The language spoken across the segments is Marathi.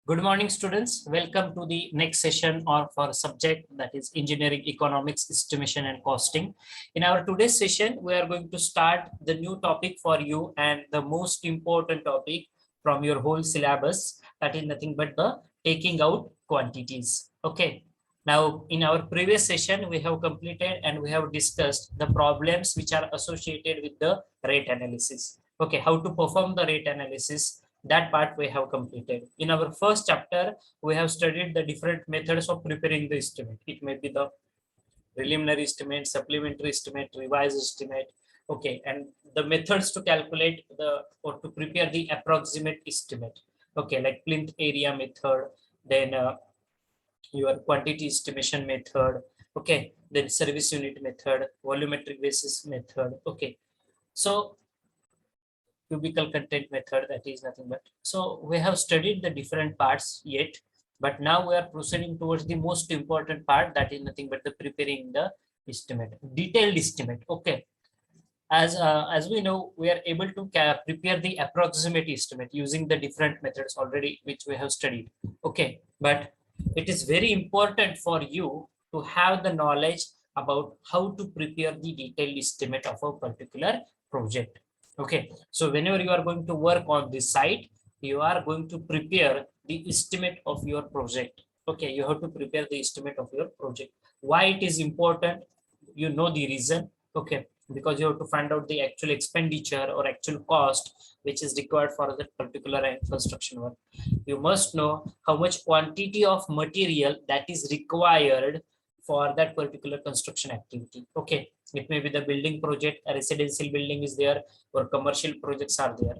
Good morning, students. Welcome to the next session of our subject, that is engineering economics, estimation and costing. In our today's session, we are going to start the new topic for you and the most important topic from your whole syllabus. That is nothing but the taking out quantities. Okay. Now, in our previous session, we have completed and we have discussed the problems which are associated with the rate analysis. Okay, how to perform the rate analysis, that part we have completed. In our first chapter, we have studied the different methods of preparing the estimate. It may be the preliminary estimate, supplementary estimate, revised estimate. Okay, and the methods to calculate the or to prepare the approximate estimate. Okay, like plinth area method, then your quantity estimation method. Okay, then service unit method, volumetric basis method. Okay, so cubical content method, that is nothing but. So we have studied the different parts yet, but now we are proceeding towards the most important part, that is nothing but the preparing the estimate, detailed estimate. Okay, as we know, we are able to prepare the approximate estimate using the different methods already which we have studied. Okay, but it is very important for you to have the knowledge about how to prepare the detailed estimate of a particular project. Okay, so whenever you are going to work on this site, you are going to prepare the estimate of your project. Okay, you have to prepare the estimate of your project. Why it is important? You know the reason. Okay, because you have to find out the actual expenditure or actual cost which is required for that particular construction work. You must know how much quantity of material that is required for that particular construction activity. Okay, it may be the building project, a residential building is there, or commercial projects are there.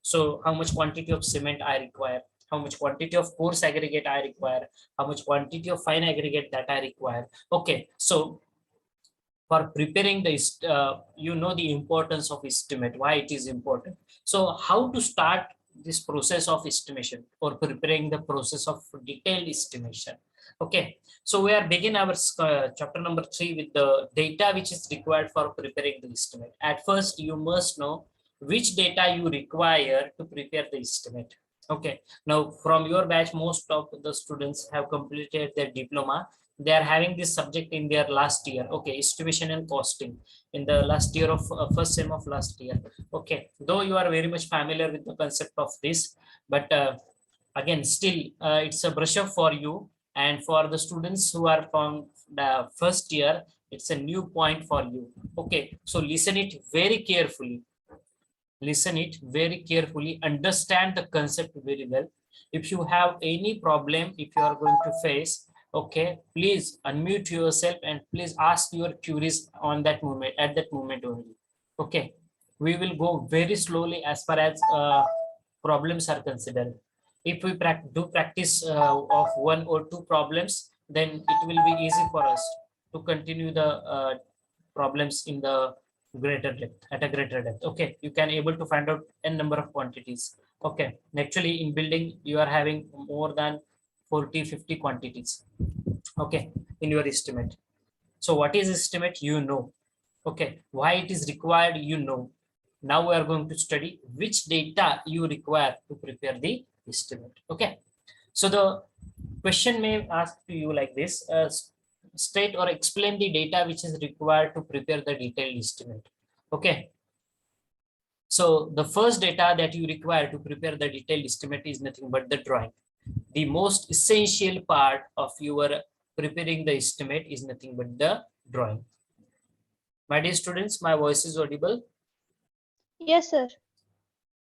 So how much quantity of cement I require, how much quantity of coarse aggregate I require, how much quantity of fine aggregate that I require. Okay, so for preparing the you know the importance of estimate, why it is important. So how to start this process of estimation or preparing the process of detailed estimation. Okay, so we are begin our chapter number 3 with the data which is required for preparing the estimate. At first, you must know which data you require to prepare the estimate. Okay, now from your batch, most of the students have completed their diploma. They are having this subject in their last year. Okay, estimation and costing in the last year of first sem of last year. Okay, though you are very much familiar with the concept of this, but again, still it's a brush up for you. And for the students who are from the first year, it's a new point for you. Okay, so listen it very carefully. Listen it very carefully, understand the concept very well. If you have any problem, if you are going to face, okay, please unmute yourself and please ask your queries on that moment, at that moment only. Okay, we will go very slowly as far as problems are considered. If we do practice of one or two problems, then it will be easy for us to continue the problems in the greater depth, at a greater depth. Okay, you can able to find out n number of quantities. Okay, actually in building you are having more than 40-50 quantities. Okay, in your estimate. So what is estimate, you know. Okay, why it is required, you know. Now we are going to study which data you require to prepare the estimate. Okay, so the question may ask to you like this: state or explain the data which is required to prepare the detailed estimate. Okay, so the first data that you require to prepare the detailed estimate is nothing but the drawing. The most essential part of your preparing the estimate is nothing but the drawing. My dear students, my voice is audible? Yes, sir.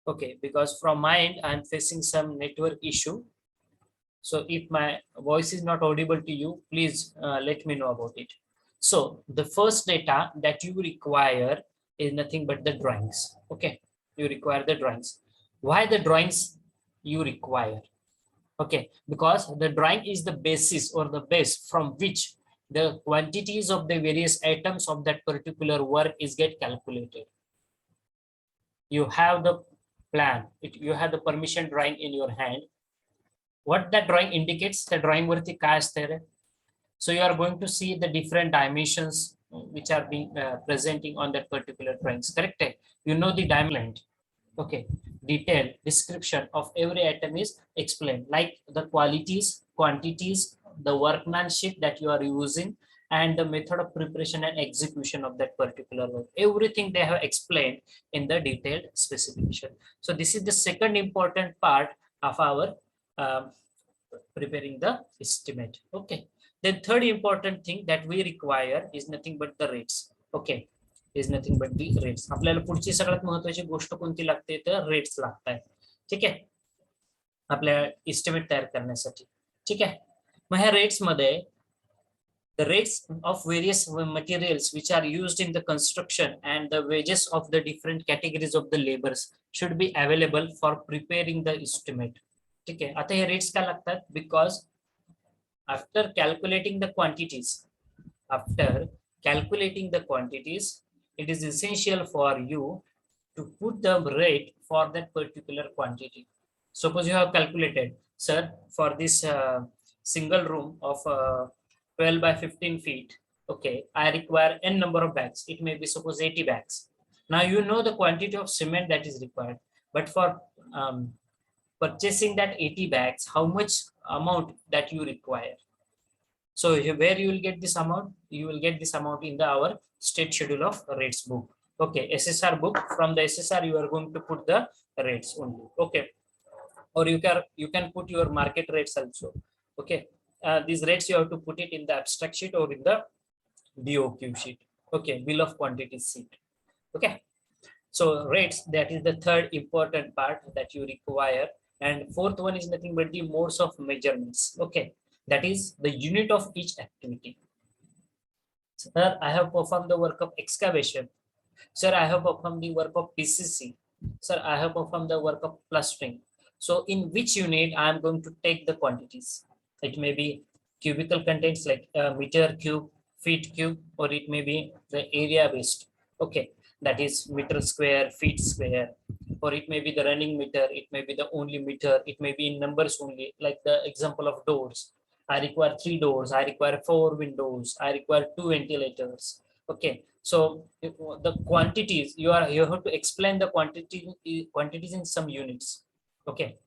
Okay, because from my end, I'm facing some network issue. So if my voice is not audible to you, please let me know about it. So the first data that you require is nothing but the drawings. Okay, you require the drawings. Why the drawings you require? Okay, because the drawing is the basis or the base from which the quantities of the various items of that particular work is get calculated. You have the plan, you have the permission drawing in your hand. What that drawing indicates, the drawing वरती काय असते रे? So you are going to see the different dimensions which are being presenting on that particular drawings. Correct? You know the diamond. Okay, detailed description of every item is explained, like the qualities, quantities, the workmanship that you are using, and the method of preparation and execution of that particular work. Everything they have explained in the detailed specification. So this is the second important part of our um, preparing the estimate. Okay. Then third important thing that we require is nothing but the rates. Okay. Is nothing but the rates. आपल्याला पुढची सगळ्यात महत्त्वाची गोष्ट कोणती लागते तर रेट्स लागतात. ठीक आहे. आपल्या एस्टिमेट तयार करण्यासाठी. ठीक आहे. मग ह्या रेट्स मध्ये the rates of various materials which are used in the construction and the wages of the different categories of the labors should be available for preparing the estimate. ठीक आहे. आता हे रेट्स का लागतात because after calculating the quantities, it is essential for you to put the rate for that particular quantity. Suppose you have calculated, sir, for this single room of 12 by 15 feet, okay, I require n number of bags. It may be suppose 80 bags. Now you know the quantity of cement that is required, but for purchasing that 80 bags, how much amount that you require? So where you will get this amount? You will get this amount in our state schedule of rates book. Okay, SSR book. From the SSR, you are going to put the rates only. Okay, or you can put your market rates also. Okay, these rates you have to put it in the abstract sheet or in the BOQ sheet. Okay, bill of quantities sheet. Okay, so rates, that is the third important part that you require. And fourth one is nothing but the modes of measurements. Okay, that is the unit of each activity. Sir, I have performed the work of excavation. Sir, I have performed the work of PCC. Sir, I have performed the work of plastering. So in which unit I am going to take the quantities? It may be cubical contents like meter cube, feet cube, or it may be the area based. Okay, that is meter square, feet square, or it may be the running meter, it may be the only meter, it may be in numbers only, like the example of doors. I require 3 doors, I require 4 windows, I require 2 ventilators. Okay, so the quantities you have to explain the quantities in some units. Okay,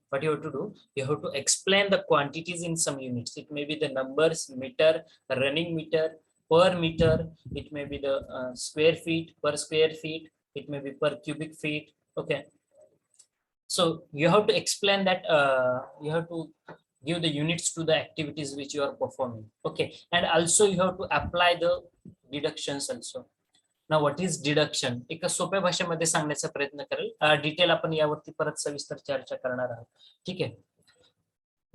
what you have to do, you have to explain the quantities in some units. It may be the numbers, meter, running meter, per meter, it may be the square feet, per square feet, it may be per cubic feet. Okay, so you have to explain that, you have to give the units to the activities which you are performing. Okay, and also you have to apply the deductions also. Now what is deduction? एका सोप्या भाषेमध्ये सांगण्याचा प्रयत्न करेल. डिटेल आपण यावरती परत सविस्तर चर्चा करणार आहोत. ठीक आहे.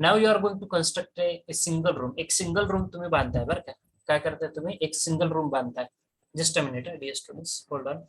Now you are going to construct a single room. एक सिंगल रूम तुम्ही बांधताय बरं का. काय करताय तुम्ही? एक सिंगल रूम बांधताय. Just a minute, dear students, hold on.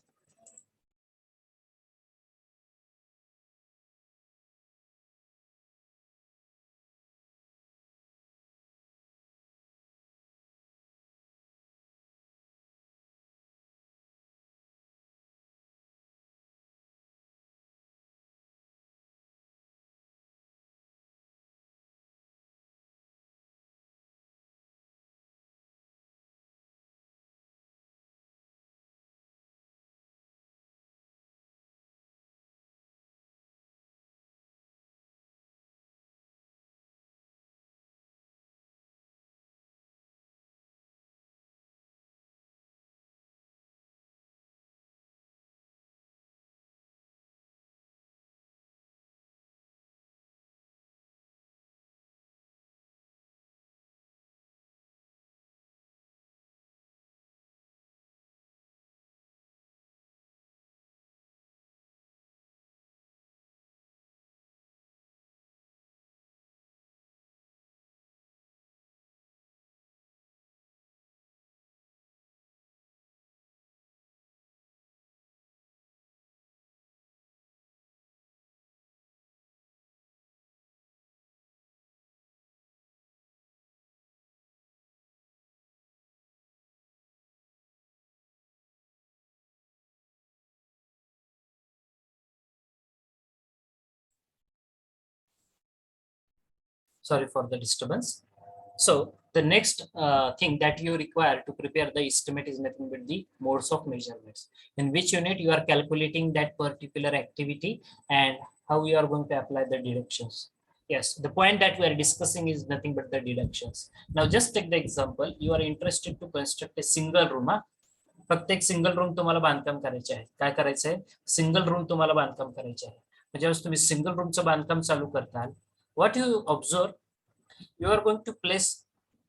Sorry for the disturbance. So the next thing that you require to prepare the estimate is nothing but the modes of measurements. In which unit you are calculating that particular activity and how you are going to apply the deductions. Yes, the point that we are discussing is nothing but the deductions. Now just take the example, you are interested to construct a single room. फक्त एक सिंगल रूम तुम्हाला बांधकाम करायचे आहे. काय करायचं आहे? सिंगल रूम तुम्हाला बांधकाम करायचे आहे. ज्यावेळेस तुम्ही सिंगल रूमचं बांधकाम चालू करताल, what you observe, you are going to place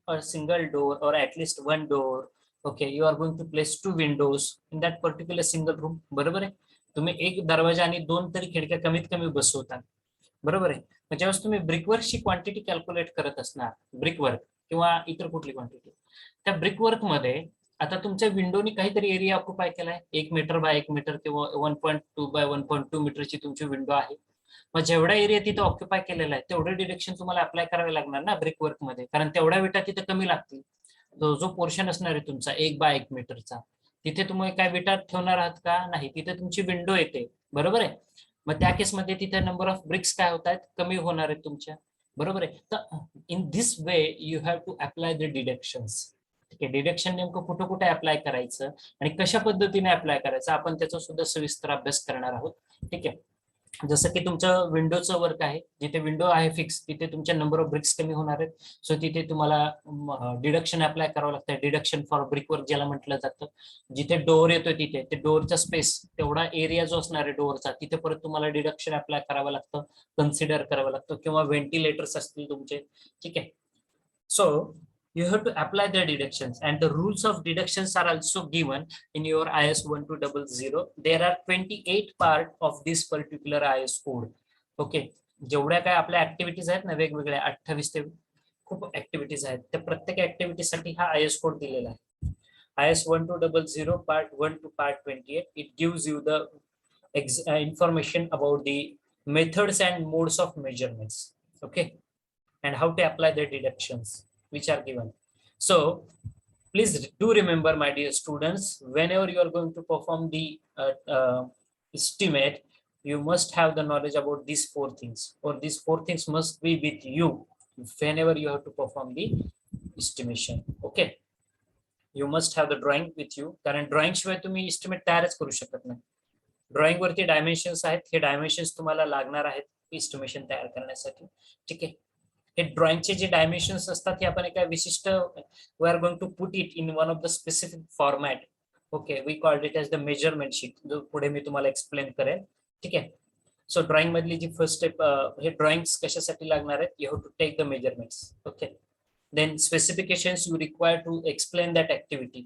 a single door or at least one door. Okay, you are going to place 2 windows in that particular single room. बरोबर आहे. तुम्ही एक दरवाजा आणि 2 तरी खिडक्या कमीत कमी बसवता. बरोबर आहे. ज्यावेळेस तुम्ही ब्रिकवर्कची क्वांटिटी कॅल्क्युलेट करत असणार, ब्रिकवर्क किंवा इतर कुठली क्वांटिटी, त्या ब्रिकवर्क मध्ये आता तुमच्या विंडोनी काहीतरी एरिया ऑक्युपाय केलाय, 1 मीटर बाय 1 मीटर किंवा 1.2 बाय 1.2 मीटरची तुमची विंडो आहे. मग जेवढा एरिया तिथे ऑक्युपाय केलेला आहे तेवढे डिडक्शन तुम्हाला अप्लाय करावे लागणार ना ब्रिकवर्क मध्ये, कारण तेवढ्या विटा तिथे कमी लागतील. जो पोर्शन असणार आहे तुमचा 1 बाय 1 मीटरचा, तिथे तुम्ही काय विटा ठेवणार आहात का? नाही, तिथे तुमची विंडो येते. बरोबर आहे. मग त्या केसमध्ये तिथे नंबर ऑफ ब्रिक्स काय होत आहेत? कमी होणार आहेत तुमच्या. बरोबर आहे. तर in this way you have to apply the deductions. ठीक आहे, डिडक्शन नेमकं कुठं कुठे अप्लाय करायचं आणि कशा पद्धतीने अप्लाय करायचं आपण त्याचा सुद्धा सविस्तर अभ्यास करणार आहोत. ठीक आहे. जसं की तुमचं विंडोचं वर्क आहे, जिथे विंडो आहे फिक्स तिथे तुमच्या नंबर ऑफ ब्रिक्स कमी होणार आहेत. सो तिथे तुम्हाला डिडक्शन अप्लाय करावं लागतं. डिडक्शन फॉर ब्रिक वर्क ज्याला म्हटलं जातं. जिथे डोअर येतोय तिथे ते डोअरचा स्पेस, तेवढा एरिया जो असणार आहे डोअरचा, तिथे परत तुम्हाला डिडक्शन अप्लाय करावं लागतं, कन्सिडर करावं लागतं. किंवा व्हेंटिलेटर्स असतील तुमचे. ठीक आहे. So you have to apply the deductions and the rules of deductions are also given in your IS 1200. There are 28 part of this particular IS code. Okay, जेवढ्या काय आपल्या ऍक्टिव्हिटीज आहेत ना वेगवेगळ्या 28 ते खूप ऍक्टिव्हिटीज आहेत, त्या प्रत्येक ऍक्टिव्हिटीसाठी हा IS कोड दिलेला आहे. IS 1200 part 1 to part 28. It gives you the information about the methods and modes of measurements. Okay, and how to apply the deductions which are given. So please do remember, my dear students, whenever you are going to perform the estimate, you must have the knowledge about these 4 things, or these 4 things must be with you whenever you have to perform the estimation. Okay, you must have the drawing with you, कारण ड्रॉइंग शिवाय तुम्ही एस्टिमेट तयारच करू शकत नाही. ड्रॉइंग वरती डायमेन्शन्स आहेत, हे डायमेन्शन्स तुम्हाला लागणार आहेत एस्टिमेशन तयार करण्यासाठी. ठीक आहे. हे ड्रॉइंगचे जे डायमेन्शन्स असतात हे आपण एका विशिष्ट, we are going to put it in one of the specific format. Okay, we called it as the measurement sheet, जो पुढे मी तुम्हाला एक्सप्लेन करेन. ठीक आहे. सो ड्रॉइंग मधली जी फर्स्ट स्टेप, हे ड्रॉइंग्स कशासाठी लागणार आहेत? You have to take the measurements. Okay, then specifications you require to explain that activity,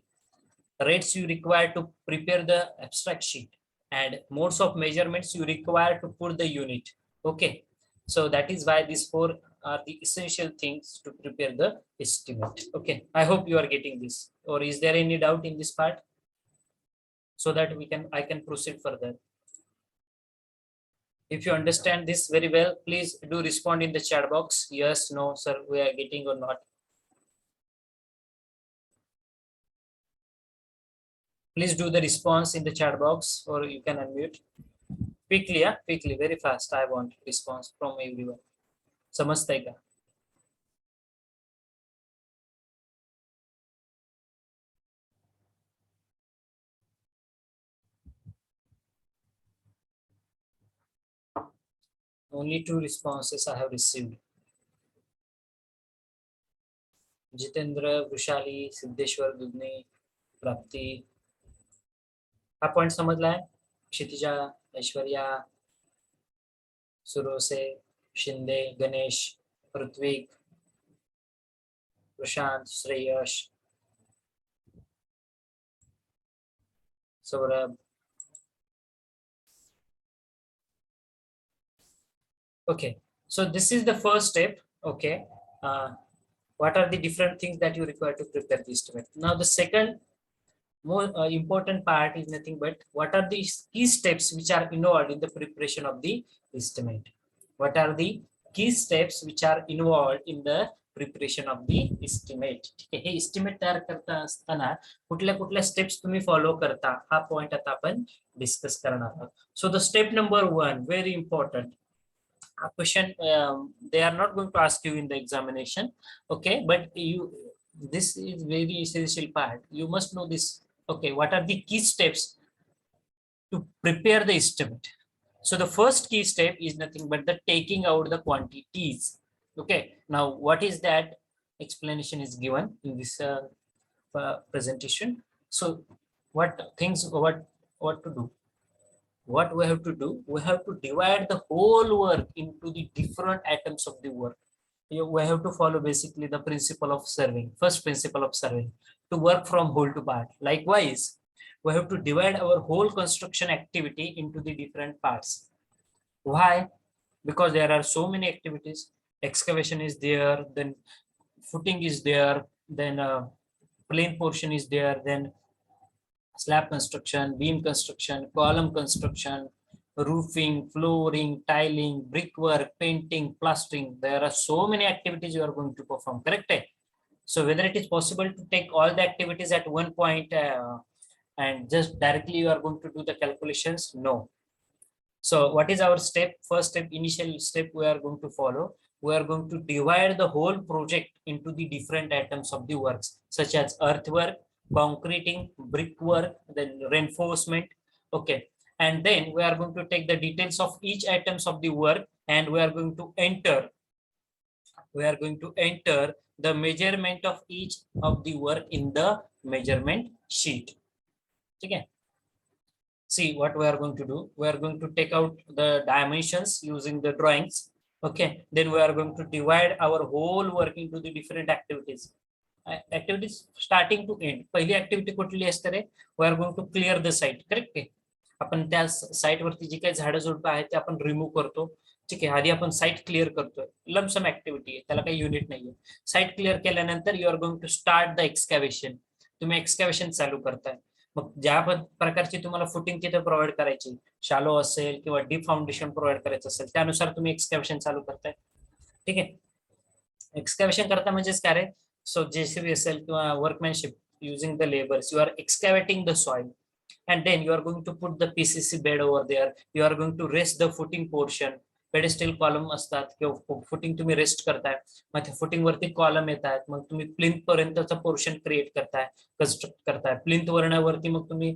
rates you require to prepare the abstract sheet, and modes of measurements you require to put the unit. Okay, so that is why these 4 are the essential things to prepare the estimate. Okay, I hope you are getting this, or is there any doubt in this part, so that I can proceed further. If you understand this very well, please do respond in the chat box. Yes, no, sir, we are getting or not. Please do the response in the chat box, or you can unmute quickly. Yeah, quickly, very fast. I want response from everyone. समजतंय का? Only 2 responses I have received. Jitendra, Vrushali, Siddheshwar, Dudhani, Prapti. हा पॉइंट समजलाय? Kshitija, Aishwarya, Surose, Shinde, Ganesh, Rutvik, Prashant, Shreyash, Saurabh. Okay, so this is the first step. Okay, what are the different things that you require to prepare the estimate? Now the second more important part is nothing but what are the key steps which are involved in the preparation of the estimate. What are the key steps which are involved in the preparation of the estimate? ठीक आहे, हे estimate तयार करता असताना कुठल्या कुठल्या steps तुम्ही follow करता, हा point आता आपण discuss करणार आहोत. So the step number 1, very important. a question they are not going to ask you in the examination, okay, but this is very essential part. You must know this. Okay, what are the key steps to prepare the estimate? So the first key step is nothing but the taking out the quantities. Okay, now what is that? Explanation is given in this presentation. So what to do? What we have to do? We have to divide the whole work into the different items of the work. We have to follow basically the principle of serving. First principle of serving, to work from whole to part. Likewise, we have to divide our whole construction activity into the different parts. Why? Because there are so many activities. Excavation is there, then footing is there, then plain portion is there, then slab construction, beam construction, column construction, roofing, flooring, tiling, brickwork, painting, plastering. There are so many activities you are going to perform, correct? So whether it is possible to take all the activities at one point and just directly you are going to do the calculations? No. So what is our step? First step, initial step we are going to follow. We are going to divide the whole project into the different items of the works, such as earthwork, concreting, brickwork, then reinforcement. Okay. And then we are going to take the details of each items of the work and we are going to enter the measurement of each of the work in the measurement sheet. Okay. See what we are going to do. We are going to take out the dimensions using the drawings. Okay. Then we are going to divide our whole work into the different activities. Activities starting to end. पहिली ऍक्टिव्हिटी कुठली असते रे? We are going to clear the site. Correct आहे? आपण त्या साईट वरती जी काही झाडं झुडपं आहेत ते आपण रिमूव्ह करतो. ठीक आहे, आधी आपण साईट क्लिअर करतोय. लमसम ऍक्टिव्हिटी आहे, त्याला काही युनिट नाहीये. साईट क्लिअर केल्यानंतर you are going to start the excavation. तुम्ही एक्सकॅव्हेशन चालू करताय. मग ज्या प्रकारची तुम्हाला फुटिंग तिथे प्रोव्हाइड करायची, शालो असेल किंवा डीप फाउंडेशन प्रोव्हाइड करायचं असेल, त्यानुसार तुम्ही एक्सकॅव्हेशन चालू करताय. ठीक आहे. एक्सकॅव्हेशन करता म्हणजेच काय रे? सो जेसीबी असेल किंवा workmanship using the labours, you are excavating the soil and then you are going to put the PCC bed over there. You are going to rest the footing portion. Pedestal column असतात किंवा फुटिंग तुम्ही रेस्ट करताय, मग त्या फुटिंग वरती कॉलम येत आहेत, मग तुम्ही प्लिंथ पर्यंतचा पोर्शन क्रिएट करताय, कन्स्ट्रक्ट करताय. प्लिंथ वरणावरती मग तुम्ही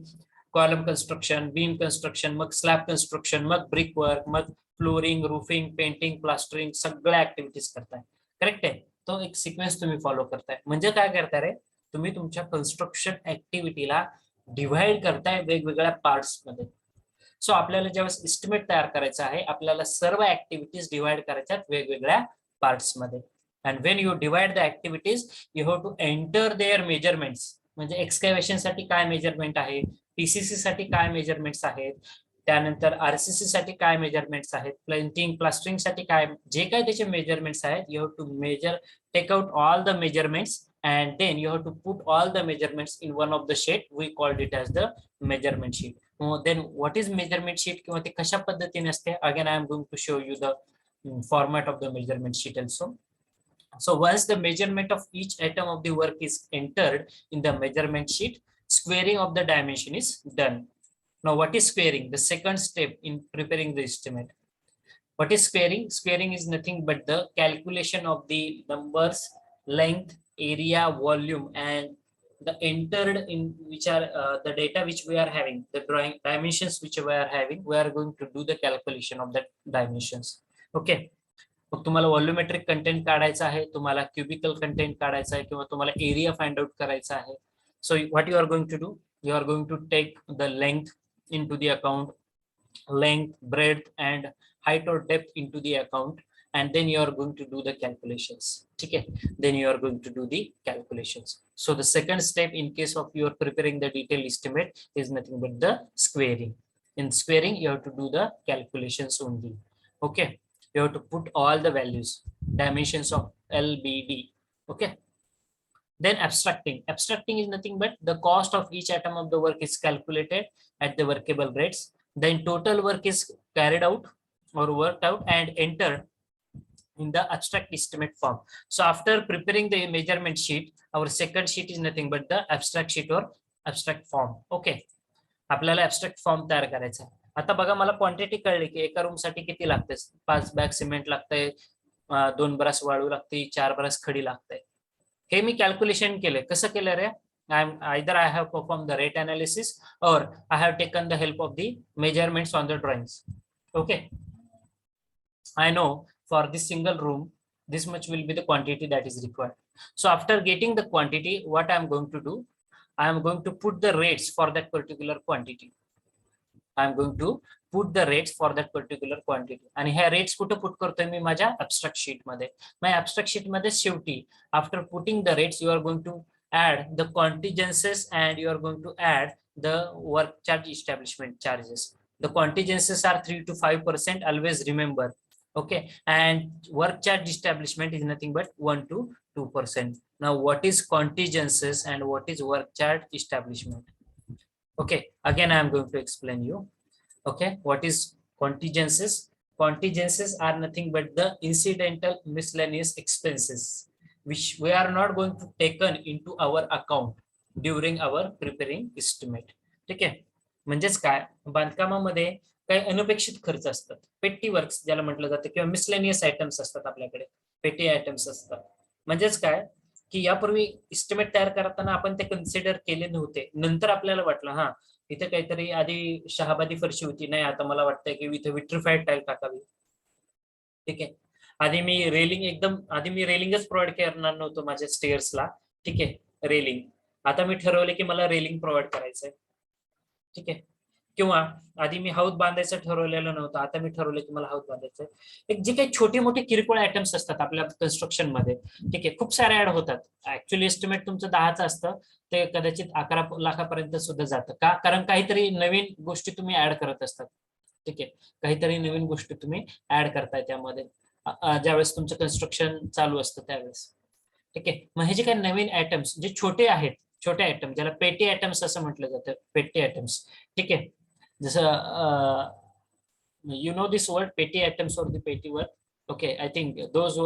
कॉलम कन्स्ट्रक्शन, बीम कन्स्ट्रक्शन, मग स्लॅब कन्स्ट्रक्शन, मग ब्रिक वर्क, मग फ्लोरिंग, रूफिंग, पेंटिंग, प्लास्टरिंग सगळ्या ऍक्टिव्हिटीज करताय. करेक्ट आहे? तो एक सिक्वेन्स तुम्ही फॉलो करताय. म्हणजे काय करताय रे? तुम्ही तुमच्या कन्स्ट्रक्शन ऍक्टिव्हिटीला डिव्हाइड करताय वेगवेगळ्या पार्ट्स मध्ये. सो आपल्याला ज्यावेळेस एस्टिमेट तयार करायचा आहे, आपल्याला सर्व ऍक्टिव्हिटीज डिव्हाइड करायच्या वेगवेगळ्या पार्ट्स मध्ये. And when you divide the activities you have to enter their measurements. म्हणजे एक्सकॅव्हेशन साठी काय मेजरमेंट आहे, पीसीसी साठी काय मेजरमेंट्स आहेत, त्यानंतर आरसीसी साठी काय मेजरमेंट्स आहेत, प्लेंटिंग प्लास्टरिंग साठी काय, जे काय त्याचे मेजरमेंट्स आहेत, you have to measure, take out all the measurements and then you have to put all the measurements in one of the sheet. We called it as the measurement sheet. Then what is measurement sheet किंवा ते कशा पद्धतीने असते? Again I am going to show you the format of the measurement sheet also. So once the measurement of each item of the work is entered in the measurement sheet, squaring of the dimension is done. Now what is squaring? The second step in preparing the estimate. What is squaring? Squaring is nothing but the calculation of the numbers, length, area, volume, and the entered in which are the data which we are having, the drawing dimensions which we are having, we are going to do the calculation of that dimensions. Okay. मग तुम्हाला व्हॉल्युमेट्रिक कंटेंट काढायचा आहे, तुम्हाला क्युबिकल कंटेंट काढायचा आहे, किंवा तुम्हाला एरिया फाइंड आउट करायचा आहे. So what you are going to do? You are going to take the length into the account, length, breadth, and height or depth into the account, and then you are going to do the calculations. Okay, then you are going to do the calculations. So the second step in case of you are preparing the detailed estimate is nothing but the squaring. In squaring you have to do the calculations only. Okay, you have to put all the values, dimensions of LBD. Okay, then abstracting. Abstracting is nothing but the cost of each item of the work is calculated at the workable rates. Then total work is carried out or worked out and entered in the abstract estimate form. So after preparing the measurement sheet, our second sheet is nothing but the abstract sheet or abstract form. Okay, आपल्याला abstract form तयार करायचा आहे. आता बघा मला क्वांटिटी कळली की एका रूम साठी किती लागते. 5 बॅग सिमेंट लागतंय, 2 ब्रास वाळू लागते, 4 ब्रास खडी लागते. हे मी कॅल्क्युलेशन केलंय. कसं केलं रे? either I have performed the rate analysis or I have taken the help of the measurements on the drawings. Okay, I know for this single room this much will be the quantity that is required. So after getting the quantity, what I am going to do, I am going to put the rates for that particular quantity. I am going to put the rates for that particular quantity. आणि ह्या रेट्स कुठे पुट करतोय मी? माझ्या ऍब्स्ट्रॅक्ट शीट मध्ये. माझ्या ऍब्स्ट्रॅक्ट शीट मध्ये शेवटी after putting the rates you are going to add the contingencies and you are going to add the work charge establishment charges. The contingencies are 3 to 5%, always remember. Okay, and work charge establishment is nothing but 1 to 2%. Now what is contingencies and what is work charge establishment? Okay, again I am going to explain you. Okay, what is contingencies? Contingencies are nothing but the incidental miscellaneous expenses which we are not going to taken into our account during our preparing estimate. ठीक आहे, म्हणजेच काय, बांधकामामध्ये काही अनपेक्षित खर्च असतात, पेटी वर्क्स ज्याला म्हटलं जातं, किंवा मिसलेनियस आयटम्स असतात आपल्याकडे, पेटी आयटम्स असतात. म्हणजेच काय की यापूर्वी इस्टिमेट तयार करताना आपण ते कन्सिडर केले नव्हते. नंतर आपल्याला वाटलं हा इथे काहीतरी आधी शहाबादी फरशी होती, नाही आता मला वाटतंय की इथे विट्रिफाईड टाईल टाकावी. ठीक आहे, आधी मी रेलिंगच प्रोव्हाइड करणार नव्हतो माझ्या स्टेअर्सला. ठीक आहे, रेलिंग. आता मी ठरवले की मला रेलिंग प्रोव्हाइड करायचंय. ठीक आहे, किंवा आधी मी हाऊस बांधायचं ठरवलेलं नव्हतं, आता मी ठरवलं की मला हाऊस बांधायचंय. एक जे काही छोटे मोठे किरकोळ आयटम्स असतात आपल्या कन्स्ट्रक्शन मध्ये, ठीक आहे, खूप सारे ऍड होतात. ऍक्च्युअली एस्टिमेट तुमचं 10चं असतं, ते कदाचित 11 लाखापर्यंत सुद्धा जातं. का? कारण काहीतरी नवीन गोष्टी तुम्ही ऍड करत असतात. ठीक आहे, काहीतरी नवीन गोष्टी तुम्ही ऍड करताय त्यामध्ये ज्यावेळेस तुमचं कन्स्ट्रक्शन चालू असतं त्यावेळेस. ठीक आहे, मग हे जे काही नवीन आयटम्स जे छोटे आहेत, छोटे आयटम ज्याला पेटी आयटम्स असं म्हटलं जातं, पेटी आयटम्स. ठीक आहे, जसं you know this word petty items or the petty work. Okay, I think those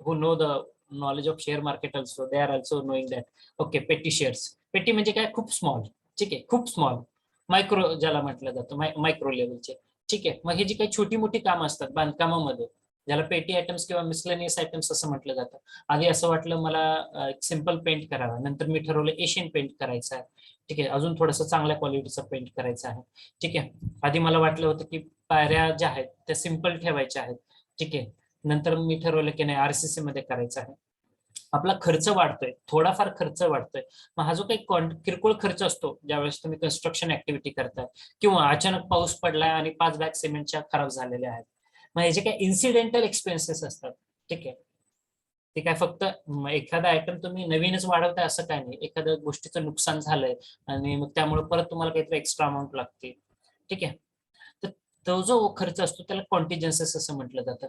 who know the knowledge of share market also, they are also knowing that. Okay, petty shares. पेटी म्हणजे काय? खूप स्मॉल. ठीक आहे, खूप स्मॉल, मायक्रो ज्याला म्हटलं जातं, मायक्रो लेवलचे. ठीक आहे, मग हे जी काही छोटी मोठी कामं असतात बांधकामामध्ये, ज्याला पेटी आयटम्स किंवा मिसलेनियस आयटम्स असं म्हटलं जातं. आधी असं वाटलं मला सिम्पल पेंट करावा, नंतर मी ठरवलं एशियन पेंट करायचा आहे. ठीक आहे, अजून थोडंसं चांगल्या क्वालिटीचं पेंट करायचं आहे. ठीक आहे, आधी मला वाटलं होतं की पायऱ्या ज्या आहेत त्या सिम्पल ठेवायच्या आहेत. ठीक आहे, नंतर मी ठरवलं की नाही आरसीसी मध्ये करायचं आहे. आपला खर्च वाढतोय, थोडाफार खर्च वाढतोय. मग हा जो काही किरकोळ खर्च असतो ज्यावेळेस तुम्ही कन्स्ट्रक्शन ऍक्टिव्हिटी करताय, किंवा अचानक पाऊस पडलाय आणि 5 बॅग सिमेंटच्या खराब झालेल्या आहेत, मग हे जे काही इन्सिडेंटल एक्सपेन्सेस असतात. ठीक आहे, ते काय फक्त एखादा आयटम तुम्ही नवीनच वाढवताय असं काय नाही, एखाद्या गोष्टीचं नुकसान झालंय आणि मग त्यामुळे परत तुम्हाला काहीतरी एक्स्ट्रा अमाऊंट लागते. ठीक आहे, तर तो जो खर्च असतो त्याला कॉन्टिजेन्सेस असं म्हटलं जातं.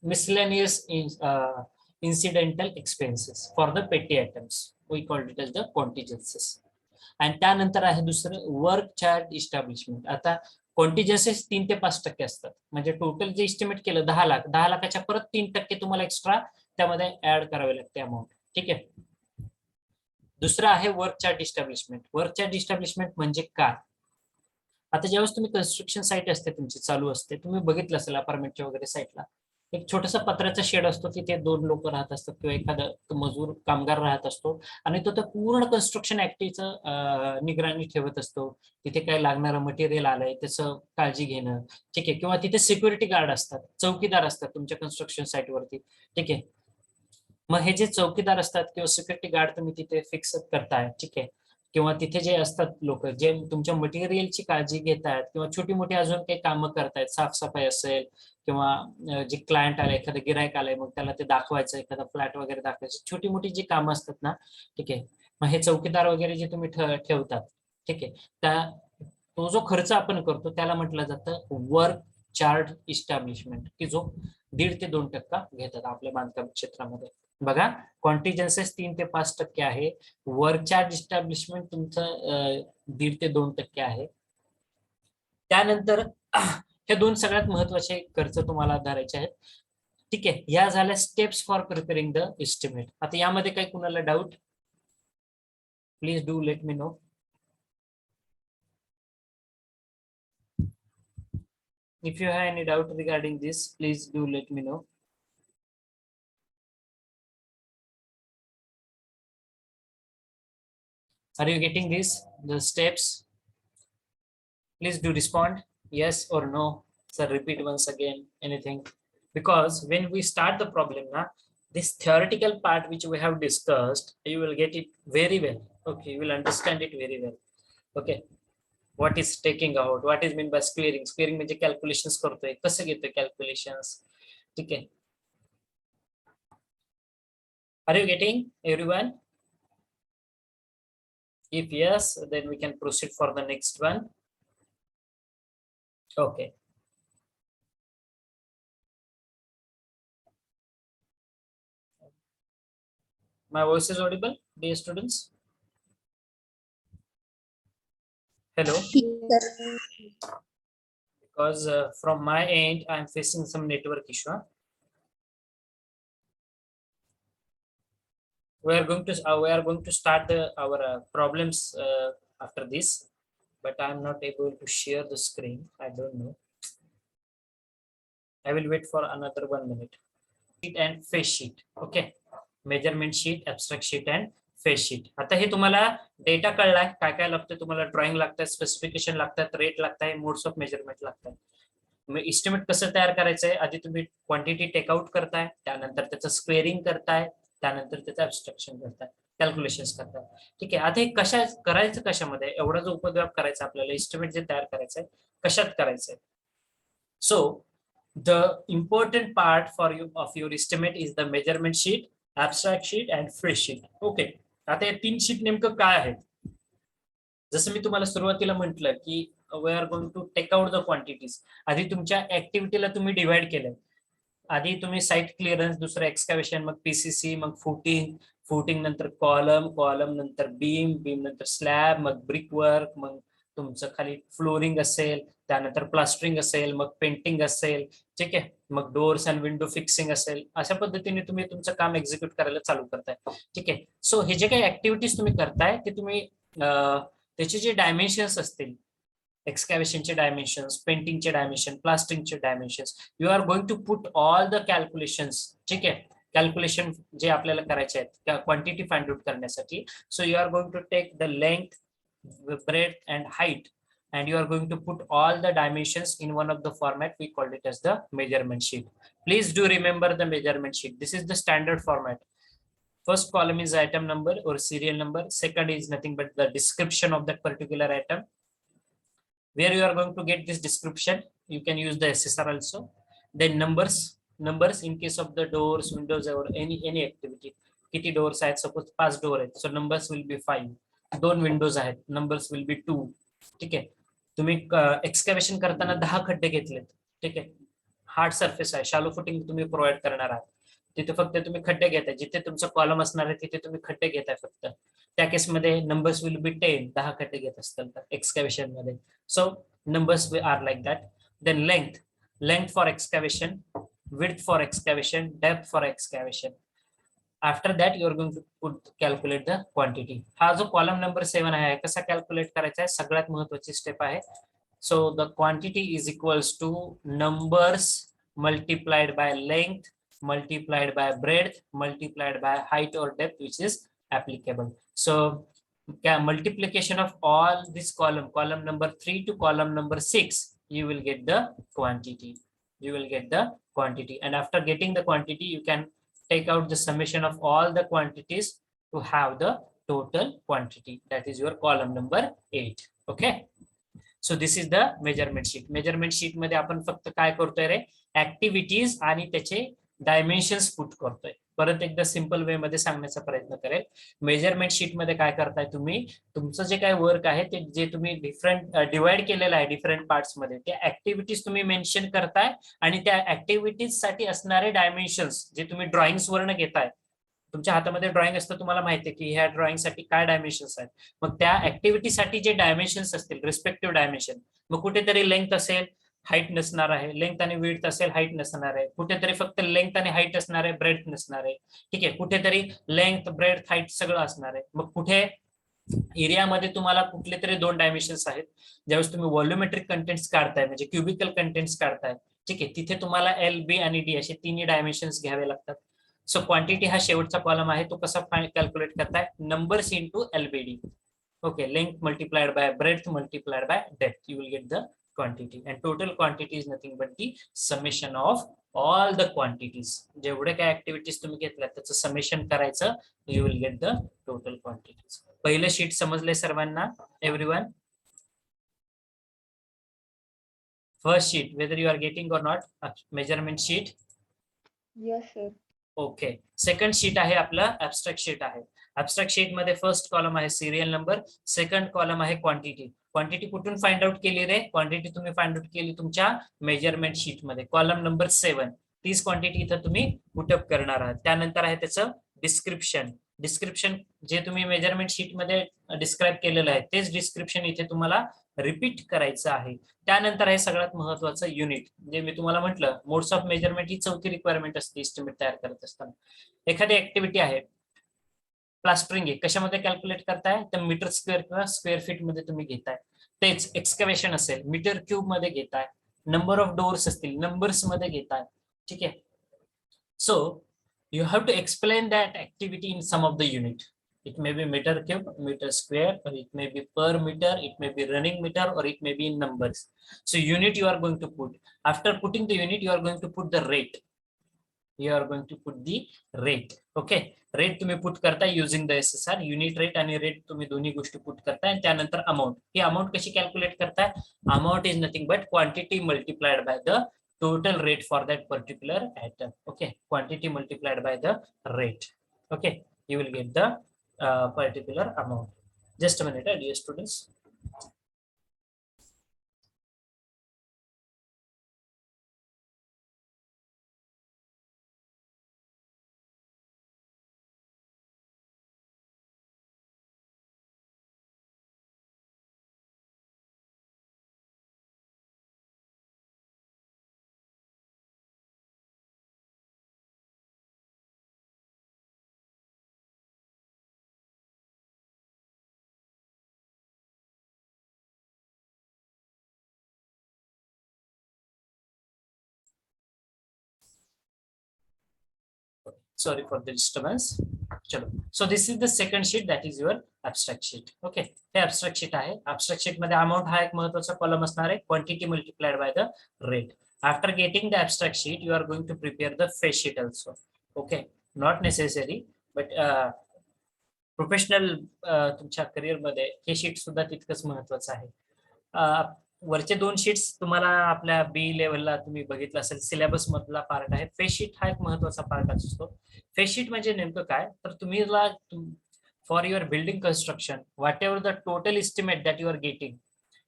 Miscellaneous incidental expenses for the petty items, we called it as the contingencies. आणि त्यानंतर आहे दुसरं वर्क चार्ज इस्टॅब्लिशमेंट. आता कॉन्टिजेन्सीस 3 ते 5% असतात, म्हणजे टोटल जे इस्टिमेट केलं 10 लाख, 10 लाखाच्या परत 3% तुम्हाला एक्स्ट्रा त्यामध्ये ऍड करावे लागते अमाऊंट. ठीक आहे, दुसरं आहे work charge establishment. Work charge establishment म्हणजे काय? आता ज्यावेळेस तुम्ही कन्स्ट्रक्शन साईट असते तुमची चालू असते, तुम्ही बघितलं असेल अपार्टमेंटच्या वगैरे साईटला एक छोटासा पत्र्याचा शेड असतो, तिथे 2 लोक राहत असतात किंवा एखादा मजूर कामगार राहत असतो, आणि तो त्या पूर्ण कन्स्ट्रक्शन ऍक्टिव्हिटीचं निगराणी ठेवत असतो. तिथे काय लागणारं मटेरियल आलंय त्याचं काळजी घेणं. ठीक आहे, किंवा तिथे सिक्युरिटी गार्ड असतात, चौकीदार असतात तुमच्या कन्स्ट्रक्शन साईटवरती. ठीक आहे, मग हे जे चौकीदार असतात किंवा सिक्युरिटी गार्ड तुम्ही तिथे फिक्स करताय. ठीक आहे, किंवा तिथे जे असतात लोक जे तुमच्या मटेरियलची काळजी घेत आहेत, किंवा छोटी मोठी अजून काही कामं करतायत, साफसफाई असेल, किंवा जे क्लायंट आले, एखादं गिरायक आलंय मग त्याला ते दाखवायचं, एखादा फ्लॅट वगैरे दाखवायचं, छोटी मोठी जी कामं असतात ना. ठीक आहे, मग हे चौकीदार वगैरे जे तुम्ही ठेवतात. ठीक आहे, त्या तो जो खर्च आपण करतो त्याला म्हटलं जातं वर्क चार्ज इस्टॅब्लिशमेंट, की जो 1.5 ते 2% घेतात आपल्या बांधकाम क्षेत्रामध्ये. बघा, कॉन्टिजेन्सेस 3 ते 5% आहे, वर्क चार्ज इस्टॅब्लिशमेंट तुमचं 1.5 ते 2% आहे. त्यानंतर हे 2 सगळ्यात महत्वाचे खर्च तुम्हाला धरायचे आहेत. ठीक आहे, या झाल्या steps for preparing the estimate. आता यामध्ये काही कुणाला doubt? Please do let me know. If you have any doubt regarding this, please do let me know. Are you getting the steps? Please do respond, yes or no. So repeat once again, anything. Because when we start the problem, this theoretical part which we have discussed, you will get it very well. Okay, you will understand it very well. Okay. What is taking out? What is mean by squaring? Squaring म्हणजे calculations करतोय. कसं घेतोय calculations? ठीक आहे. Are you getting everyone? If yes, then we can proceed for the next one. Okay. My voice is audible, dear students? Hello? Because from my end, I am facing some network issue. We are going to start our problems after this, but I am not able to share the screen. I don't know. I will wait for another 1 minute. Sheet and face sheet. Okay. Measurement sheet, abstract sheet and face sheet. आता हे तुम्हाला डेटा कळलाय, काय काय लागतं तुम्हाला, ड्रॉइंग लागतात, स्पेसिफिकेशन लागतात, रेट लागताय, मोड्स ऑफ मेजरमेंट लागतात. मग इस्टिमेट कसं तयार करायचंय, आधी तुम्ही क्वांटिटी टेकआउट करताय, त्यानंतर त्याचं स्क्वेअरिंग करताय, त्यानंतर त्याचं ॲब्स्ट्रॅक्शन करताय, कॅल्क्युलेशन्स करताय. ठीक आहे. आता हे कशा करायचं, कशामध्ये एवढा जो उपद्व्याप करायचा आपल्याला, इस्टिमेट जे तयार करायचंय कशात करायचंय. So the important part for you of your estimate is the measurement sheet, abstract sheet and face sheet. Okay. आता हे 3 शीट नेमकं काय आहे. जसं मी तुम्हाला सुरुवातीला म्हटलं की we are going to take out the quantities. आधी तुमच्या ऍक्टिव्हिटीला तुम्ही डिवाइड केलंय. आधी तुम्ही साइट क्लिअरन्स, दुसरं एक्सकॅव्हेशन, मग पीसीसी, मग फुटिंग नंतर कॉलम नंतर बीम नंतर स्लॅब, मग ब्रिक वर्क, मग तुमचं खाली फ्लोरिंग असेल, त्यानंतर प्लास्टरिंग असेल, मग पेंटिंग असेल. ठीक आहे. मग डोर्स अँड विंडो फिक्सिंग असेल. अशा पद्धतीने तुम्ही तुमचं काम एक्झिक्यूट करायला चालू करताय. ठीक आहे. सो हे जे काही ऍक्टिव्हिटीज तुम्ही करताय ते तुम्ही त्याचे जे डायमेन्शन्स असतील, एक्सकॅव्हेशनचे डायमेन्शन्स, पेंटिंगचे डायमेन्शन, प्लास्टरिंगचे dimensions, you are going to put all the calculations. ठीक आहे. कॅल्क्युलेशन जे आपल्याला करायचे आहेत क्वांटिटी फाइंड आउट करण्यासाठी. So you are going to take the length, breadth and height, and you are going to put all the dimensions in one of the format. We called it as the measurement sheet. Please do remember the measurement sheet. This is the standard format. First column is item number or serial number. Second is nothing but the description of that particular item. Where you are going to get this description, you can use the SSR also. Then numbers in case of the doors, windows or any activity. किती doors आहेत, suppose 5 door आहेत, so numbers will be 5. 2 Windows आहेत, नंबर्स विल बी 2. ठीक आहे. तुम्ही एक्सकॅव्हेशन करताना 10 खड्डे घेतलेत. ठीक आहे. हार्ड सरफेस आहे, शालो फुटिंग तुम्ही प्रोव्हाइड करणार आहात, तिथे फक्त तुम्ही खड्डे घेताय. जिथे तुमचा कॉलम असणार आहे तिथे तुम्ही खड्डे घेताय फक्त. त्या केसमध्ये नंबर्स विल बी 10, 10 खड्डे घेत असतील तर एक्सकॅव्हेशन मध्ये. So numbers are like that. Then length for excavation, width for excavation, depth for excavation. After that you are going to calculate the quantity. हा जो कॉलम नंबर 7 आहे कसा कॅल्क्युलेट करायचा आहे, सगळ्यात महत्त्वाची स्टेप आहे. So the quantity is equals two numbers multiplied by length multiplied by breadth multiplied by height or depth which is applicable. So multiplication of all this column number 3 to column number 6, you will get the quantity. And after getting the quantity, you can take out the summation of all the quantities to have the total quantity. That is your column number 8. Okay. So this is the measurement sheet. Measurement sheet मध्ये आपण फक्त काय करतोय रे, ऍक्टिव्हिटीज आणि त्याचे डायमेन्शन्स पुट करतोय. परत एकदा सिंपल वे मध्ये सांगण्याचा प्रयत्न करेल. मेजरमेंट शीट मध्ये काय करताय तुम्ही, तुमचं जे काय वर्क आहे ते जे तुम्ही डिफरंट डिवाइड केलेलं आहे डिफरंट पार्ट्स मध्ये, त्या ऍक्टिव्हिटीज तुम्ही मेन्शन करताय आणि त्या ऍक्टिव्हिटीज साठी असणारे डायमेन्शन्स जे तुम्ही ड्रॉइंग्स वरनं घेताय. तुमच्या हातामध्ये ड्रॉइंग असतं, तुम्हाला माहिती आहे की ह्या ड्रॉइंग साठी काय डायमेन्शन्स आहेत. मग त्या ऍक्टिव्हिटीसाठी जे डायमेन्शन्स असतील रिस्पेक्टिव्ह डायमेन्शन, मग कुठेतरी लेंथ असेल, हाईट नसणार आहे, लेंथ आणि विड्थ असेल, हाईट नसणार आहे. कुठेतरी फक्त लेंथ आणि हाईट असणार आहे, ब्रेड्थ नसणार आहे. ठीक आहे. कुठेतरी लेंथ, ब्रेड्थ, हाईट सगळं असणार आहे. मग कुठे एरियामध्ये तुम्हाला कुठले तरी 2 डायमेन्शन्स आहेत. ज्यावेळेस तुम्ही व्हॉल्युमेट्रिक कंटेंट्स काढताय म्हणजे क्युबिकल कंटेंट्स काढताय, ठीक आहे, तिथे तुम्हाला एल, बी आणि डी असे तिन्ही डायमेन्शन्स घ्यावे लागतात. सो क्वांटिटी हा शेवटचा कॉलम आहे, तो कसा कॅल्क्युलेट करताय, numbers into LBD. Okay, length multiplied by breadth multiplied by depth, you will get the quantity, and total quantity is nothing but the summation of all the quantities. जेवढे काय ऍक्टिव्हिटीज तुम्ही घेतल्या त्याचं समेशन करायचं, you will get the total quantities. पहिलं शीट समजले सर्वांना? Everyone, first sheet whether you are getting or not, measurement sheet. Yes, sir. Okay, second sheet आहे आपलं ऍबस्ट्रॅक्ट शीट आहे. ऍबस्ट्रॅक्ट शीट मध्ये फर्स्ट कॉलम आहे सिरियल नंबर, सेकंड कॉलम आहे क्वांटिटी. क्वांटिटी कुठून फाइंड आउट केली रे? क्वांटिटी तुम्ही फाइंड आउट केली तुमच्या मेजरमेंट शीट मध्ये, कॉलम नंबर 7. तीच क्वांटिटी इथं तुम्ही पुटअप करणार आहात. त्यानंतर आहे त्याचं डिस्क्रिप्शन. डिस्क्रिप्शन जे तुम्ही मेजरमेंट शीट मध्ये डिस्क्राईब केलेलं आहे तेच डिस्क्रिप्शन इथे तुम्हाला रिपीट करायचं आहे. त्यानंतर आहे सगळ्यात महत्वाचं युनिट. जे मी तुम्हाला म्हटलं, मोड्स ऑफ मेजरमेंट ही चौथी रिक्वायरमेंट असते एस्टिमेट तयार करत असताना. एखादी ऍक्टिव्हिटी आहे, प्लास्टरिंग आहे, कशामध्ये कॅल्क्युलेट करताय तर मीटर स्क्वेअर किंवा स्क्वेअर फीट मध्ये तुम्ही घेताय. तेच एक्सकॅव्हेशन असेल मीटर क्यूब मध्ये घेताय, नंबर ऑफ डोअर्स असतील नंबर्स मध्ये घेताय, ठीक आहे. So you have to explain that activity in some of the unit. It may be meter cube, meter square, or it may be per meter, it may be running meter, or it may be in numbers. So unit you are going to put. After putting the unit, you are going to put the rate. You are going to put the rate. Okay, rate तुम्ही put करताय using the SSR. Unit rate आणि rate तुम्ही दोन्ही गोष्टी put करताय. आणि त्यानंतर amount. ही amount कशी calculate करताय? Amount is nothing but quantity multiplied by the total rate for that particular item. Okay, quantity multiplied by the rate. Okay, you will get the particular amount. Just a minute, dear students. Sorry for the disturbance. चलो, so this is the second sheet, that is your abstract sheet. Okay, हे abstract sheet आहे. abstract sheet मध्ये amount हा एक महत्त्वाचा कॉलम असणार आहे, quantity multiplied by the rate. After getting the abstract sheet, you are going to prepare the face sheet also. Okay, not necessary, but professional तुमच्या करिअर मध्ये हे शीट सुद्धा तितकंच महत्त्वाचं आहे. वरचे 2 शीट्स तुम्हाला आपल्या बी लेवलला तुम्ही बघितलं असेल, सिलेबस मधला पार्ट आहे. फेस शीट हा एक महत्त्वाचा पार्ट असतो. फेस शीट म्हणजे नेमकं काय, तर तुम्ही for your building construction whatever the total estimate that you are getting,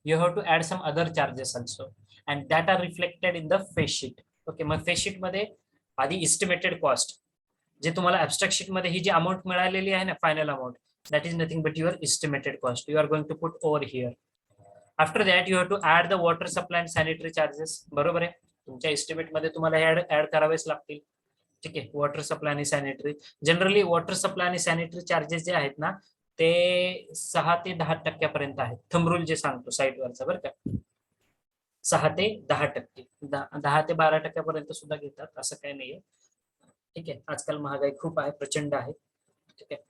you have to add some other charges also and that are reflected in the face sheet. Okay, मग फेस शीट मध्ये आधी एस्टिमेटेड कॉस्ट, जे तुम्हाला ऍबस्ट्रॅक्ट शीट मध्ये ही जी अमाऊंट मिळालेली आहे ना, final amount, that is nothing but your estimated cost. You are going to put over here. After that you have to add the water supply and sanitary charges. बरोबर आहे, तुमच्या एस्टिमेट मध्ये तुम्हाला ऍड करावेच लागतील. ठीक आहे, वॉटर सप्लाय आणि सॅनिटरी. जनरली वॉटर सप्लाय आणि सॅनिटरी चार्जेस जे आहेत ना, ते 6 ते 10% आहेत. थंब रूल जे सांगतो साईटवरचा, बरं का, 6 ते 10%, 10 ते 12% सुद्धा घेतात, असं काही नाहीये. ठीक आहे, आजकाल महागाई खूप आहे, प्रचंड आहे. ठीक आहे,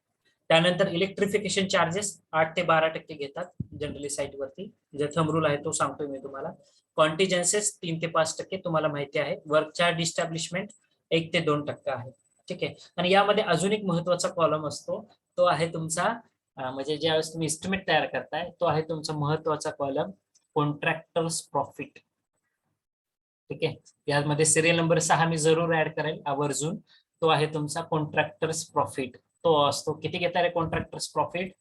त्यानंतर इलेक्ट्रिफिकेशन चार्जेस 8 ते 12% घेतात जनरली साईटवरती. जे थंब रूल आहे तो सांगतोय मी तुम्हाला. कॉन्टिजन्सेस 3 ते 5% तुम्हाला माहिती आहे. वर्क चार्ज इस्टॅब्लिशमेंट 1 ते 2% आहे. ठीक आहे, आणि यामध्ये अजून एक महत्वाचा कॉलम असतो, तो आहे तुमचा म्हणजे ज्यावेळेस तुम्ही एस्टिमेट तयार करताय, तो आहे तुमचा महत्वाचा कॉलम कॉन्ट्रॅक्टर्स प्रॉफिट. ठीक आहे, यामध्ये सिरियल नंबर 6 मी जरूर ऍड करेल आवर्जून. तो आहे तुमचा कॉन्ट्रॅक्टर्स प्रॉफिट. तो असतो, किती घेता रे कॉन्ट्रॅक्टर्स प्रॉफिट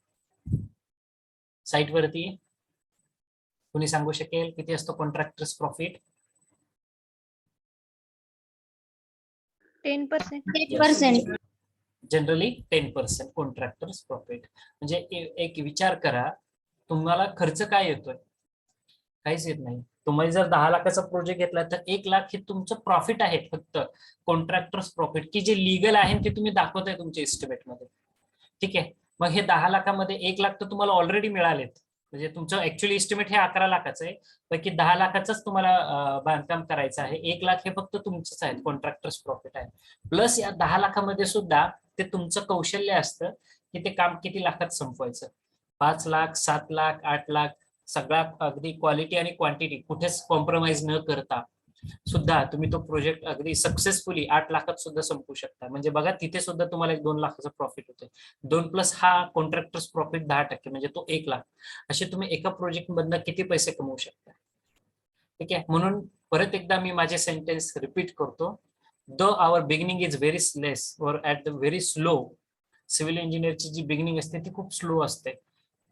साइट वरती? कोणी सांगू शकेल किती असतो contractors profit? 10%. Generally 10% contractors profit. म्हणजे एक विचार करा, तुम्हाला खर्च काय येतोय? काहीच येत नाही. तुम्ही जर 10 लाखाचा प्रोजेक्ट घेतला तर 1 लाख हे तुमचं प्रॉफिट आहे, फक्त कॉन्ट्रॅक्टर्स प्रॉफिट, की जे लीगल आहे ते तुम्ही दाखवताय तुमच्या एस्टिमेट मध्ये. ठीक आहे, मग हे 10 लाखामध्ये 1 लाख तर तुम्हाला ऑलरेडी मिळालेत. म्हणजे तुमचं ऍक्च्युअली एस्टिमेट हे 11 लाखाचं आहे, पैकी 10 लाखाचंच तुम्हाला बांधकाम करायचं आहे. 1 लाख हे फक्त तुमचंच आहे, कॉन्ट्रॅक्टर्स प्रॉफिट आहे. प्लस या 10 लाखामध्ये सुद्धा ते तुमचं कौशल्य असतं की ते काम किती लाखात संपवायचं. 5 लाख, 7 लाख, 8 लाख, सगळा अगदी क्वालिटी आणि क्वांटिटी कुठेच कॉम्प्रोमाइज न करता सुद्धा तुम्ही तो प्रोजेक्ट अगदी सक्सेसफुली 8 लाखात सुद्धा संपवू शकता. म्हणजे बघा, तिथे सुद्धा तुम्हाला 2 लाखाचा प्रॉफिट होतोय. 2 प्लस हा कॉन्ट्रॅक्टर्स प्रॉफिट 10%, म्हणजे तो 1 लाख. असे तुम्ही एका प्रोजेक्ट मधनं किती पैसे कमवू शकता. ठीक आहे. म्हणून परत एकदा मी माझे सेंटेन्स रिपीट करतो. Though our beginning is very less और at the very slow, civil इंजिनियरची जी बिगिनिंग असते ती खूप स्लो असते.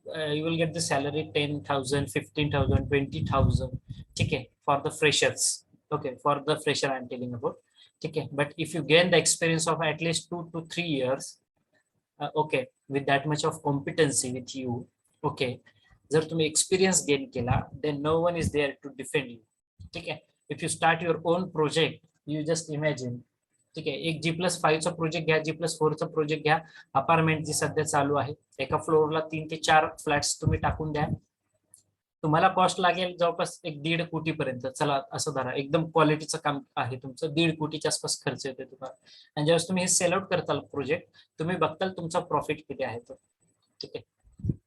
You will get the salary 10,000, 15,000, 20,000. ठीक आहे, for the freshers. Okay, for the fresher I'm telling about. Okay, but if you gain the experience of at least 2 to 3 years, okay, with that much of competency with you, okay, जर तुम्ही एक्सपिरियन्स गेन केला, then no one is there to defend you. ठीक आहे. If you start your own project, you just imagine. ठीक आहे, एक G+5 चा प्रोजेक्ट घ्या, G+4 चा प्रोजेक्ट घ्या. अपार्टमेंट जी सध्या चालू आहे, एका फ्लोअरला 3 ते 4 फ्लॅट्स तुम्ही टाकून द्या. तुम्हाला कॉस्ट लागेल जवळपास 1.5 कोटीपर्यंत. चला असं धरा, एकदम क्वालिटीचं काम आहे तुमचं, 1.5 कोटीच्या आसपास खर्च येतो तुम्हाला. आणि ज्यावेळेस तुम्ही हे सेल आउट करताल प्रोजेक्ट, तुम्ही बघताल तुमचा प्रॉफिट किती आहे तो. ठीक आहे,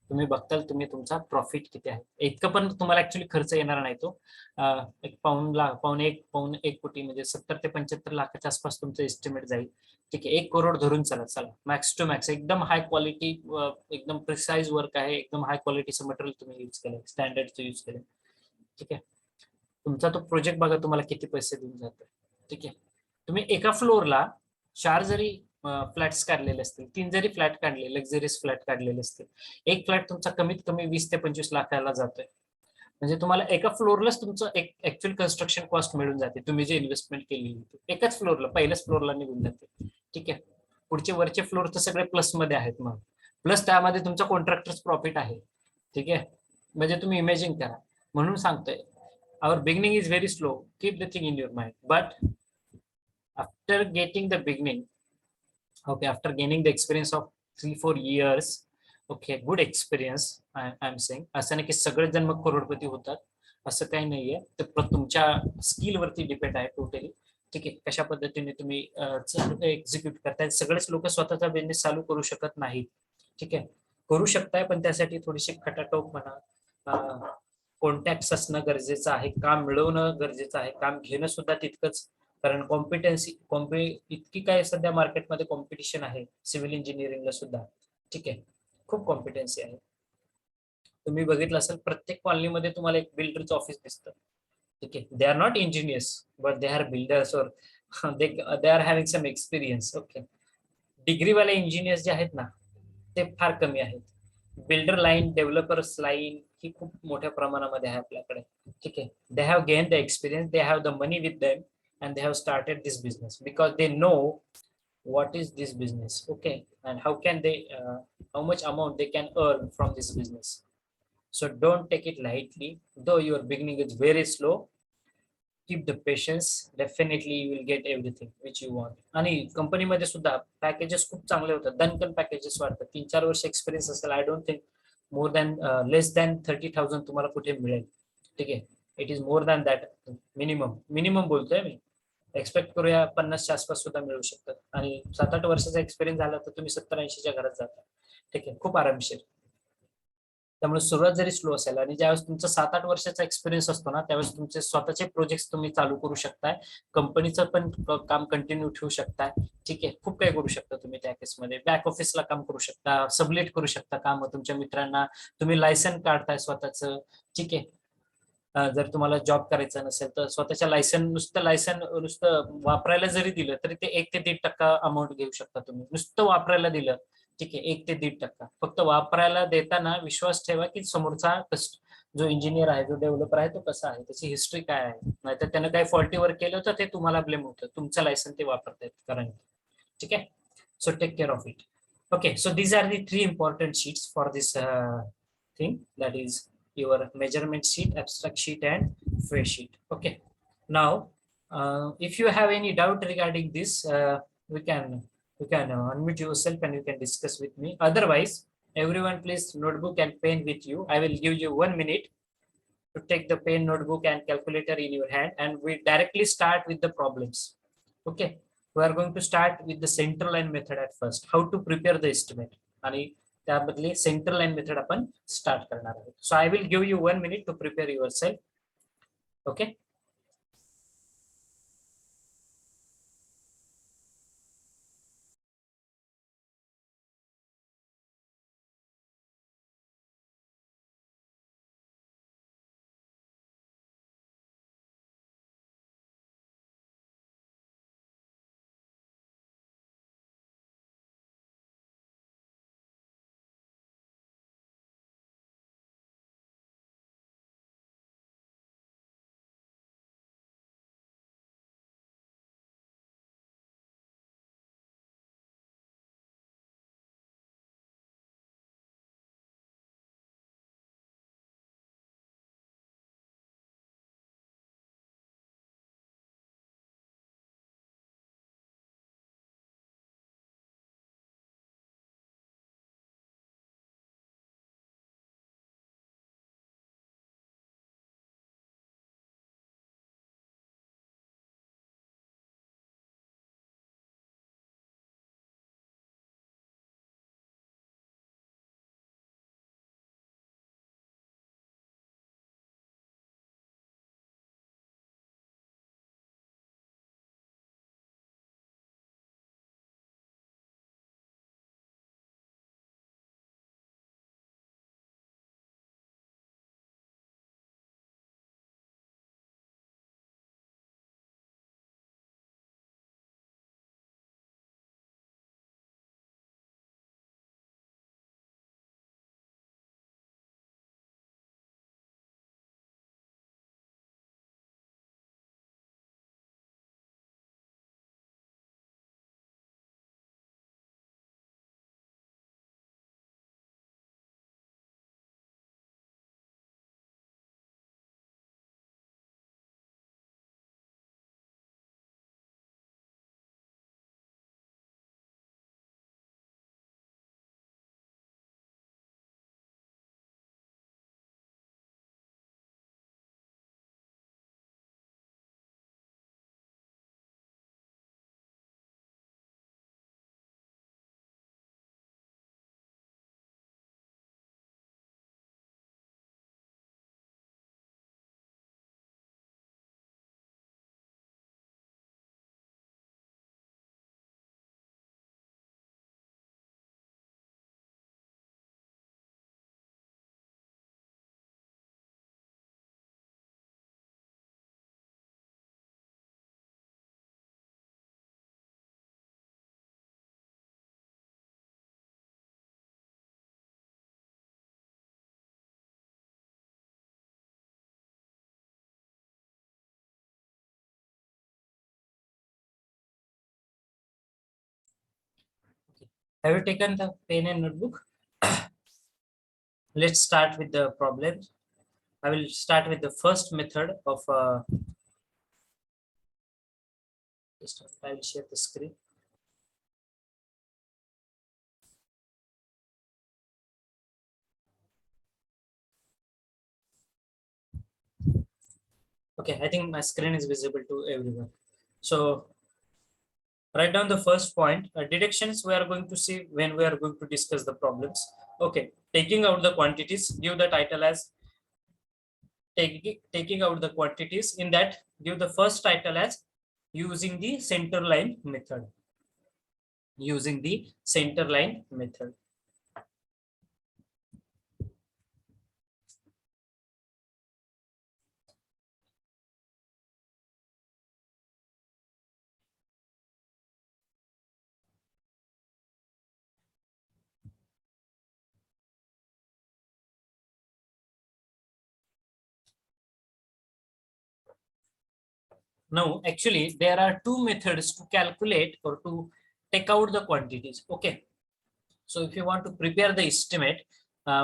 तुम्ही बघताल तुम्ही तुमचा प्रॉफिट किती आहे. इतकं पण तुम्हाला ऍक्च्युअली खर्च येणार नाही तो. एक पाऊण एक कोटी म्हणजे 70 ते 75 लाखाच्या आसपास तुमचं एस्टिमेट जाईल. ठीक आहे, 1 करोड धरून चला मॅक्स टू मॅक्स. एकदम हाय क्वालिटी, एकदम प्रिसाइज वर्क आहे, एकदम हाय क्वालिटीचं मटेरियल तुम्ही यूज केलं, स्टँडर्डचं यूज केलं. ठीक आहे, तुमचा तो प्रोजेक्ट बघा तुम्हाला किती पैसे देऊन जातो. ठीक आहे, तुम्ही एका फ्लोअरला 4 जरी फ्लॅट्स काढलेले असतील, 3 जरी फ्लॅट काढले, लक्झरियस फ्लॅट काढलेले असतील, एक फ्लॅट तुमचा कमीत कमी 20 ते 25 लाखाला जातोय. म्हणजे तुम्हाला एका फ्लोअरलाच तुमचं एक ऍक्च्युअल कन्स्ट्रक्शन कॉस्ट मिळून जाते. तुम्ही जे इन्व्हेस्टमेंट केली एकाच फ्लोअरला, पहिल्याच फ्लोअरला निघून जाते. ठीक आहे, पुढचे वरचे फ्लोअर तर सगळे प्लस मध्ये आहेत. मग प्लस त्यामध्ये तुमचा कॉन्ट्रॅक्टर्स प्रॉफिट आहे. ठीक आहे, म्हणजे तुम्ही इमॅजिन करा. म्हणून सांगतोय, our beginning is very slow, keep the thing in your mind. But after getting the beginning, okay, after gaining the experience of 3-4 years, okay, good experience, I'm saying. असं नाही की सगळेच जण मग करोडपती होतात, असं काही नाहीये. ते तुमच्या स्किल वरती डिपेंड आहे टोटली. ठीक आहे, कशा पद्धतीने तुम्ही एक्झिक्यूट करताय. सगळेच लोक स्वतःचा बिझनेस चालू करू शकत नाहीत. ठीक आहे, करू शकताय, पण त्यासाठी थोडीशी खटाटोप म्हणा, कॉन्टॅक्ट असणं गरजेचं आहे, काम मिळवणं गरजेचं आहे, काम घेणं सुद्धा तितकंच. कारण इतकी काय सध्या मार्केटमध्ये कॉम्पिटिशन आहे सिव्हिल इंजिनिअरिंगला सुद्धा. ठीक आहे, खूप कॉम्पिटन्सी आहे. तुम्ही बघितलं असेल, प्रत्येक कॉलनीमध्ये तुम्हाला एक बिल्डरचं ऑफिस दिसतं. ठीक आहे, they are not engineers, but they are builders, और they are having some experience. Okay, डिग्रीवाले इंजिनियर्स जे आहेत ना, ते फार कमी आहेत. बिल्डर लाईन, डेव्हलपर्स लाईन ही खूप मोठ्या प्रमाणामध्ये आहे आपल्याकडे. ठीक आहे, they have gain the experience, they have the money with them, and they have started this business because they know what is this business, okay, and how can they how much amount they can earn from this business. So don't take it lightly, though your beginning is very slow. Keep the patience, definitely you will get everything which you want. आणि कंपनीमध्ये सुद्धा पॅकेजेस खूप चांगले होतात, दणकन पॅकेजेस वाढतात. 3-4 वर्ष एक्सपिरियन्स असेल, I don't think more than less than 30,000 तुम्हाला कुठे मिळेल. ठीक आहे, it is more than that. Minimum बोलतोय मी. एक्सपेक्ट करूया 50च्या आसपास सुद्धा मिळू शकतात. आणि 7-8 वर्षाचा एक्सपिरियन्स झाला तर तुम्ही 70-80च्या घरात जाता. ठीक आहे, खूप आरामशीर. त्यामुळे सुरुवात जरी स्लो असेल, आणि ज्यावेळेस तुमचा 7-8 वर्षाचा एक्सपिरियन्स असतो ना, त्यावेळेस तुमचे स्वतःचे प्रोजेक्ट तुम्ही चालू करू शकताय, कंपनीचं पण काम कंटिन्यू ठेवू शकताय. ठीक आहे, खूप काही करू शकता तुम्ही त्या केसमध्ये. बॅक ऑफिसला काम करू शकता, सबलेट करू शकता काम तुमच्या मित्रांना, तुम्ही लायसन काढताय स्वतःचं. ठीक आहे, जर तुम्हाला जॉब करायचा नसेल तर स्वतःच्या नुसतं वापरायला जरी दिलं तरी ते 1 ते 1.5% अमाऊंट घेऊ शकता तुम्ही. नुसतं वापरायला दिलं, ठीक आहे, 1 ते 1.5%. फक्त वापरायला देताना विश्वास ठेवा की समोरचा जो इंजिनियर आहे, जो डेव्हलपर आहे, तो कसा आहे, त्याची हिस्ट्री काय आहे. नाहीतर त्यानं काही फॉल्टी वर्क केलं तर ते तुम्हाला ब्लेम होतं, तुमचं लायसन ते वापरतायत कारण. ठीक आहे, so take care of it. Okay, so these are the 3 important sheets for this thing, that is your measurement sheet, abstract sheet, and phase sheet. Okay, now if you have any doubt regarding this, we can You can unmute yourself and you can discuss with me. Otherwise, everyone please notebook and pen with you. I will give you 1 minute to take the pen, notebook and calculator in your hand, and we directly start with the problems. Okay. We are going to start with the center line method at first. How to prepare the estimate. आणि त्याबद्दल center line method आपण start करणार आहोत. So I will give you 1 minute to prepare yourself. Okay. Have you taken the pen and notebook? Let's start with the problem. I will start with the first method of I will share the screen. Okay, I think my screen is visible to everyone. So write down the first point. Deductions we are going to see when we are going to discuss the problems. Okay, taking out the quantities, give the title as taking out the quantities. In that, give the first title as using the center line method. Using the center line method. Now, actually, there are two methods to calculate or to take out the quantities. Okay. So if you want to prepare the estimate,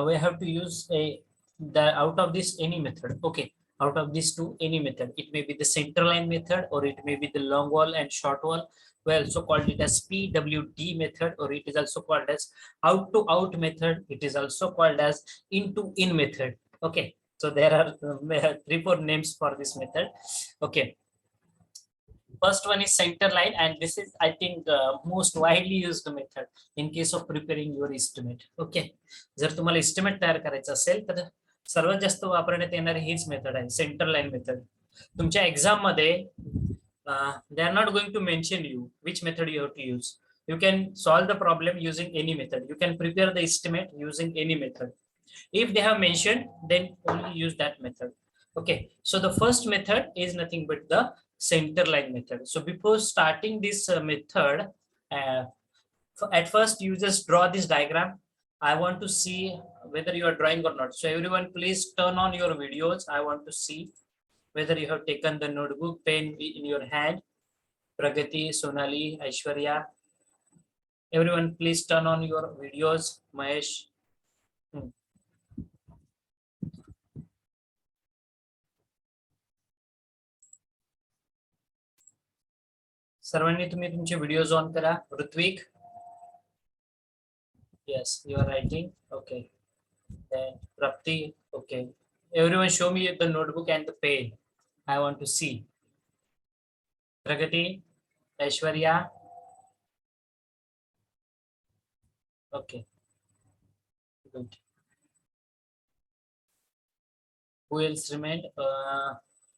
we have to use out of this any method. Okay. Out of these two, any method. It may be the center line method or it may be the long wall and short wall. We also called it as PWD method, or it is also called as out to out method. It is also called as in to in method. Okay, so there are 3-4 names for this method. Okay, first one is center line, and this is, I think, most widely used method in case of preparing your estimate. Okay, जर तुम्हाला estimate तयार करायचं असेल तर सर्वात जास्त वापरण्यात येणारी हीच मेथड आहे, सेंटर लाईन मेथड. तुमच्या एक्झाम मध्ये they are not going to mention you which method you have to use. You can solve the problem using any method. You can prepare the estimate using any method. If they have mentioned, then only use that method. Okay, so the first method is nothing but the center line method. So before starting this method, at first you just draw this diagram. I want to see whether you are drawing or not. So everyone, please turn on your videos. I want to see whether you have taken the notebook, pen in your hand. Pragati, Sonali, Aishwarya. Everyone, please turn on your videos. Mahesh. सर्वांनी तुम्ही तुमचे व्हिडिओज ऑन करा. Ritwik, yes, you are writing. Okay, then Prapti. Okay, everyone show me the notebook and the pen. I want to see. Pragati, Aishwarya. Okay, good. Who else remained?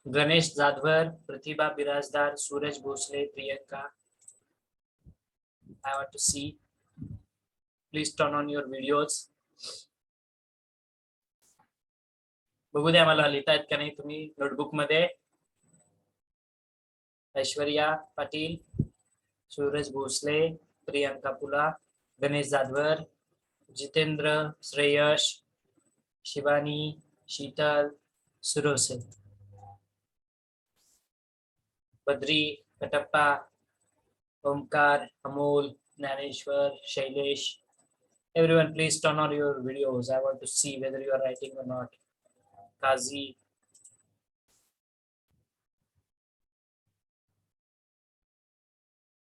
Ganesh Zadwar, Pratibha Birajdar, Suraj Bhosle, Priyanka. I want to see. Please turn on your videos. बघू द्या मला लिहिता येत का नाही तुम्ही नोटबुक मध्ये. ऐश्वर्या पाटील, सूरज भोसले, प्रियंका पुला, गणेश जाधवर, जितेंद्र, श्रेयश, शिवानी, शीतल, सुरोसे, बद्री, Kattappa, Omkar, Amol, Dnyaneshwar, Shailesh. Everyone, please turn on your videos. I want to see whether you are writing or not. Kazi.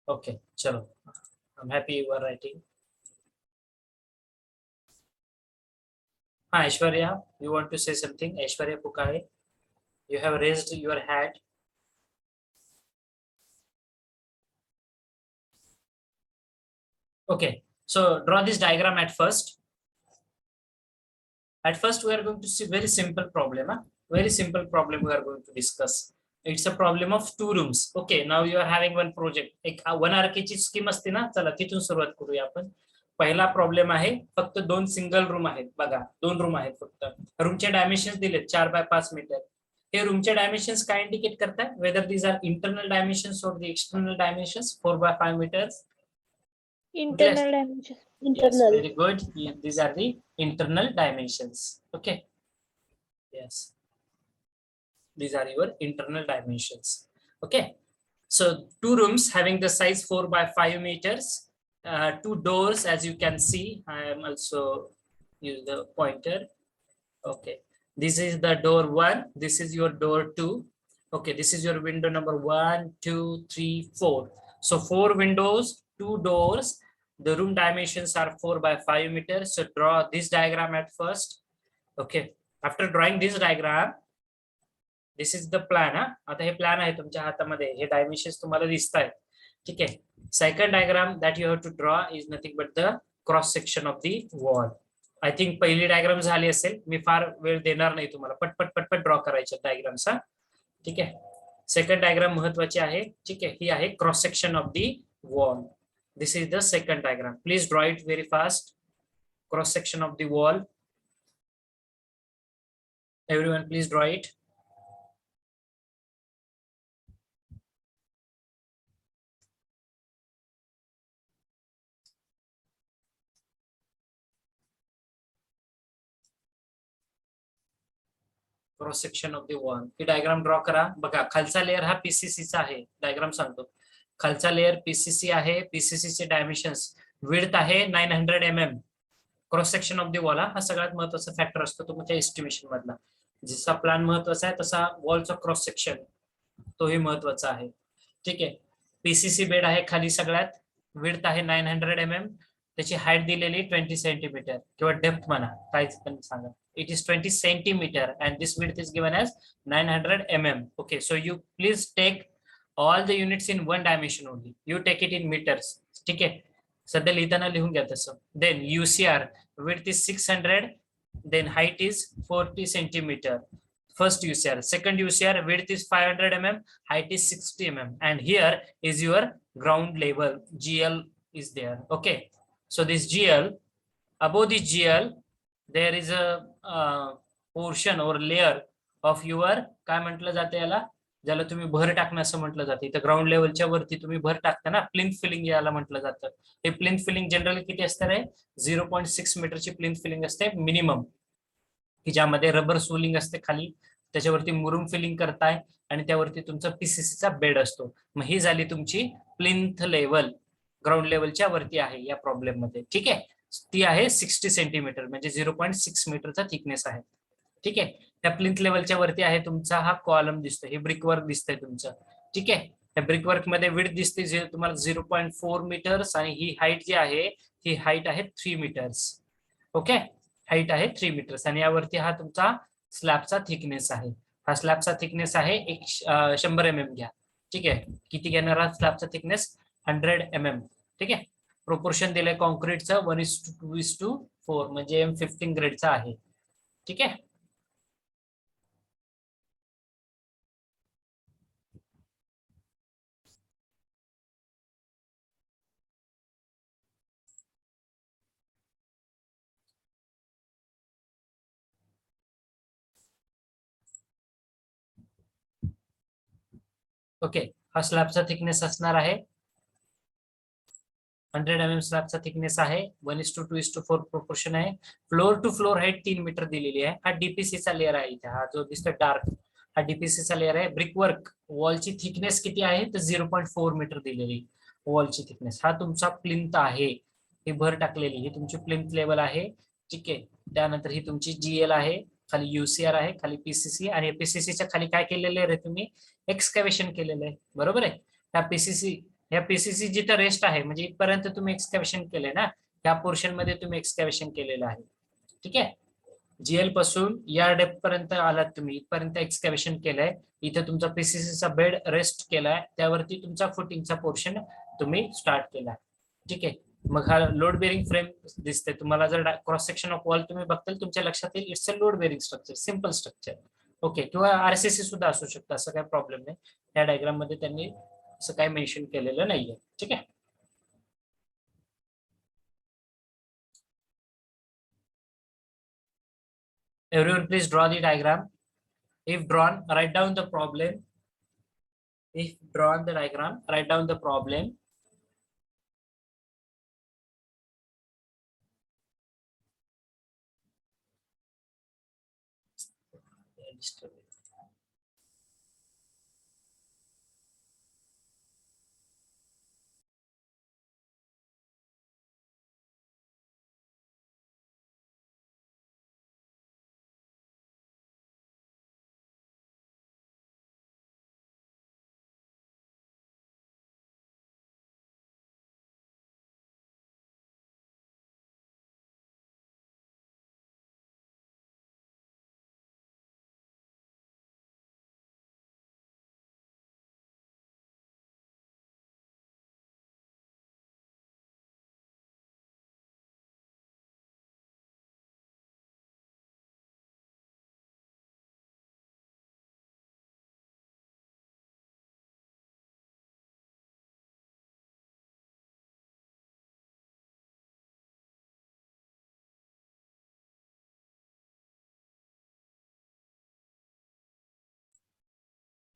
Okay, chalo. I'm happy you are writing. Aishwarya, you want to say something? Aishwarya Pukare, you have raised your hand. Okay, so draw this diagram at first. At first, we are going to see very simple problem. Very simple problem we are going to discuss. It's a problem of 2 rooms. Okay, now you are having one project. एक 1 RK ची स्कीम असते ना. चला तिथून सुरुवात करूया आपण. पहिला प्रॉब्लेम आहे, फक्त 2 सिंगल रूम आहेत. बघा, 2 रूम आहेत फक्त. रूमचे डायमेन्शन्स दिलेत 4 बाय 5 मीटर. हे रूमचे डायमेन्शन्स काय इंडिकेट करतात? Whether these are internal dimensions or the external dimensions 4 by 5 meters. Internal dimensions. Yes, Internal. very good. These are the internal dimensions. Okay. Yes. These are your internal dimensions. Okay. So 2 rooms having the size 4 by 5 meters. 2 doors, as you can see. I am also use the pointer. Okay. This is the door 1. This is your door 2. Okay. This is your window number 1, 2, 3, 4. So 4 windows, 2 doors. The room dimensions are 4 by 5 meters. So draw this diagram at first. Okay. After drawing this diagram, this is the plan. आता हे प्लॅन आहे तुमच्या हातामध्ये. हे डायमेन्शन्स तुम्हाला दिसतात. ठीक आहे. Second diagram that you have to draw is nothing but the cross section of the wall. I think पहिली डायग्राम झाली असेल. मी फार वेळ देणार नाही तुम्हाला. पटपट पटपट ड्रॉ करायचे डायग्राम्स. ठीक आहे. सेकंड डायग्राम महत्वाची आहे. ठीक आहे. ही आहे cross section of the wall. This is the second diagram. Please draw it very fast. Cross section of the wall. Everyone, please draw it. Cross section of the wall. He diagram draw करा. बघा, खालचा लेअर हा पीसीसी चा आहे. डायग्राम सांगतो. खालचा लेअर पीसीसी आहे. पीसीसी चे डायमेन्शन्स विड्थ आहे 900 mm. Cross section of the wall हा सगळ्यात महत्त्वाचा फॅक्टर असतो तुमच्या एस्टिमेशन मधला. जसा प्लॅन महत्त्वाचा आहे तसा वॉलचा क्रॉस सेक्शन तोही महत्त्वाचा आहे. ठीक आहे. पीसीसी बेड आहे खाली सगळ्यात, विड्थ आहे 900 mm, त्याची हाईट दिलेली 20 सेंटीमीटर किंवा डेप्थ म्हणा काहीच पण सांगा. It is 20 centimeter and this width is given as 900 mm. Okay, so you please take all the units in one dimension only. You take it in meters. ठीक आहे, सध्या लिहिताना लिहून घ्या तसं. Then UCR width is 600, then height is 40 centimeter. First UCR, second UCR width is 500 mm, height is 60 mm, and here is your ground level. GL is there. Okay, so this GL, above this GL there is a portion or layer of your, काय म्हटलं जाते याला, ज्याला तुम्ही भर टाकणं असं म्हटलं जाते. इथं ग्राउंड लेवलच्या वरती तुम्ही भर टाकता ना, प्लिंथ फिलिंग याला म्हटलं जातं. हे प्लिंथ फिलिंग जनरली किती असते रे, 0.6 मीटरची प्लिंथ फिलिंग असते मिनिमम, की ज्यामध्ये रबर सोलिंग असते खाली, त्याच्यावरती मुरुम फिलिंग करताय आणि त्यावरती तुमचा पीसीसीचा बेड असतो. मग ही झाली तुमची प्लिंथ लेवल, ग्राउंड लेवलच्या वरती आहे या प्रॉब्लेम मध्ये. ठीक आहे, ती आहे 60 सेंटीमीटर म्हणजे 0.6 मीटरचा थिकनेस आहे. ठीक आहे, त्या प्लिंथ लेवलच्या वरती आहे तुमचा हा कॉलम दिसतोय, हे ब्रिक वर्क दिसतंय तुमचं. ठीक आहे, त्या ब्रिक वर्क मध्ये विड्थ दिसते जे तुम्हाला 0.4 मीटर्स आणि ही हाईट जी आहे ही हाईट आहे 3 मीटर्स. ओके, हाईट आहे 3 मीटर्स आणि यावरती हा तुमचा स्लॅबचा थिकनेस आहे. हा स्लॅबचा थिकनेस आहे 100 mm घ्या. ठीक आहे, किती घेणार हा स्लॅबचा थिकनेस, 100 mm. ठीक आहे, प्रोपोर्शन दिलंय कॉन्क्रीटचं 1:2:4 म्हणजे M15 ग्रेडचा आहे. ठीक आहे, ओके. हा स्लॅबचा थिकनेस असणार आहे 100 mm स्लॅबचा थिकनेस आहे, 1:2:4 प्रोपोर्शन आहे. Floor to floor height 3 metre दिलेली आहे. हा डीपीसीचा लेअर आहे इथे, हा जो दिसतोय डार्क हा डीपीसीचा लेअर आहे. ब्रिकवर्क वॉलची थिकनेस किती आहे तर 0.4 मीटर दिलेली वॉलची थिकनेस. हा तुमचा प्लिंथ आहे, ही भर टाकलेली ही तुमची प्लिंथ लेवल आहे. ठीक आहे, त्यानंतर ही तुमची जीएल आहे, खाली युसीआर आहे, खाली पीसीसी, आणि पीसीसीच्या खाली काय केलेलं आहे रे तुम्ही, एक्सकॅव्हेशन केलेलं आहे. बरोबर आहे, त्या पीसीसी, या पीसीसी जिथं रेस्ट आहे म्हणजे इथपर्यंत तुम्ही एक्सकॅव्हेशन केलंय ना, त्या पोर्शन मध्ये तुम्ही एक्सकॅव्हेशन केलेलं आहे. ठीक आहे, जीएल पासून या डेप्थ पर्यंत आलात तुम्ही, इथपर्यंत एक्सकॅव्हेशन केलंय. इथे तुमचा पीसीसीचा बेड रेस्ट केलाय, त्यावरती तुमचा फुटिंगचा पोर्शन तुम्ही स्टार्ट केलाय. ठीक आहे, मग हा लोड बेरिंग फ्रेम दिसते तुम्हाला. जर क्रॉस सेक्शन ऑफ वॉल तुम्ही बघताल तुमच्या लक्षात येईल, it's a load bearing structure, simple structure. Okay, किंवा आरसीसी सुद्धा असू शकतं, असं काही प्रॉब्लेम नाही. या डायग्राम मध्ये त्यांनी असं काही मेन्शन केलेलं नाहीये. ठीक आहे, everyone please draw the diagram. If drawn, write down the problem. If drawn the diagram, write down the problem.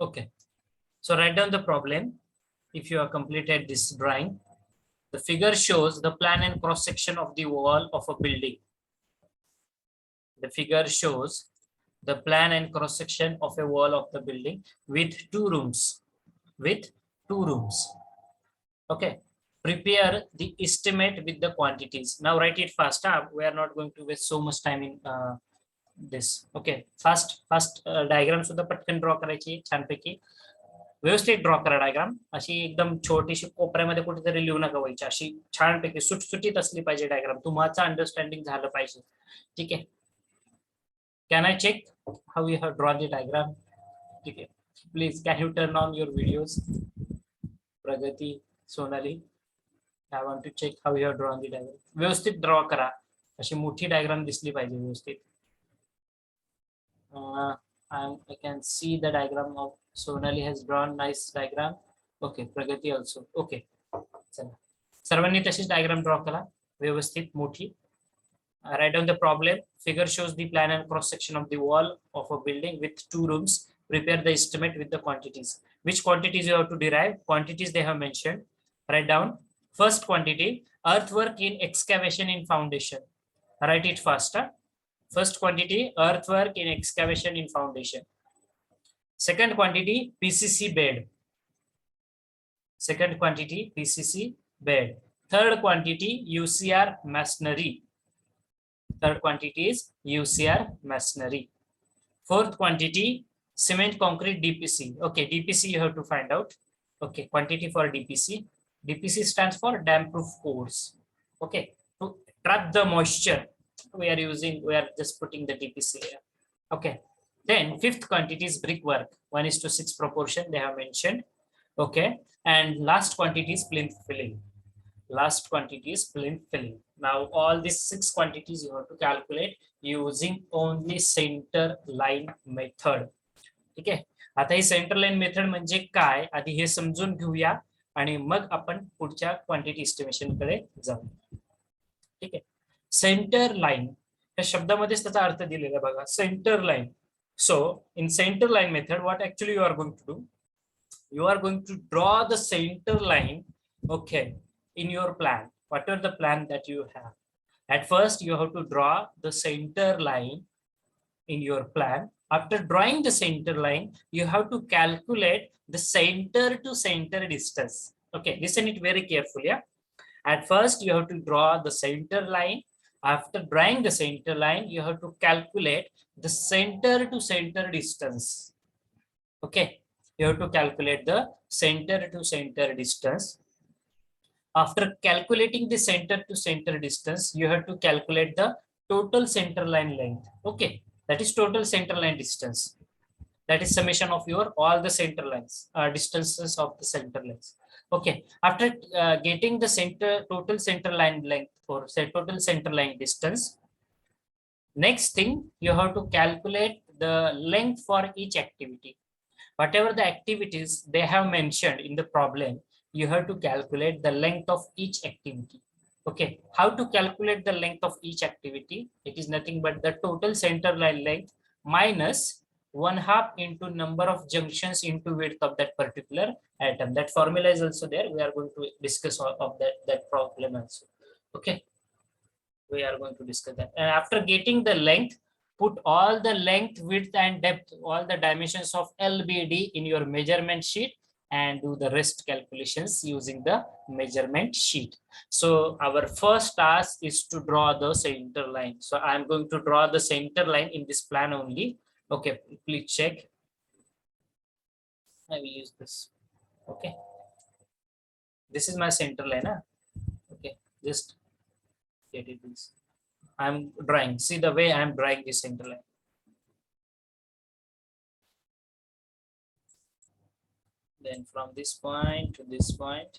Okay, so write down the problem. If you have completed this drawing, the figure shows the plan and cross section of the wall of a building. The figure shows the plan and cross section of a wall of the building with 2 rooms. With 2 rooms. Okay, prepare the estimate with the quantities. Now write it fast. We are not going to waste so much time in this. Okay, fast diagram सुद्धा पटकन ड्रॉ करायची छानपैकी. व्यवस्थित ड्रॉ करा डायग्राम. अशी एकदम छोटीशी कोपऱ्यामध्ये कुठेतरी लिहू नका व्हायची, अशी छानपैकी सुटसुटीत असली पाहिजे डायग्राम. तुम्हाला अंडरस्टँडिंग झालं पाहिजे. ठीक आहे. Can I check how you have drawn the diagram? ठीक आहे. Please can you turn on your videos? Pragati, Sonali, I want to check how you have drawn the diagram. व्यवस्थित ड्रॉ करा, अशी मोठी डायग्राम दिसली पाहिजे व्यवस्थित. I can see the diagram of Sonali has drawn nice diagram. Okay, Pragati also. Okay, चला सर्वांनी तशीच डायग्राम ड्रॉ करा व्यवस्थित मोठी. Write down the problem. Figure shows the plan and cross section of the wall of a building with 2 rooms. Prepare the estimate with the quantities. Which quantities you have to derive? Quantities they have mentioned. Write down. First quantity, earthwork in excavation in foundation. Write it faster. First quantity, earthwork in excavation in foundation. Second quantity, PCC bed. Second quantity, PCC bed. Third quantity, UCR masonry. Third quantity is UCR masonry. Fourth quantity, cement concrete DPC. Okay, DPC you have to find out. Okay, quantity for DPC. DPC stands for damp proof course. Okay, to trap the moisture, we are just putting the DPC here. Okay, then fifth quantity is brickwork, 1:6 proportion they have mentioned. Okay, and last quantity is plinth filling. Last quantity is plinth filling. Now all these 6 quantities you have to calculate using only center line method. ठीक आहे. आता ही सेंटर लाईन मेथड म्हणजे काय आधी हे समजून घेऊया आणि मग आपण पुढच्या क्वांटिटी एस्टिमेशन कडे जाऊ. ठीक आहे. सेंटर लाईन या शब्दामध्येच त्याचा अर्थ दिलेला बघा, centre line. So in centre line method what actually you are going to do, you are going to draw the center line, okay, in your plan, whatever the plan that you have. At first you have to draw the center line in your plan. After drawing the center line, you have to calculate the center to center distance. Okay, listen it very carefully. Yeah? At first you have to draw the center line. After drawing the center line, you have to calculate the center to center distance. Okay, you have to calculate the center to center distance. After calculating the center to center distance, you have to calculate the total center line length. Okay, that is total center line distance. That is summation of your all the center lines, distances of the center lines. Okay, after getting the total center line length or say total center line distance, next thing you have to calculate the length for each activity. Whatever the activities they have mentioned in the problem, you have to calculate the length of each activity. Okay, how to calculate the length of each activity? It is nothing but the total center line length minus 1/2 into number of junctions into width of that particular atom. That formula is also there. We are going to discuss all of that problem also. Okay, we are going to discuss that. And after getting the length, put all the length, width and depth, all the dimensions of LBD in your measurement sheet and do the rest calculations using the measurement sheet. So our first task is to draw the center line. So I'm going to draw the center line in this plan only. Okay, please check. I will use this. Okay, this is my center line. Huh? Okay, just get it this. I'm drawing. See the way I'm drawing this center line. Then from this point to this point.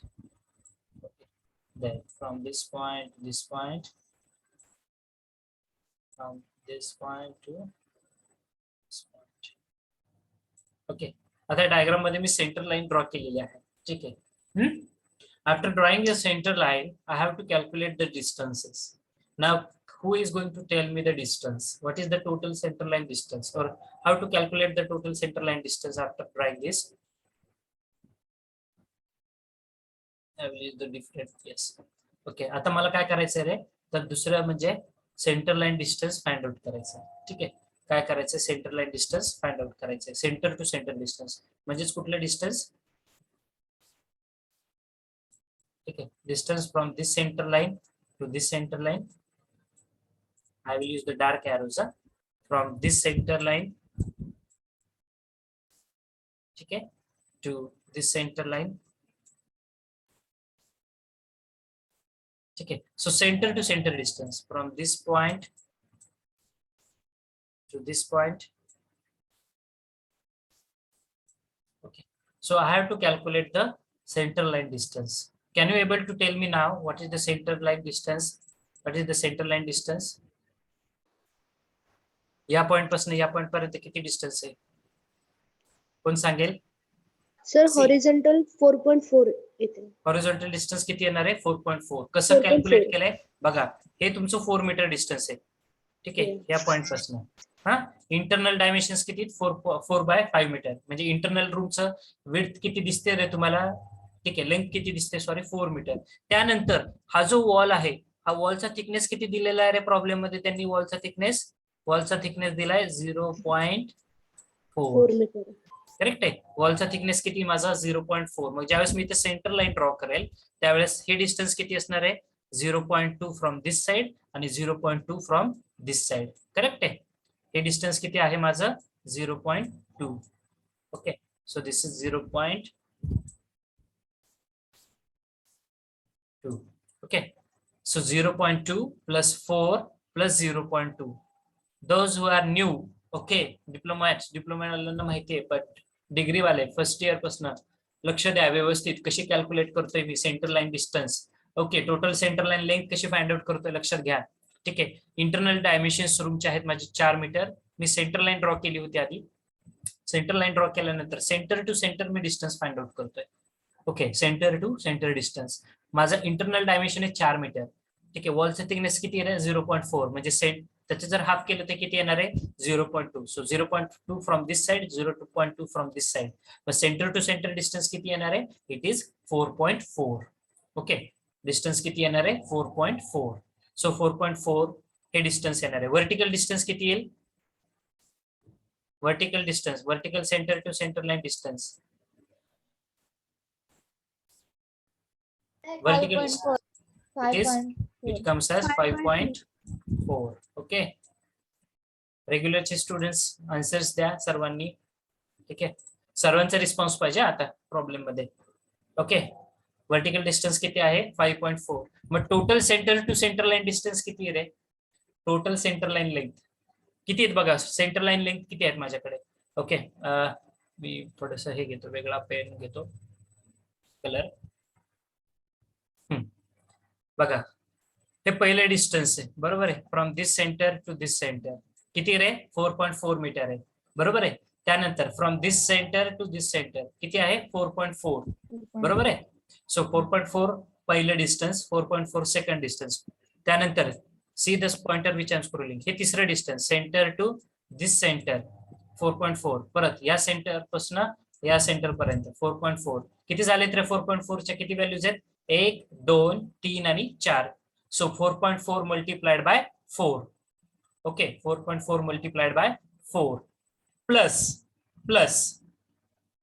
Okay. Then from this point to this point. From this point to this point. Okay. आता डायग्राम मध्ये मी सेंटर लाइन ड्रॉ केलेली आहे. ठीक आहे. After drawing the center line, I have to calculate the distances. Now, who is going to tell me the distance? What is the total center line distance, or how to calculate the total center line distance after drawing this? I will use the different. Yes. Okay. आता मला काय करायचं रे? तर दुसरं म्हणजे centre line distance find out करायचं. ठीक आहे. काय करायचं? Centre line distance find out करायचं. सेंटर टू सेंटर डिस्टन्स म्हणजेच कुठलं डिस्टन्स? ठीक आहे. Distance from this centre line to this center line. I will use the dark arrows from this center line. Okay, to this center line. Okay, so center to center distance from this point to this point. Okay, so I have to calculate the center line distance. Can you able to tell me now what is the center line distance? What is the center line distance? या पॉइंट पासून या पॉइंट पर्यंत किती डिस्टन्स आहे? कोण सांगेल? सर हॉरिझॉन्टल 4.4 येते. हॉरिझॉन्टल डिस्टन्स किती येणार आहे? 4.4. कसं कॅल्क्युलेट केलंय बघा, हे तुमचं 4 मीटर डिस्टन्स आहे. ठीक आहे, या पॉइंट पासून. हा, इंटरनल डायमेन्शन्स किती? 4/5 मीटर. म्हणजे इंटरनल रूमचं विड्थ किती दिसते रे तुम्हाला? ठीक आहे, लेंथ किती दिसते? Sorry, 4 metre. त्यानंतर हा जो वॉल आहे, हा वॉलचा थिकनेस किती दिलेला आहे रे प्रॉब्लेम मध्ये? त्यांनी वॉलचा थिकनेस दिलाय 0.4 मीटर. करेक्ट आहे. वॉलचा थिकनेस किती माझा? 0.4. मग ज्यावेळेस मी इथे सेंटर लाईन ड्रॉ करेल त्यावेळेस हे डिस्टन्स किती असणार आहे? 0.2 फ्रॉम दिस साइड आणि 0.2 फ्रॉम दिस साइड. करेक्ट आहे. हे डिस्टन्स किती आहे माझं? 0.2. Okay, so this is 0.2. Okay, so 0.2 plus 4 plus 0.2. Those who are new, okay, डिप्लोमॅटला माहिती आहे, बट डिग्री वाले फर्स्ट इयर पासून लक्ष द्या व्यवस्थित. कशी कॅल्क्युलेट करतोय मी centre line distance? Okay, total centre line length कशी फाइंड आउट करतोय लक्षात घ्या. ठीक आहे, इंटरनल डायमेन्शन्स रूमचे आहेत माझे 4 मीटर. मी सेंटर लाईन ड्रॉ केली होती आधी. सेंटर लाईन ड्रॉ केल्यानंतर सेंटर टू सेंटर मी डिस्टन्स फाइंड आउट करतोय. Okay, centre to centre distance माझा इंटरनल डायमेन्शन आहे 4 मीटर. ठीक आहे, वॉलचा थिकनेस किती आहे? 0.4. म्हणजे त्याचे जर हाफ केलं तर किती येणार आहे? 0.2. So 0.2 from this side, 0.2 from this side. मग सेंटर टू सेंटर डिस्टन्स किती येणार आहे? It is 4.4. ओके, डिस्टन्स किती येणार आहे? 4.4. सो 4.4 हे डिस्टन्स येणार आहे. व्हर्टिकल डिस्टन्स किती येईल? Vertical distance, vertical centre to centre line distance, vertical it comes as 5.4. Okay, रेग्युलरचे स्टुडंट्स आन्सर्स द्या सर्वांनी. ठीक आहे, सर्वांचा रिस्पॉन्स पाहिजे आता प्रॉब्लेम मध्ये. ओके, वर्टिकल डिस्टन्स किती आहे? 5.4. मग total centre to centre line distance किती आहे रे? टोटल सेंटर लाईन लेंथ किती आहेत बघा. सेंटर लाईन लेंथ किती आहेत माझ्याकडे? ओके, मी थोडस हे घेतो, वेगळा पेन घेतो, कलर. बघा, हे पहिले डिस्टन्स आहे, बरोबर आहे, from this centre to this centre. किती रे? 4.4 मीटर आहे, बरोबर आहे. त्यानंतर from this centre to this centre किती आहे? 4.4, बरोबर आहे. सो 4.4 पहिलं डिस्टन्स, 4.4 सेकंड डिस्टन्स. त्यानंतर see this pointer which I am scrolling, हे तिसरं distance centre to this centre 4.4. परत या सेंटर पासून या सेंटर पर्यंत 4.4. किती झाले तर 4.4 च्या किती व्हॅल्यूज आहेत? 1, 2, 3 आणि 4. So 4.4 multiplied by 4. Okay, 4.4 multiplied by 4 plus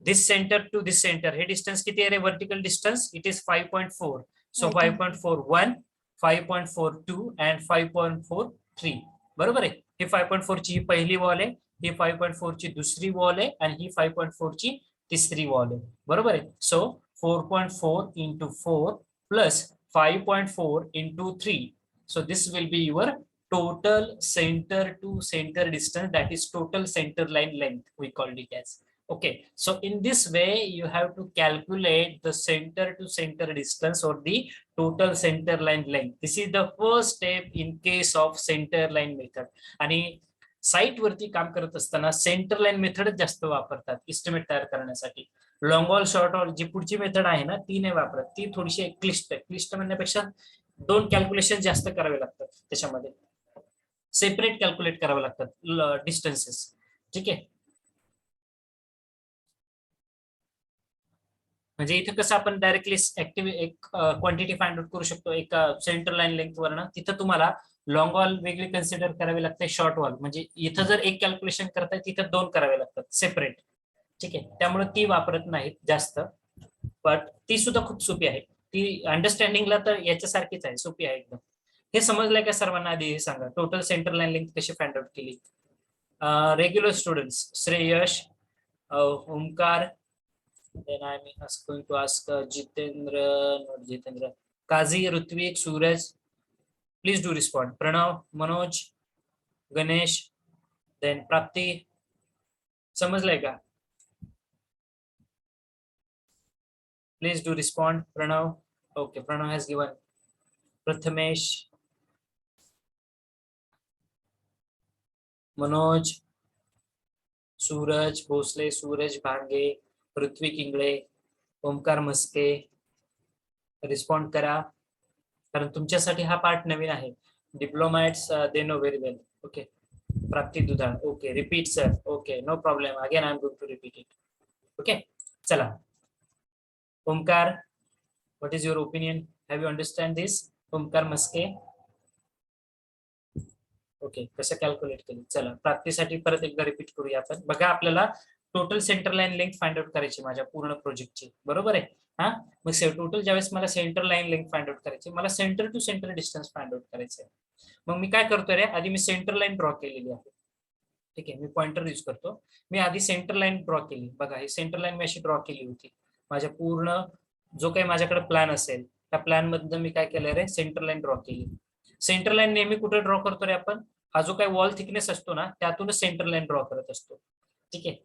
this centre to this centre, हे डिस्टन्स किती आहे रे? Vertical distance it is 5.4. So 5.41, 5.42 and 5.43. बरोबर आहे. ही 5.4 ची पहिली वॉल आहे, ही 5.4 ची दुसरी वॉल आहे आणि ही 5.4 ची तिसरी वॉल आहे, बरोबर आहे. सो 4.4 into 4 plus 5.4 into 3. So this will be your total center to center distance, that is total center line length, we called it as. Okay, so in this way you have to calculate the center to center distance or the total center line length. This is the first step in case of center line method. आणि साइट वरती काम करत असताना सेंटर लाईन मेथड जास्त वापरतात इस्टिमेट तयार करण्यासाठी. लॉंग वॉल शॉर्ट वॉल जी पुढची मेथड आहे ना, ती नाही वापरत. ती थोडीशी क्लिष्ट म्हणण्यापेक्षा 2 कॅल्क्युलेशन जास्त करावे लागतात, त्याच्यामध्ये सेपरेट कॅल्क्युलेट करावे लागतात डिस्टन्सेस. ठीक आहे, म्हणजे इथे कसं आपण डायरेक्टली एक क्वांटिटी फाइंड आउट करू शकतो एका सेंटर लाईन लेंथ वरनं. तिथं तुम्हाला लॉंग वॉल वेगळी कन्सिडर करावी लागते, शॉर्ट वॉल म्हणजे इथं जर एक कॅल्क्युलेशन करताय तिथं 2 करावे लागतात सेपरेट. ठीक आहे, त्यामुळे ती वापरत नाहीत जास्त, बट ती सुद्धा खूप सोपी आहे. ती अंडरस्टँडिंगला तर याच्यासारखीच आहे, सोपी आहे एकदम. हे समजलंय का सर्वांना? आधी हे सांगा, टोटल सेंटर लाईन लेंथ कशी फाइंड आउट केली? Regular students Shreyash, Omkar, Then I'm going to ask Jitendra, not Jitendra, Kazi, Rutvik, Suraj. Please do respond. Pranav, Manoj, Ganesh, then Prapti. समझले का? Please do respond. Pranav. Okay, Pranav has given. Prathamesh, Manoj, Suraj Bhosale, Suraj Bhange, Prithvi Kingale, Omkar Maske. Respond करा, कारण तुमच्यासाठी हा पार्ट नवीन आहे. Diplomats they know very well. Okay. Prapti Dudhal. Okay. Repeat sir. Okay, no problem. Again I am going to repeat it. Okay, चला. Omkar, what is your opinion? Have you understand this? Omkar Maske. Okay, कसं कॅल्क्युलेट केलं? चला, प्राप्तीसाठी परत एकदा रिपीट करूया आपण. बघा, आपल्याला total centre line length find out करायची माझ्या पूर्ण प्रोजेक्टची, बरोबर आहे. हा, मग टोटल ज्यावेळेस मला centre line length find out करायची, मला centre to centre distance find out करायचं आहे. मग मी काय करतोय रे, आधी मी सेंटर लाईन ड्रॉ केलेली आहे. ठीक आहे, मी पॉइंटर यूज करतो. मी आधी सेंटर लाईन ड्रॉ केली. बघा, ही सेंटर लाईन मी अशी ड्रॉ केली होती. माझ्या पूर्ण जो काही माझ्याकडे प्लॅन असेल, त्या प्लॅन मधनं मी काय केलं रे, सेंटर लाईन ड्रॉ केली. सेंटर लाईन नेहमी कुठे ड्रॉ करतो रे आपण? हा जो काही वॉल थिकनेस असतो ना, त्यातूनच सेंटर लाईन ड्रॉ करत असतो. ठीक आहे.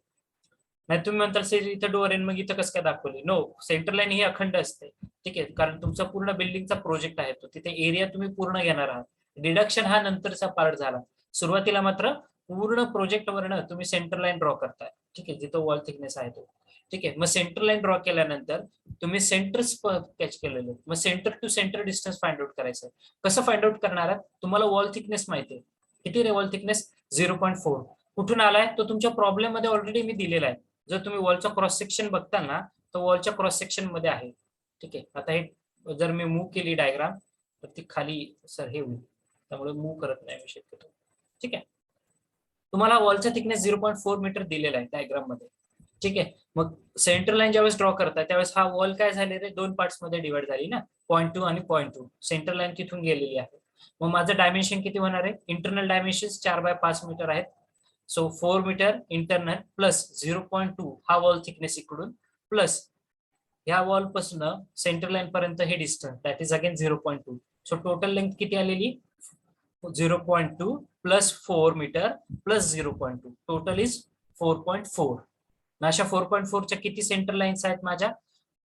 नाही तुम्ही म्हणताल सर इथं डोअर आहे, मग इथं कसं काय दाखवली? नो, सेंटर लाईन ही अखंड असते. ठीक आहे, कारण तुमचा पूर्ण बिल्डिंगचा प्रोजेक्ट आहे तो, तिथे एरिया तुम्ही पूर्ण घेणार आहात. डिडक्शन हा नंतरचा पार्ट झाला. सुरुवातीला मात्र पूर्ण प्रोजेक्ट वरनं तुम्ही सेंटर लाईन ड्रॉ करताय. ठीक आहे, जिथं वॉल थिकनेस आहे तो. ठीक आहे, मग सेंटर लाईन ड्रॉ केल्यानंतर तुम्ही सेंटर्स कॅच केलेले, मग centre to centre distance find out करायचं. कसं फाइंड आउट करणार आहात? तुम्हाला वॉल थिकनेस माहिती आहे. किती रे वॉल थिकनेस? 0.4. कुठून आलाय तो? तुमच्या प्रॉब्लेम मध्ये ऑलरेडी मी दिलेला आहे. जर तुम्ही वॉलचा क्रॉस सेक्शन बघताल ना, तो वॉलच्या क्रॉस सेक्शन मध्ये आहे. ठीक आहे, आता हे जर मी मूव्ह केली डायग्राम, तर ती खाली सर हे होईल, त्यामुळे मूव्ह करत नाही मी शक्यतो. ठीक आहे, तुम्हाला वॉलचा थिकनेस 0.4 मीटर दिलेला आहे डायग्राम मध्ये. ठीक आहे, मग सेंटर लाईन ज्यावेळेस ड्रॉ करताय त्यावेळेस हा वॉल काय झाले रे, दोन पार्ट्स मध्ये डिवाइड झाली ना, 0.2 आणि 0.2. सेंटर लाईन तिथून गेलेली आहे. मग माझं डायमेन्शन किती होणार आहे? इंटरनल डायमेन्शन 4x5 मीटर आहेत. सो 4 मीटर इंटरनल प्लस 0.2 हा वॉल थिकनेस इकडून, प्लस ह्या वॉल पासून सेंटर लाईन पर्यंत हे distance, that is again 0.2. So total length किती आलेली? 0.2 plus 4 metre plus 0.2, total is 4.4. अशा 4.4 च्या किती सेंटर लाईन्स आहेत माझ्या?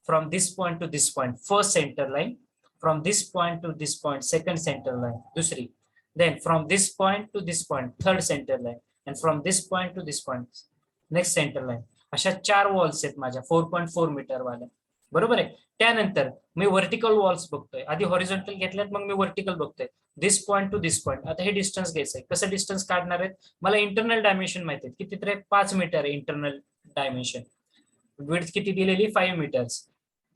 From this point to this point first centre line, from this point to this point second centre line दुसरी, then from this point to this point third centre line, and from this point to this point next centre line. अशा 4 वॉल्स आहेत माझ्या 4.4 मीटर वाल्या, बरोबर आहे. त्यानंतर मी व्हर्टिकल वॉल्स बघतोय. आधी हॉरिझॉन्टल घेतल्यात, मग मी व्हर्टिकल बघतोय. दिस पॉइंट टू दिस पॉइंट. आता हे डिस्टन्स घ्यायचंय. कसं डिस्टन्स काढणार आहेत? मला इंटरनल डायमेन्शन माहिती आहे. किती तर 5 मीटर आहे इंटरनल डायमेन्शन. विड्थ किती दिलेली? 5 मीटर्स.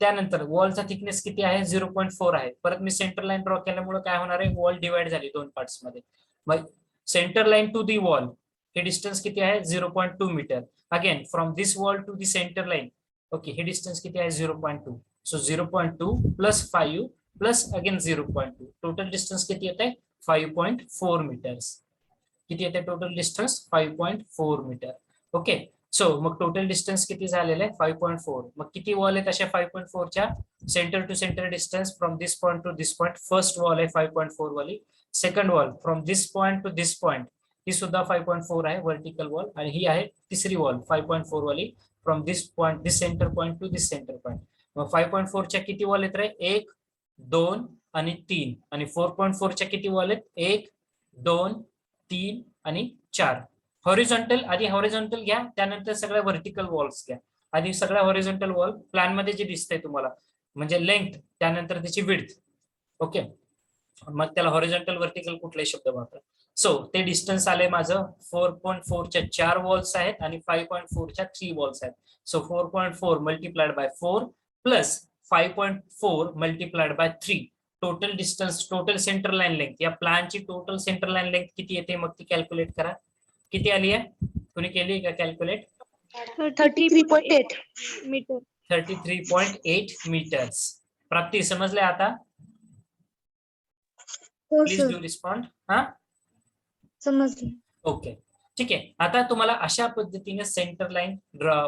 त्यानंतर वॉलचा थिकनेस किती आहे? 0.4 आहे. परत मी सेंटर लाईन ड्रॉ केल्यामुळे काय होणार आहे? वॉल डिवाइड झाली दोन पार्ट्स मध्ये. मग centre line to the wall हे डिस्टन्स किती आहे? 0.2 metre. Again from this wall to the centre line, okay, हे डिस्टन्स किती आहे? 0.2. So 0.2 plus 5 plus again 0.2, total distance किती येत आहे? 5.4 मीटर्स. किती येते total distance? 5.4 metre. Okay, so मग टोटल डिस्टन्स किती झालेलं आहे? 5.4. मग किती वॉल आहेत अशा 5.4 च्या? Centre to centre distance from this point to this point first wall आहे 5.4 वाली. Second wall from this point to this point ही सुद्धा 5.4 आहे व्हर्टिकल वॉल, आणि ही आहे तिसरी वॉल 5.4 वाली from this point this centre point to this centre point. मग 5.4 च्या किती वॉल आहेत रे? 1, 2 आणि 3. आणि 4.4 च्या किती वॉल आहेत? 1, 2, 3 आणि 4. हॉरिझॉन्टल, आधी हॉरिझॉन्टल घ्या, त्यानंतर सगळ्या व्हर्टिकल वॉल्स घ्या. आधी सगळ्या हॉरिझॉन्टल वॉल प्लॅन मध्ये जे दिसतंय तुम्हाला, म्हणजे लेंथ, त्यानंतर त्याची विड्थ. ओके, मग त्याला हॉरिझॉन्टल व्हर्टिकल कुठलाही शब्द वापरा. सो ते डिस्टन्स आले माझं 4.4 च्या 4 वॉल्स आहेत आणि 5.4 च्या 3 वॉल्स आहेत. So 4.4 multiplied by 4 plus 5.4 multiplied by 3, total distance, total centre line length, या प्लॅनची टोटल सेंटर लाईन लेंथ किती येते मग ती कॅल्क्युलेट करा. किती आली आहे? कोणी केली का कॅल्क्युलेट? 33.8 मीटर. 33.8 मीटर्स. प्राप्ती समजले आता? हो प्लीज सर, डू रिस्पॉन्ड. हा, समजले. ओके, ठीक आहे. आता तुम्हाला अशा पद्धतीने सेंटर लाईन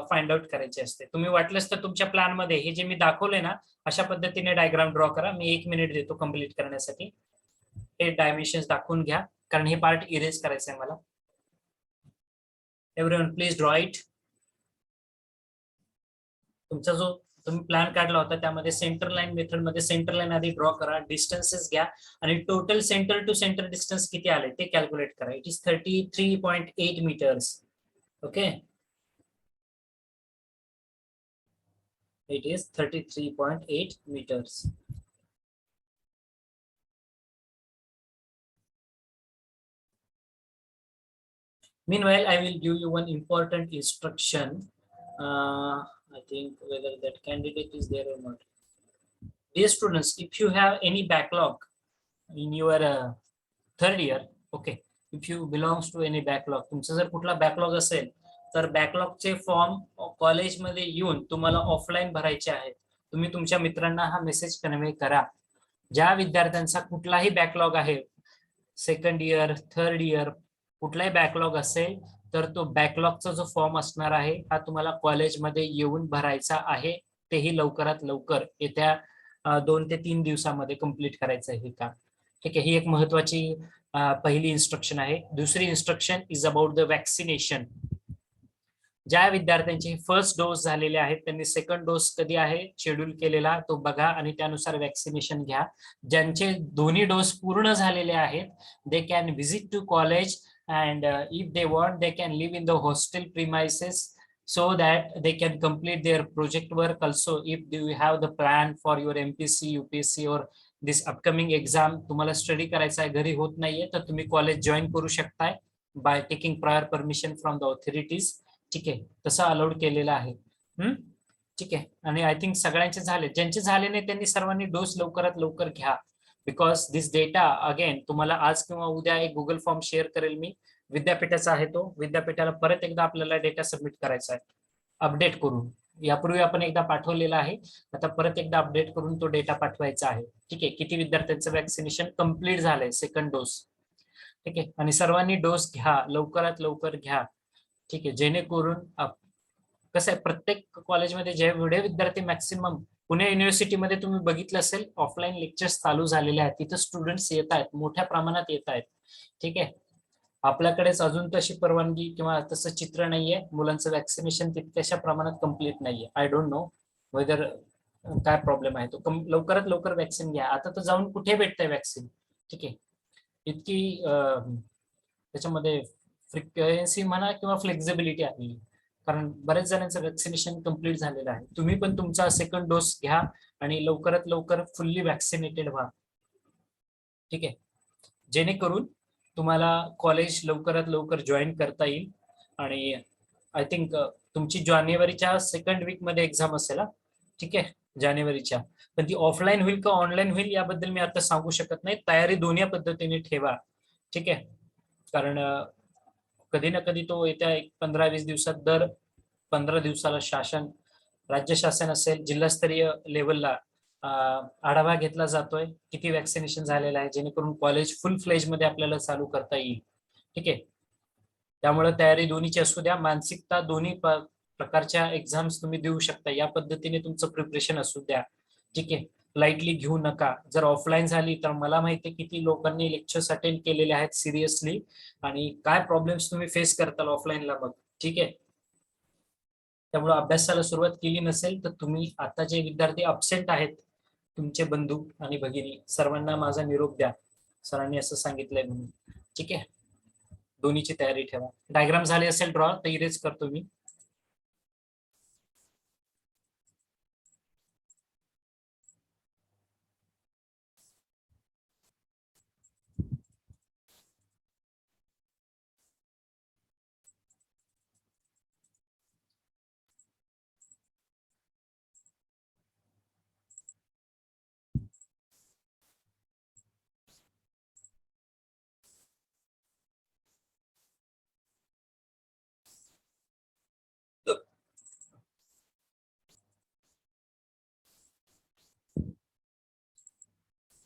फाइंड आउट करायची असते. तुम्ही वाटलंच तर तुमच्या प्लॅन मध्ये हे जे मी दाखवले ना अशा पद्धतीने डायग्राम ड्रॉ करा. मी 1 मिनिट देतो कम्प्लीट करण्यासाठी. हे डायमेन्शन्स दाखवून घ्या कारण हे पार्ट इरेज करायचं आहे मला. Everyone please draw it. तुमचा जो तुम्ही प्लॅन काढला होता त्यामध्ये सेंटर लाईन मेथड मध्ये सेंटर लाईन आधी ड्रॉ करा, डिस्टन्सेस घ्या आणि total centre to centre distance किती आले ते कॅल्क्युलेट करा. It is 33.8 metres. Okay, it is 33.8 meters. Meanwhile, I will give you one important instruction. I think whether that candidate is there or not. Dear students, if you have any backlog in your third year, okay, if you belongs to any backlog, तुमचा जर कुठला बॅकलॉग असेल तर बॅकलॉगचे फॉर्म कॉलेजमध्ये येऊन तुम्हाला ऑफलाईन भरायचे आहेत. तुम्ही तुमच्या मित्रांना हा मेसेज कन्वे करा. ज्या विद्यार्थ्यांचा कुठलाही बॅकलॉग आहे, सेकंड इयर, थर्ड इयर, कुठलाही बॅकलॉग असेल तर तो बॅकलॉगचा जो फॉर्म असणार आहे हा तुम्हाला कॉलेजमध्ये येऊन भरायचा आहे. तेही लवकरात लवकर येत्या 2 ते 3 दिवसामध्ये कंप्लीट करायचं आहे काम. ठीक आहे, ही एक महत्वाची पहिली इन्स्ट्रक्शन आहे. दुसरी instruction is about the vaccination. ज्या विद्यार्थ्यांचे फर्स्ट डोस झालेले आहेत त्यांनी सेकंड डोस कधी आहे शेड्यूल केलेला तो बघा आणि त्यानुसार वॅक्सिनेशन घ्या. ज्यांचे दोन्ही डोस पूर्ण झालेले आहेत they can visit to college and if they want they can live in the hostel premises so that they can complete their project work also. If you have the plan for your MPC, UPSC or this upcoming exam, तुम्हाला स्टडी करायचा आहे, घरी होत नाहीये तर तुम्ही कॉलेज जॉईन करू शकताय by taking prior permission from the authorities. ठीक आहे, तसं अलाउड केलेलं आहे. ठीक आहे, आणि आय थिंक सगळ्यांचे झाले. ज्यांचे झाले नाही त्यांनी सर्वांनी डोस लवकरात लवकर घ्या. बिकॉज दिस डेटा अगेन तुम्हाला आज किंवा उद्या एक गुगल फॉर्म शेअर करेल मी, विद्यापीठाचा आहे तो. विद्यापीठाला परत एकदा आपल्याला डेटा सबमिट करायचा आहे अपडेट करून. यापूर्वी आपण एकदा पाठवलेला आहे, आता परत एकदा अपडेट करून तो डेटा पाठवायचा आहे. ठीक आहे, किती विद्यार्थ्यांचं वॅक्सिनेशन कम्प्लीट झालंय सेकंड डोस. ठीक आहे, आणि सर्वांनी डोस घ्या, लवकरात लवकर घ्या. ठीक आहे, जेणेकरून कसं आहे प्रत्येक कॉलेजमध्ये जेवढे विद्यार्थी मॅक्सिमम पुणे युनिव्हर्सिटीमध्ये तुम्ही बघितलं असेल ऑफलाईन लेक्चर्स चालू झालेले आहेत, तिथं स्टुडंट्स येत आहेत, मोठ्या प्रमाणात येत आहेत. ठीक आहे, आपल्याकडेच अजून तशी परवानगी किंवा तसं चित्र नाहीये, मुलांचं वॅक्सिनेशन तितक्याशा प्रमाणात कम्प्लीट नाहीये. आय डोंट नो वेदर काय प्रॉब्लेम आहे तो. लवकरात लवकर वॅक्सिन घ्या. आता तर जाऊन कुठे भेटतंय वॅक्सिन. ठीक आहे, इतकी त्याच्यामध्ये फ्रिक्वेन्सी म्हणा किंवा फ्लेक्झिबिलिटी आहे, कारण बऱ्याच जणांचं वॅक्सिनेशन कम्प्लीट झालेलं आहे. तुम्ही पण तुमचा सेकंड डोस घ्या आणि लवकरात लवकर फुल्ली वॅक्सिनेटेड व्हा. ठीक आहे, जेणेकरून तुम्हाला कॉलेज लवकरात लवकर जॉईन करता येईल. आणि आय थिंक तुमची जानेवारीच्या सेकंड वीक मध्ये एक्झाम असेल. ठीक आहे, जानेवारीच्या. पण ती ऑफलाईन होईल का ऑनलाईन होईल याबद्दल मी आता सांगू शकत नाही. तयारी दोन्ही पद्धतीने ठेवा. ठीक आहे, कारण कधी ना कधी तो येत्या 15-20 दिवसात दर 15 दिवसाला शासन, राज्य शासन असेल जिल्हास्तरीय लेवलला आढावा घेतला जातोय किती वॅक्सिनेशन झालेलं आहे, जेणेकरून कॉलेज फुल फ्लेज मध्ये आपल्याला चालू करता येईल. ठीक आहे, त्यामुळे तयारी दोन्हीची असू द्या, मानसिकता दोन्ही प्रकारच्या एक्झाम्स तुम्ही देऊ शकता, या पद्धतीने तुमचं प्रिपरेशन असू द्या. ठीक आहे, लाईटली घेऊ नका. जर ऑफलाईन झाली तर मला माहिती आहे किती लोकांनी लेक्चर्स अटेंड केलेले आहेत सिरियसली आणि काय प्रॉब्लेम्स तुम्ही फेस करताल ऑफलाईनला मग. ठीक आहे, त्यामुळे अभ्यासाला सुरुवात केली नसेल तर तुम्ही आता जे विद्यार्थी अब्सेंट आहेत तुमचे बंधू आणि भगिनी सर्वांना माझा निरोप द्या, सरांनी असं सांगितलंय म्हणून. ठीक आहे, दोन्हीची तयारी ठेवा. डायग्राम झाले असेल ड्रॉ तर इरेज करतो मी.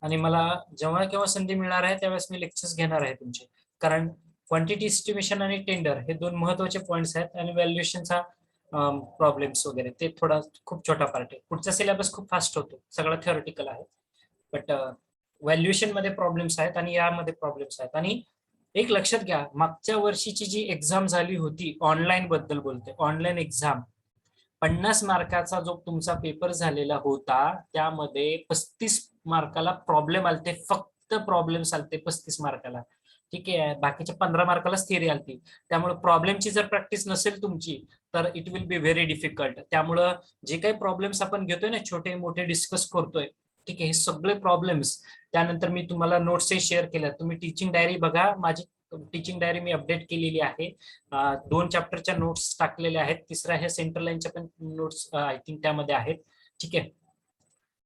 आणि मला जेव्हा केव्हा संधी मिळणार आहे त्यावेळेस मी लेक्चर्स घेणार आहे तुमचे, कारण क्वांटिटी एस्टिमेशन आणि टेंडर हे दोन महत्वाचे पॉइंट्स आहेत आणि व्हॅल्युएशनचा प्रॉब्लेम्स वगैरे ते थोडा खूप छोटा पार्ट आहे. पुढचा सिलेबस खूप फास्ट होतो, सगळं थिअरिटिकल आहे, बट व्हॅल्युएशन मध्ये प्रॉब्लेम्स आहेत आणि यामध्ये प्रॉब्लेम्स आहेत. आणि एक लक्षात घ्या, मागच्या वर्षीची जी एक्झाम झाली होती, ऑनलाईन बद्दल बोलते, ऑनलाईन एक्झाम 50 मार्काचा जो तुमचा पेपर झालेला होता त्यामध्ये 35 मार्काला प्रॉब्लेम आलते, फक्त प्रॉब्लेम्स आलते 35 मार्काला. ठीक आहे, बाकीच्या 15 मार्कालाच थिअरी आलती. त्यामुळे प्रॉब्लेमची जर प्रॅक्टिस नसेल तुमची तर it will be very difficult. त्यामुळं जे काही प्रॉब्लेम्स आपण घेतोय ना, छोटे मोठे डिस्कस करतोय, ठीक आहे, हे सगळे प्रॉब्लेम्स त्यानंतर मी तुम्हाला नोट्सही शेअर केल्या. तुम्ही टीचिंग डायरी बघा, माझी टीचिंग डायरी मी अपडेट केलेली आहे. 2 चॅप्टरच्या नोट्स टाकलेल्या आहेत, तिसऱ्या हे सेंट्रल लाईनच्या पण नोट्स आय थिंक त्यामध्ये आहेत. ठीक आहे,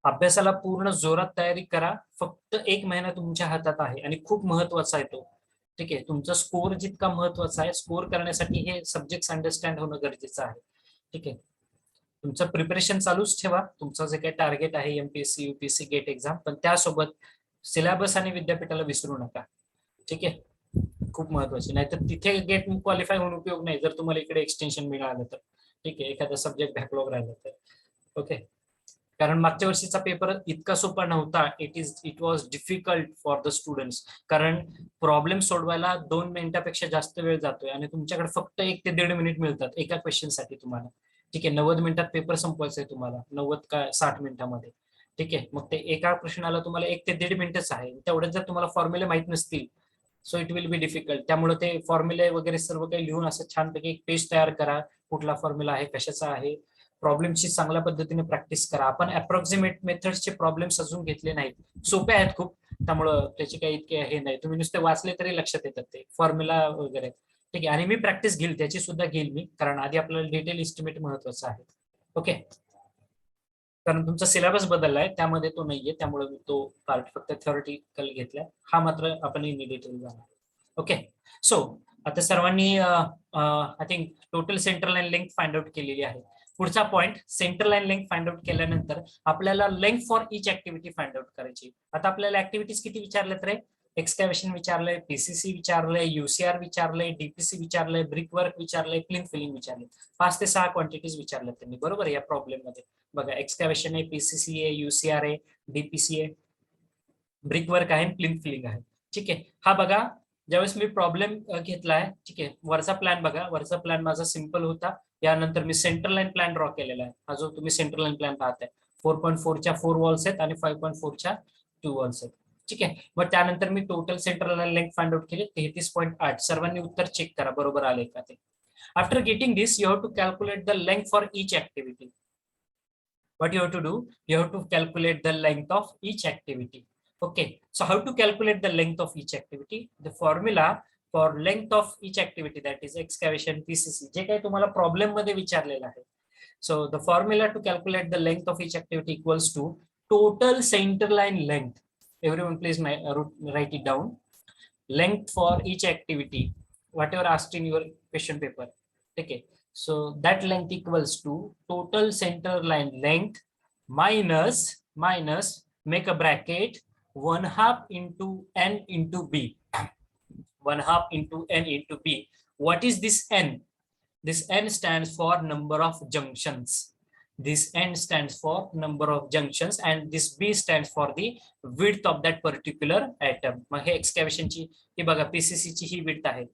अभ्यासाला पूर्ण जोरात तयारी करा. फक्त 1 महिना तुमच्या हातात आहे आणि खूप महत्वाचा आहे तो. ठीक आहे, तुमचा स्कोर जितका महत्वाचा आहे, स्कोर करण्यासाठी हे सब्जेक्ट अंडरस्टँड होणं गरजेचं आहे. ठीक आहे, तुमचं प्रिपरेशन चालूच ठेवा, तुमचं जे काही टार्गेट आहे एमपीएससी यूपीएससी गेट एक्झाम, पण त्यासोबत सिलेबस आणि विद्यापीठाला विसरू नका. ठीक आहे, खूप महत्वाचे, नाहीतर तिथे गेट क्वालिफाय होऊन उपयोग नाही जर तुम्हाला इकडे एक्सटेन्शन मिळालं तर. ठीक आहे, एखादा सब्जेक्ट बॅकलॉग राहिला तर. ओके, कारण मागच्या वर्षीचा पेपर इतका सोपा नव्हता. It was difficult for the students, कारण प्रॉब्लेम सोडवायला 2 मिनिटापेक्षा जास्त वेळ जातोय आणि तुमच्याकडे फक्त 1 ते 1.5 मिनिट मिळतात एका क्वेश्चन साठी तुम्हाला. ठीक आहे, 90 मिनिटात पेपर संपवायचा आहे तुम्हाला, 90 का 60 मिनिटामध्ये. ठीक आहे, मग ते एका प्रश्नाला तुम्हाला 1 ते 1.5 मिनिटच आहे. तेवढ्यात जर तुम्हाला फॉर्म्युले माहित नसतील so it will be difficult. त्यामुळे ते फॉर्म्युले वगैरे सर्व काही लिहून असं छानपैकी एक पेज तयार करा, कुठला फॉर्म्युला आहे, कशाचा आहे, प्रॉब्लेमची चांगल्या पद्धतीने प्रॅक्टिस करा. आपण अप्रॉक्सिमेट मेथड्सचे प्रॉब्लेम्स अजून घेतले नाहीत, सोपे आहेत खूप, त्यामुळं त्याचे काही इतके हे नाही, तुम्ही नुसते वाचले तरी लक्षात येतात ते फॉर्म्युला वगैरे. ठीक आहे, आणि मी प्रॅक्टिस घेईल, त्याची सुद्धा घेईल मी, कारण आधी आपल्याला डिटेल एस्टिमेट महत्वाचं आहे. ओके, कारण तुमचा सिलेबस बदललाय, त्यामध्ये तो नाहीये, त्यामुळे मी तो पार्ट फक्त थ्योरेटिकल घेतलाय, हा मात्र आपण इन डिटेल जाणार. ओके, सो आता सर्वांनी I think total central line length find out केलेली आहे. पुढचा point, central line length find out केल्यानंतर आपल्याला length for each activity find out करायची. आता आपल्याला ऍक्टिव्हिटीज किती विचारलेत रे? एक्सकॅव्हेशन विचारलंय, पीसीसी विचारलंय, यूसीआर विचारलंय, डीपीसी विचारलंय, ब्रिक वर्क विचारलंय, प्लिंथ फिलिंग विचारलंय. 5 ते 6 क्वांटिटीज विचारल्यात त्यांनी, बरोबर या प्रॉब्लेम मध्ये. बघा, एक्सकॅव्हेशन आहे, पीसीसी आहे, यूसीआर आहे, डीपीसी आहे, ब्रिक वर्क आहे, प्लिंथ फिलिंग आहे. ठीक आहे, हा बघा ज्यावेळेस मी प्रॉब्लेम घेतलाय, ठीक आहे, वरचा प्लॅन बघा, वरचा प्लॅन माझा सिंपल होता. यानंतर मी सेंट्रल लाईन प्लॅन ड्रॉ केलेला आहे, हा जो तुम्ही सेंट्रल लाईन प्लॅन पाहताय. 4.4च्या 4 वॉल्स आहेत आणि 5.4च्या 2 वॉल्स आहेत. ठीक आहे, मग त्यानंतर मी total central line length find out केली 33.8. सर्वांनी उत्तर चेक करा, बरोबर आले का ते. After getting this you have to calculate the length for each activity. What you have to do, you have to calculate the length of each activity. Okay, so how to calculate the length of each activity? The formula for length of each activity, that is excavation, PCC, जे काही तुम्हाला प्रॉब्लेम मध्ये विचारलेलं आहे. So the formula to calculate the length of each activity equals to total center line length. Everyone please write it down. Length for each activity, whatever asked in your question paper. Okay, so that length equals to total center line length minus make a bracket 1/2 into n into b. 1/2 into n into b. What is this n? This n stands for number of junctions. This n stands for number of junctions and this b stands for the width of that particular atom. मग हे एक्सकॅव्हेशन ची, ही बघा पीसीसी ची ही width आहे.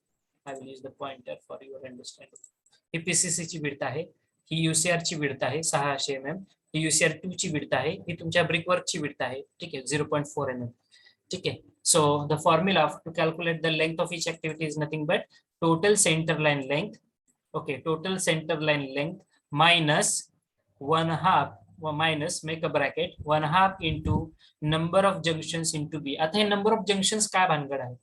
I will use the pointer for your understanding. He PCC ची विड्थ आहे, ही यूसीआर ची विड्थ आहे 600 mm, ही यूसीआर 2 ची विड्थ आहे, ही तुमच्या ब्रिक वर्क ची विड्थ आहे. ठीक आहे, 0.4 mm. ठीक आहे, so the formula to calculate the length of each activity is nothing but total centre line length. Okay, total centre line length minus 1/2 minus make a bracket 1/2 into number of junctions into B. आता हे नंबर ऑफ जंक्शन्स काय भानगड आहे?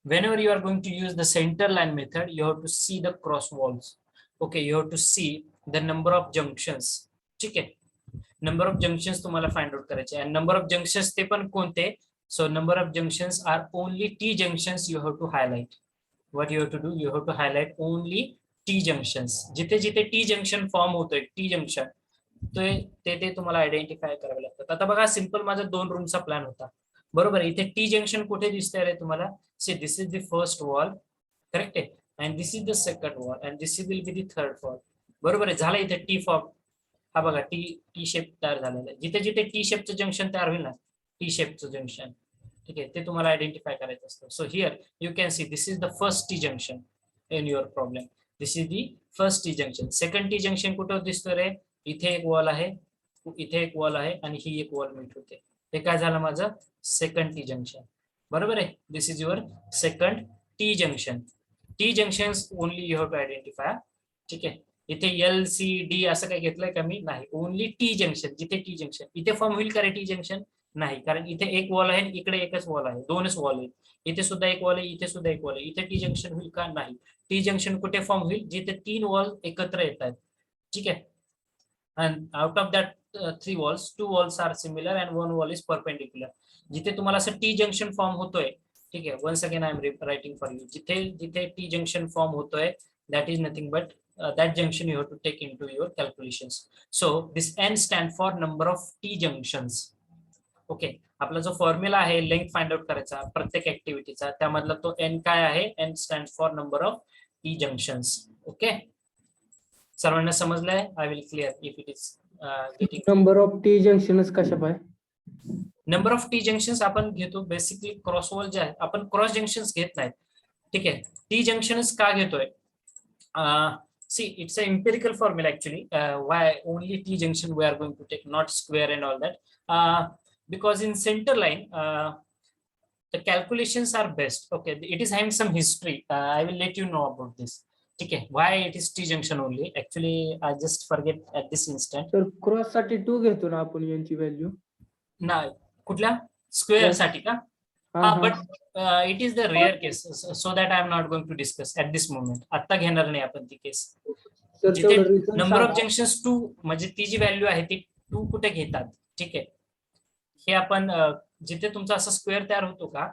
Whenever you are going to use the center line method, you have to see the cross walls. Okay, you have to see the number of junctions. ठीक आहे, नंबर ऑफ जंक्शन्स तुम्हाला फाइंड आउट करायचे आणि नंबर ऑफ जंक्शन्स ते पण कोणते? So number of junctions are only T junctions. You have to highlight. What you have to do, you have to highlight only T junctions. जिथे जिथे टी जंक्शन फॉर्म होतोय, टी जंक्शन ते तुम्हाला आयडेंटिफाय करावे लागतात. आता बघा, सिंपल माझा 2 रूमचा प्लॅन होता, बरोबर. इथे टी जंक्शन कुठे दिसतंय रे तुम्हाला? See, this is the first wall correct आहे. And this is the second wall and this will be the third wall. बरोबर आहे. झालं इथे टी फॉर्म. हा बघा टी शेप तयार झालेला आहे. जिथे जिथे टी शेपचं जंक्शन तयार होईल ना, टी शेपचं जंक्शन, ठीक आहे, ते तुम्हाला आयडेंटिफाय करायचं असतं. So here you can C this is the first T junction in your problem. This is the first T junction. Second T junction कुठं दिसतो रे? इथे एक वॉल आहे, इथे एक वॉल आहे आणि ही एक वॉल मीट होते. हे काय झालं माझं? Second T junction. बरोबर आहे. This is your second T junction. T junction only you have to identify. ठीक आहे. इथे एल सी डी असं काही घेतलंय का मी? नाही. Only T junction. जिथे टी जंक्शन इथे फॉर्म होईल का रे टी जंक्शन? नाही, कारण इथे एक वॉल आहे, इकडे एकच वॉल आहे, दोनच वॉल आहेत. इथे सुद्धा एक वॉल आहे, इथे सुद्धा एक वॉल आहे. इथे टी जंक्शन होईल का? नाही. टी जंक्शन कुठे फॉर्म होईल? जिथे तीन वॉल एकत्र येत आहेत. ठीक आहे. and out of that three walls, two walls are similar and one wall is perpendicular. जिथे तुम्हाला असं टी जंक्शन फॉर्म होतोय, ठीक आहे, once again I am writing for you, जिथे जिथे टी जंक्शन फॉर्म होतोय that is nothing but that junction you have to take into your calculations. So this n stand for number of T junctions. Okay, आपला जो फॉर्म्युला आहे लेंथ फाइंड आउट करायचा प्रत्येक ऍक्टिव्हिटीचा, त्यामधला तो n काय आहे? n stands for number of T junctions. Okay, सर्वांना समजलंय? I will clear if it is getting. Number of T जंक्शनच कशा पाय? नंबर ऑफ टी जंक्शन्स आपण घेतो बेसिकली क्रॉस वॉल जे आहे, आपण क्रॉस जंक्शन्स घेत नाहीत. ठीक आहे. टी जंक्शन्स का घेतोय? See, it's an empirical formula actually. Why only T junction we are going to take, not square and all that. Because in center line, the calculations are best. Okay, it is having some history. I will let you know about this. Okay, why it is T junction only? Actually, I just forget at this instant. तर क्रॉस साठी 2 घेतो ना आपण यांची व्हॅल्यू. नाही, कुठल्या? स्क्वेअर साठी का? But it is the rare case, so that I am not going to discuss at this moment. आता घेणार नाही आपण ती केस. जिथे नंबर ऑफ जंक्शन्स 2 म्हणजे ती जी व्हॅल्यू आहे ती 2 कुठे घेतात? ठीक आहे, हे आपण जिथे तुमचा असा स्क्वेअर तयार होतो का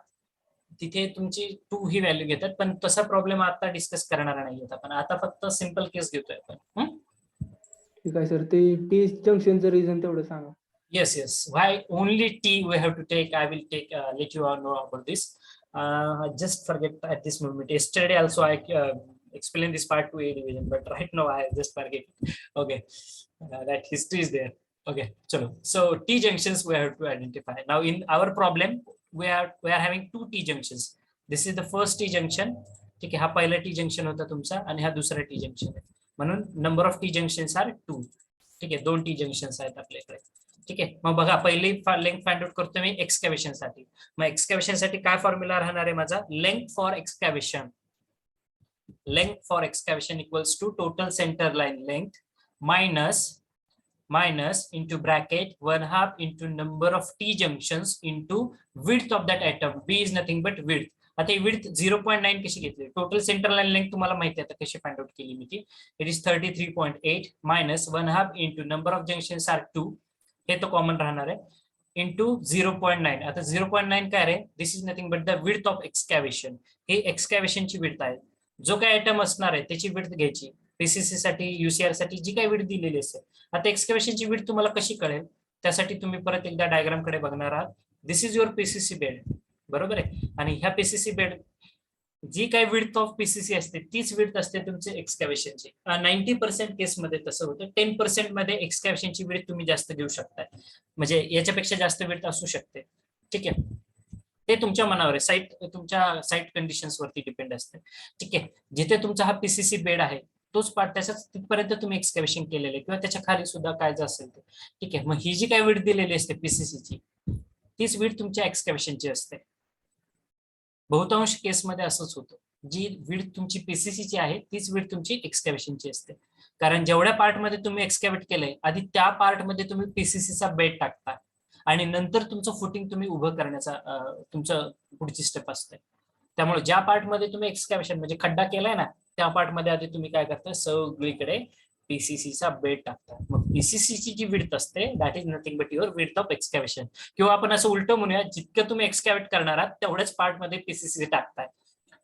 तिथे तुमची 2 ही व्हॅल्यू घेतात, पण तसा प्रॉब्लेम आता डिस्कस करणार नाहीये आपण. आता फक्त सिंपल केस घेतोय आपण. ठीक आहे सर, ते टी जंक्शनचं रिझन तेवढं सांगा. Yes, yes. Why only T we have to take? I will take. Let you all know about this. I just forget at this moment. Yesterday also I explained this part to A division, but right now I just forget. Okay, that history is there. Okay, so T junctions we have to identify. Now in our problem we are having 2 T junctions. This is the first T junction. ठीक आहे, हा पहिला T junction होता तुमचा आणि हा दुसरा T junction आहे. म्हणून number of T junctions are 2. ठीक आहे, 2 T junctions आहेत आपल्याकडे. ठीक आहे. मग बघा, पहिली लेंथ फाइंड आउट करतो मी एक्सकॅव्हेशन साठी. मग एक्सकॅव्हेशन साठी काय फॉर्म्युला राहणार आहे माझा? Length for excavation. Length for excavation equals to total centre line length minus into bracket 1/2 into number of T junctions into width of that item. B is nothing but width. आता ही विड्थ 0.9 कशी घेतली? टोटल सेंटर लाईन लेंथ तुम्हाला माहिती आहे आता कशी फाइंड आउट केली मी ती. It is 33.8 minus 1/2 into number of junctions are 2, हे तो कॉमन राहणार आहे, इंटू 0.9. आता 0.9 काय रे? This is nothing but the width of excavation. हे एक्सकॅव्हेशनची विड्थ आहे. जो काय आयटम असणार आहे त्याची विड्थ घ्यायची. पीसीसी साठी, युसीआर साठी जी काय विड्थ दिलेली असेल. आता एक्सकॅव्हेशनची विड्थ तुम्हाला कशी कळेल? त्यासाठी तुम्ही परत एकदा डायग्राम कडे बघणार आहात. दिस इज युअर पीसीसी बेड, बरोबर आहे. आणि ह्या पीसीसी बेड जी काय विड्थ ऑफ पीसीसी असते तीच विड्थ असते तुमचे एक्सकॅव्हेशनची. 90% केसमध्ये तसं होतं. 10% मध्ये एक्सकॅव्हेशनची विड्थ तुम्ही जास्त घेऊ शकताय, म्हणजे याच्यापेक्षा जास्त विड्थ असू शकते. ठीक आहे, ते तुमच्या मनावर आहे. साईट, तुमच्या साईट कंडिशन्स वरती डिपेंड असते. ठीक आहे, जिथे तुमचा हा पीसीसी बेड आहे तोच पार्ट त्याच्याच तिथपर्यंत तुम्ही एक्सकॅव्हेशन केलेले किंवा त्याच्या खाली सुद्धा काय जे असेल ते. ठीक आहे, मग ही जी काय विड्थ दिलेली असते पीसीसीची तीच विड्थ तुमच्या एक्सकॅव्हेशनची असते. बहुतांश केसमध्ये असंच होतं. जी विड्थ तुमची पीसीसीची आहे तीच विड्थ तुमची एक्सकॅव्हेशनची असते. कारण जेवढ्या पार्टमध्ये तुम्ही एक्सकॅव्हेट केलंय आधी त्या पार्टमध्ये तुम्ही पीसीसीचा बेड टाकता आणि नंतर तुमचं फुटिंग तुम्ही उभं करण्याचा तुमचं पुढची स्टेप असते. त्यामुळे ज्या पार्टमध्ये तुम्ही एक्सकॅव्हेशन म्हणजे खड्डा केलाय ना त्या पार्टमध्ये आधी तुम्ही काय करता? सगळीकडे पीसीसीचा बेड टाकता. मग पीसीसीची जी विड्थ असते that is nothing but your width of excavation. किंवा आपण असं उलट म्हणूया, जितकं तुम्ही एक्सकॅव्हेट करणार आहात तेवढ्याच पार्ट मध्ये पीसीसी टाकताय.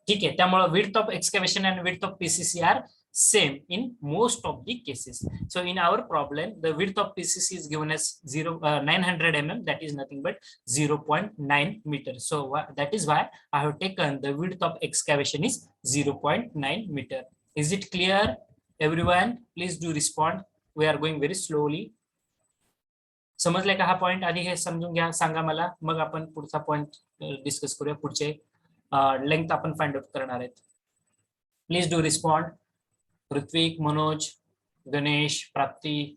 ठीक आहे, त्यामुळे width of excavation and width of PCC are same in most of the cases. So in our problem, the width of PCC is given as 900 mm, that is nothing but 0.9 meters. So that is why I have taken the width of excavation is 0.9 meter. Is it clear, everyone? Please do respond. We are going very slowly. समजले का हा पॉइंट? आधी हे समजून घ्या, सांगा मला, मग आपण पुढचा पॉइंट डिस्कस करूया. पुढचे लेंथ आपण फाइंड आउट करणार आहेत. Please do respond. Rutvik, Manoj, Ganesh, Prapti,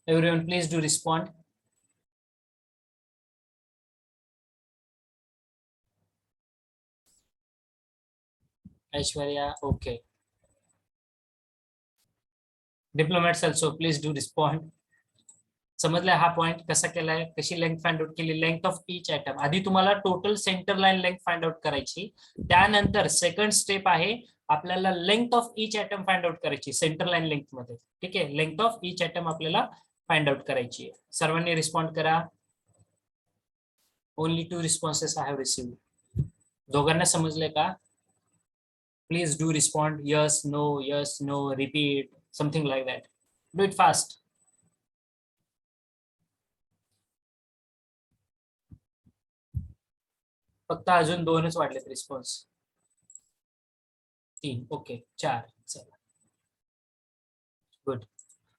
everyone please do respond. Aishwarya, okay. Diplomats also please do respond. समजलं हा पॉइंट कसा केलाय, कशी लेंथ फाइंड आउट केली. लेंथ ऑफ ईच आयटम, आधी तुम्हाला total centre line length find out करायची, त्यानंतर सेकंड स्टेप आहे आपल्याला length of each item find out करायची सेंटर लाईन लेंथ मध्ये. ठीक आहे, लेंथ ऑफ ईच आयटम आपल्याला फाइंड आउट करायची आहे. सर्वांनी रिस्पॉन्ड करा. Only 2 responses I have received. दोघांना समजले का? Please do respond. Yes, no, repeat, something like that. Do it fast. फक्त अजून 2च वाढलेत रिस्पॉन्स. 3, ओके, 4. चला, good.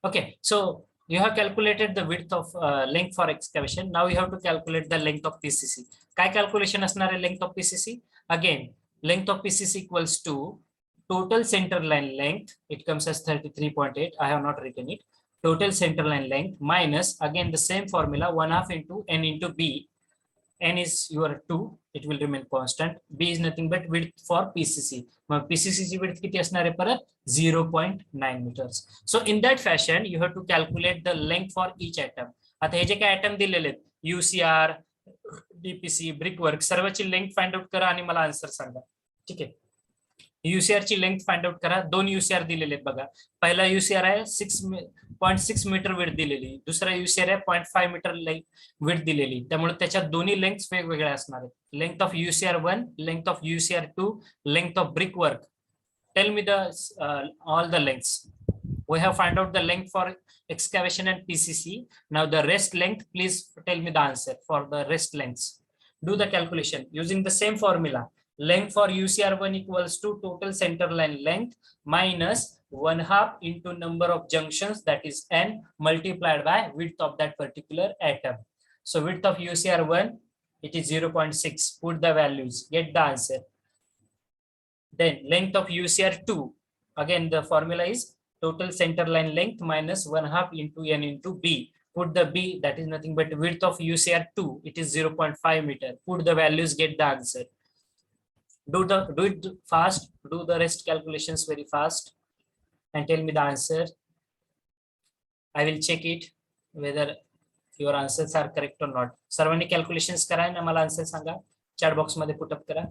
Okay, so you have calculated the width of length for excavation. Now you have to calculate the length of PCC. काय calculation असणार आहे length of PCC? Again, length of PCC equals to total center line length. It comes as 33.8. I have not written it. Total center line length minus, again the same formula, 1/2 into n into b. N is your 2, it will remain constant. B is nothing but width for PCC. मग PCC ची width किती असणार आहे परत? 0.9 meters. So in that fashion you have to calculate the length for each atom. आता हे जे काही आयटम दिलेले आहेत, UCR, DPC, brickwork, सर्वांची लेंथ फाइंड आउट करा आणि मला आन्सर सांगा. ठीक आहे, UCR ची लेंथ फाइंड आउट करा. 2 UCR दिलेले आहेत बघा. पहिला UCR आहे 6.6 मीटर विड्थ दिलेली, दुसरा UCR आहे 0.5 मीटर विड्थ दिलेली. त्यामुळे त्याच्या दोन्ही लेंथ्स वेगवेगळ्या असणार आहेत. Length of UCR 1, length of UCR 2, length of brick work. Tell me the all the lengths. We have find out the length for excavation and PCC. Now the rest length, please tell me the answer for the rest lengths. Do the calculation using the same formula. Length for UCR1 equals to total center line length minus 1/2 into number of junctions, that is n, multiplied by width of that particular atom. So width of UCR1, it is 0.6. Put the values, get the answer. Then length of UCR2, again the formula is total center line length minus 1/2 into n into b. Put the b, that is nothing but width of UCR2, it is 0.5 meter. Put the values, get the answer. Do it fast. Do the rest calculations very fast and tell me the answer. I will check it whether your answers are correct or not. सर्वांनी calculations करा आणि मला आन्सर सांगा. चॅट बॉक्स मध्ये पुट अप करा.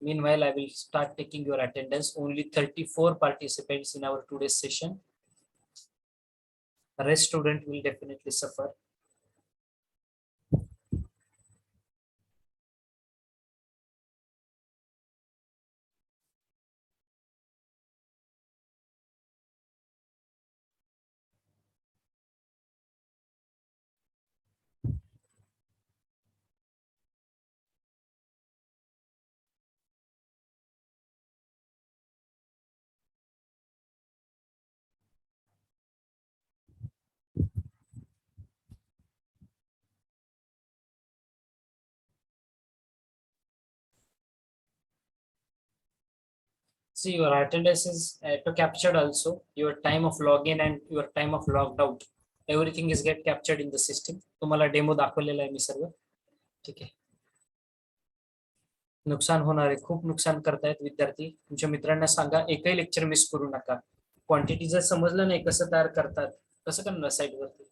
Meanwhile, I will start taking your attendance. Only 34 participants in our today's session. The rest student will definitely suffer. See, your attendance is captured also. Your time of login and your time of logged out. Everything is get captured in the system. तुम्हाला डेमो दाखवलेला आहे मी सर्व. ठीक आहे. नुकसान होणार आहे, खूप नुकसान करतायत विद्यार्थी. तुमच्या मित्रांना सांगा एकही लेक्चर मिस करू नका. क्वांटिटी जर समजलं नाही कसं तयार करतात, कसं करणार साइट वरती.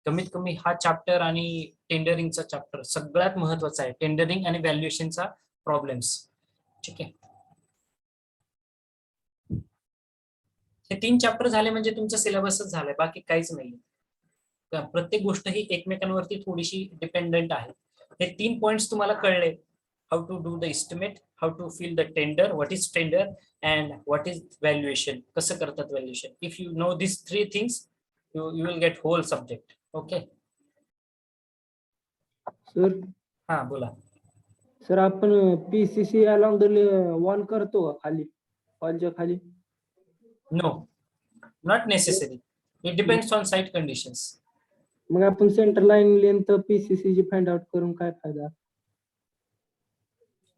कमीत कमी हा चॅप्टर आणि टेंडरिंगचा चॅप्टर सगळ्यात महत्वाचा आहे. टेंडरिंग आणि व्हॅल्युएशनचा प्रॉब्लेम्स. ठीक आहे. हे 3 चॅप्टर झाले म्हणजे तुमचा सिलेबसच झालाय, बाकी काहीच नाही. प्रत्येक गोष्ट ही एकमेकांवरती थोडीशी डिपेंडेंट आहे. हे 3 पॉइंट्स तुम्हाला कळले. how to do the estimate, how to fill the tender, what is tender, and what is valuation, कसं करतात valuation. If you know these three things, you will get whole subject. Okay. Sir हा बोला. सर आपण पीसीसी अलॉंग द वॉल करतो का खाली वॉलच्या खाली? No, not necessary. It depends on site conditions. मग आपण सेंटर लाईन लेंथ पीसीसी ची फाइंड आउट करून काय फायदा?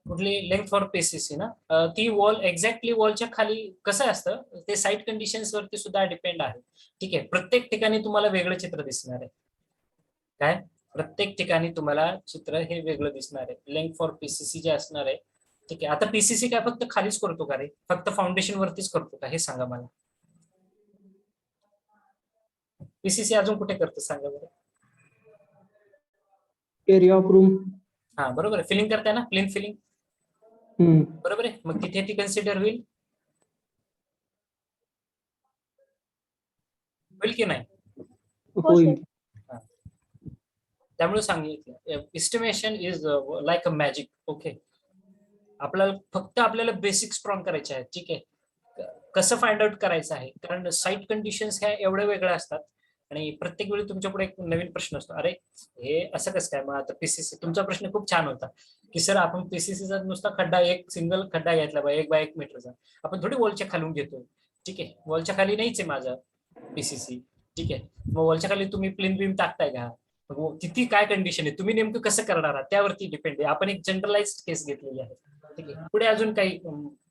कुठली लेंथ फॉर पीसीसी ना, ती वॉल एक्झॅक्टली वॉलच्या खाली कसं असतं ते साईट कंडिशन्स वरती सुद्धा डिपेंड आहे. ठीक आहे, प्रत्येक ठिकाणी तुम्हाला वेगळं चित्र दिसणार आहे. काय प्रत्येक ठिकाणी तुम्हाला चित्र हे वेगळं दिसणार आहे. लेंथ फॉर पीसीसी जे असणार आहे. ठीक आहे, आता पीसीसी काय फक्त खालीच करतो का रे, फक्त फाउंडेशन वरतीच करतो का, हे सांगा मला. पीसीसी अजून कुठे करतो सांगा बरं. Area of room. हा बरोबर आहे, फिलिंग करताय ना, प्लेन फिलिंग. बरोबर आहे, मग तिथे ती कन्सिडर होईल की नाही? होईल. त्यामुळे सांगितलं estimation is like a magic. Okay, आपल्याला बेसिक स्ट्रॉंग करायचे आहेत. ठीक आहे, कसं फाइंड आउट करायचं आहे, कारण साईट कंडिशन्स ह्या एवढ्या वेगळ्या असतात आणि प्रत्येक वेळी तुमच्या पुढे एक नवीन प्रश्न असतो. अरे हे असं कसं काय, मग आता पीसीसी. तुमचा प्रश्न खूप छान होता की सर आपण पीसीसीचा नुसता खड्डा, एक सिंगल खड्डा घेतला बाय 1 मीटरचा, आपण थोडी वॉलच्या खालून घेतो. ठीक आहे, वॉलच्या खाली नाहीच आहे माझा पीसीसी. ठीक आहे, मग वॉलच्या खाली तुम्ही प्लेन बीम टाकताय का, किती काय कंडिशन आहे, तुम्ही नेमकं कसं करणार आहात त्यावरती डिपेंड आहे. आपण एक जनरलाइज केस घेतलेली आहे. ठीक आहे, पुढे अजून काही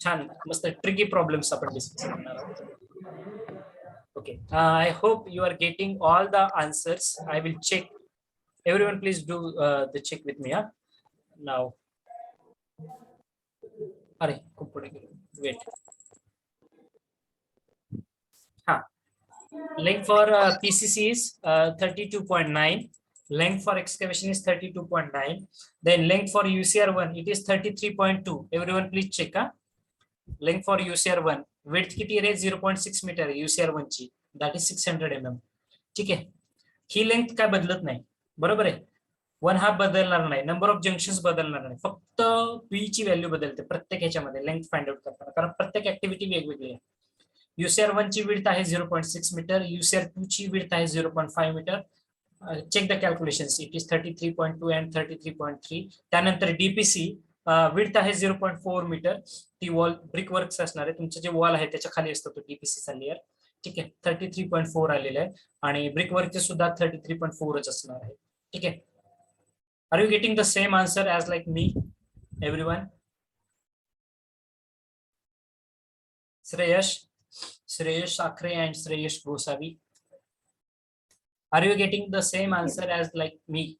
छान मस्त ट्रिकी प्रॉब्लेम्स आपण डिस्कस करणार आहोत. Okay, I hope you are getting all the answers. I will check. Everyone, please do the check with me. Huh? Now, wait. Length for PCC is 32.9. Length for excavation is 32.9. Then length for UCR1 it is 33.2. Everyone, please check. Length for UCR1 width किती आहे? 0.6 मीटर आहे UCR1 ची, दॅट इज 600 mm. ठीक आहे, ही लेंथ काय बदलत नाही. बरोबर आहे, 1 हा बदलणार नाही, नंबर ऑफ जंक्शन्स बदलणार नाही, फक्त पी ची व्हॅल्यू बदलते प्रत्येक ह्याच्यामध्ये लेंथ फाइंड आउट करताना, कारण प्रत्येक ऍक्टिव्हिटी वेगवेगळी आहे. UCR1 ची विड्थ आहे 0.6 मीटर, UCR2 ची विड्थ आहे 0.5 metre. Check the calculations, it is 33.2 and 33.3. त्यानंतर डीपीसी विड्थ आहे 0.4 मीटर. ती वॉल ब्रिक वर्क्स असणार आहे, तुमचं जे वॉल आहे त्याच्या खाली असतो तो डीपीसीचा लेअर. ठीक आहे, 33.4 आलेला आहे आणि ब्रिक वर्कचे सुद्धा 33.4च असणार आहे. ठीक आहे, are you getting the same answer as like me everyone? Shreyash Sakhare and Shreyash Gosavi, are you getting the same answer as like me?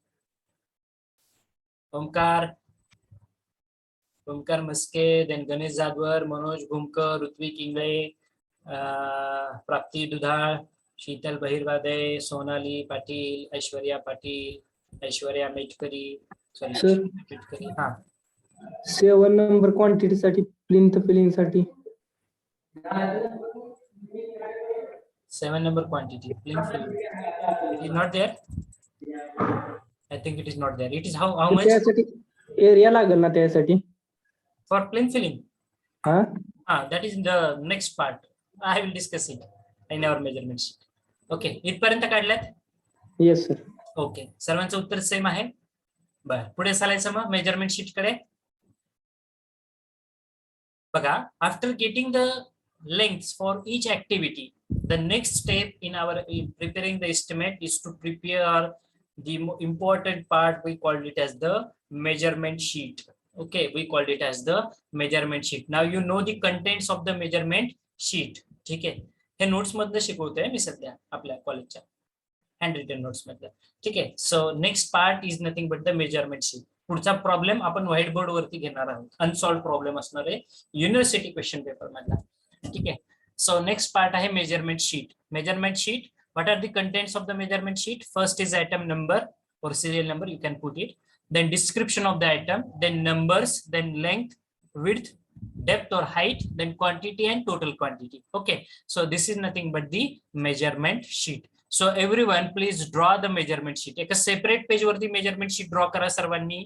Omkar Maske, then Ganesh Jadhavar, Manoj Ghumkar, Rutvik Ingale, Prapti Dudhal, Sheetal बहिरवादे, Sonali Patil, Aishwarya Patil, Aishwarya Metkari, Metkari. हा 7 नंबर क्वांटिटी साठी प्लिंथ फिलिंग साठी 7 number quantity plain filling it is not there. I think it is not there. It is how much त्यासाठी एरिया लागेल ना त्यासाठी for plain filling? हा that is the next part. I will discuss it in our measurement sheet. Okay, इथपर्यंत काढल्यात? Yes sir. ओके, सर्वांचं उत्तर सेम आहे. बरं, पुढे चालायचं मग मेजरमेंट शीट कडे. बघा, after getting the lengths for each activity, the next step in our preparing the estimate is to prepare the important part. We called it as the measurement sheet. Okay, we called it as the measurement sheet. Now you know the contents of the measurement sheet. ठीक आहे, हे नोट्स मधलं शिकवतोय मी सध्या आपल्या कॉलेजच्या हँड रिटन नोट्स मधलं. ठीक आहे, so next part is nothing but the measurement sheet. पुढचा प्रॉब्लेम आपण व्हाईट बोर्ड वरती घेणार आहोत, अनसॉल्व प्रॉब्लेम असणार आहे युनिव्हर्सिटी क्वेश्चन पेपर मधला. ठीक आहे, सो नेक्स्ट पार्ट आहे measurement sheet. Measurement sheet, what are the contents of the measurement sheet? First is item number or serial number, you can put it, then description of the item, then numbers, then length, width, depth or height, then quantity and total quantity. Okay, so this is nothing but the measurement sheet. So everyone please draw the measurement sheet. एक separate page वरती measurement sheet draw करा सर्वांनी.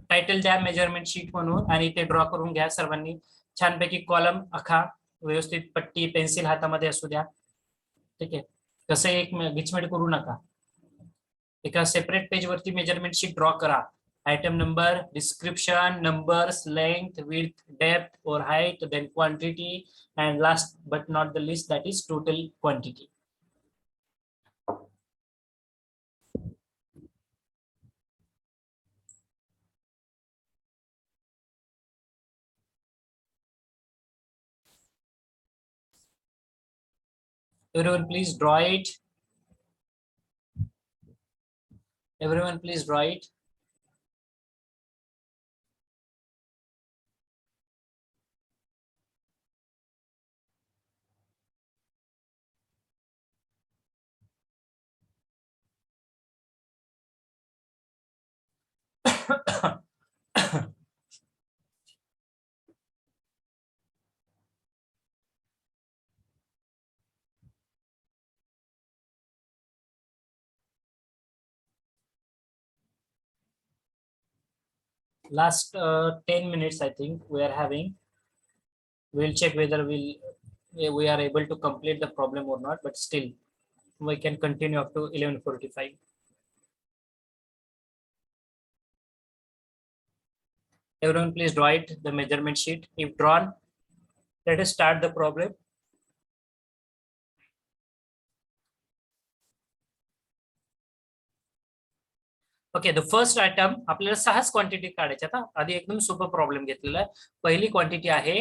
टायटल द्या मेजरमेंट शीट म्हणून आणि ते ड्रॉ करून घ्या सर्वांनी छानपैकी. कॉलम आखा व्यवस्थित, पट्टी पेन्सिल हातामध्ये असू द्या. ठीक आहे, कसं एक गिचमिट करू नका. एका सेपरेट पेज वरती मेजरमेंट शीट ड्रॉ करा. Item number, description, numbers, length, width, depth और height, then quantity, and last but not the least, that is total quantity. Everyone please draw it. Everyone please draw it. Last 10 minutes I think we are having. We'll check whether we are able to complete the problem or not, but still we can continue up to 11:45. Everyone please draw it, the measurement sheet. If drawn, let us start the problem. Okay, the first item आपल्याला 6 क्वांटिटी काढायच्या. आता आधी एकदम सोपा प्रॉब्लेम घेतलेला आहे. पहिली क्वांटिटी आहे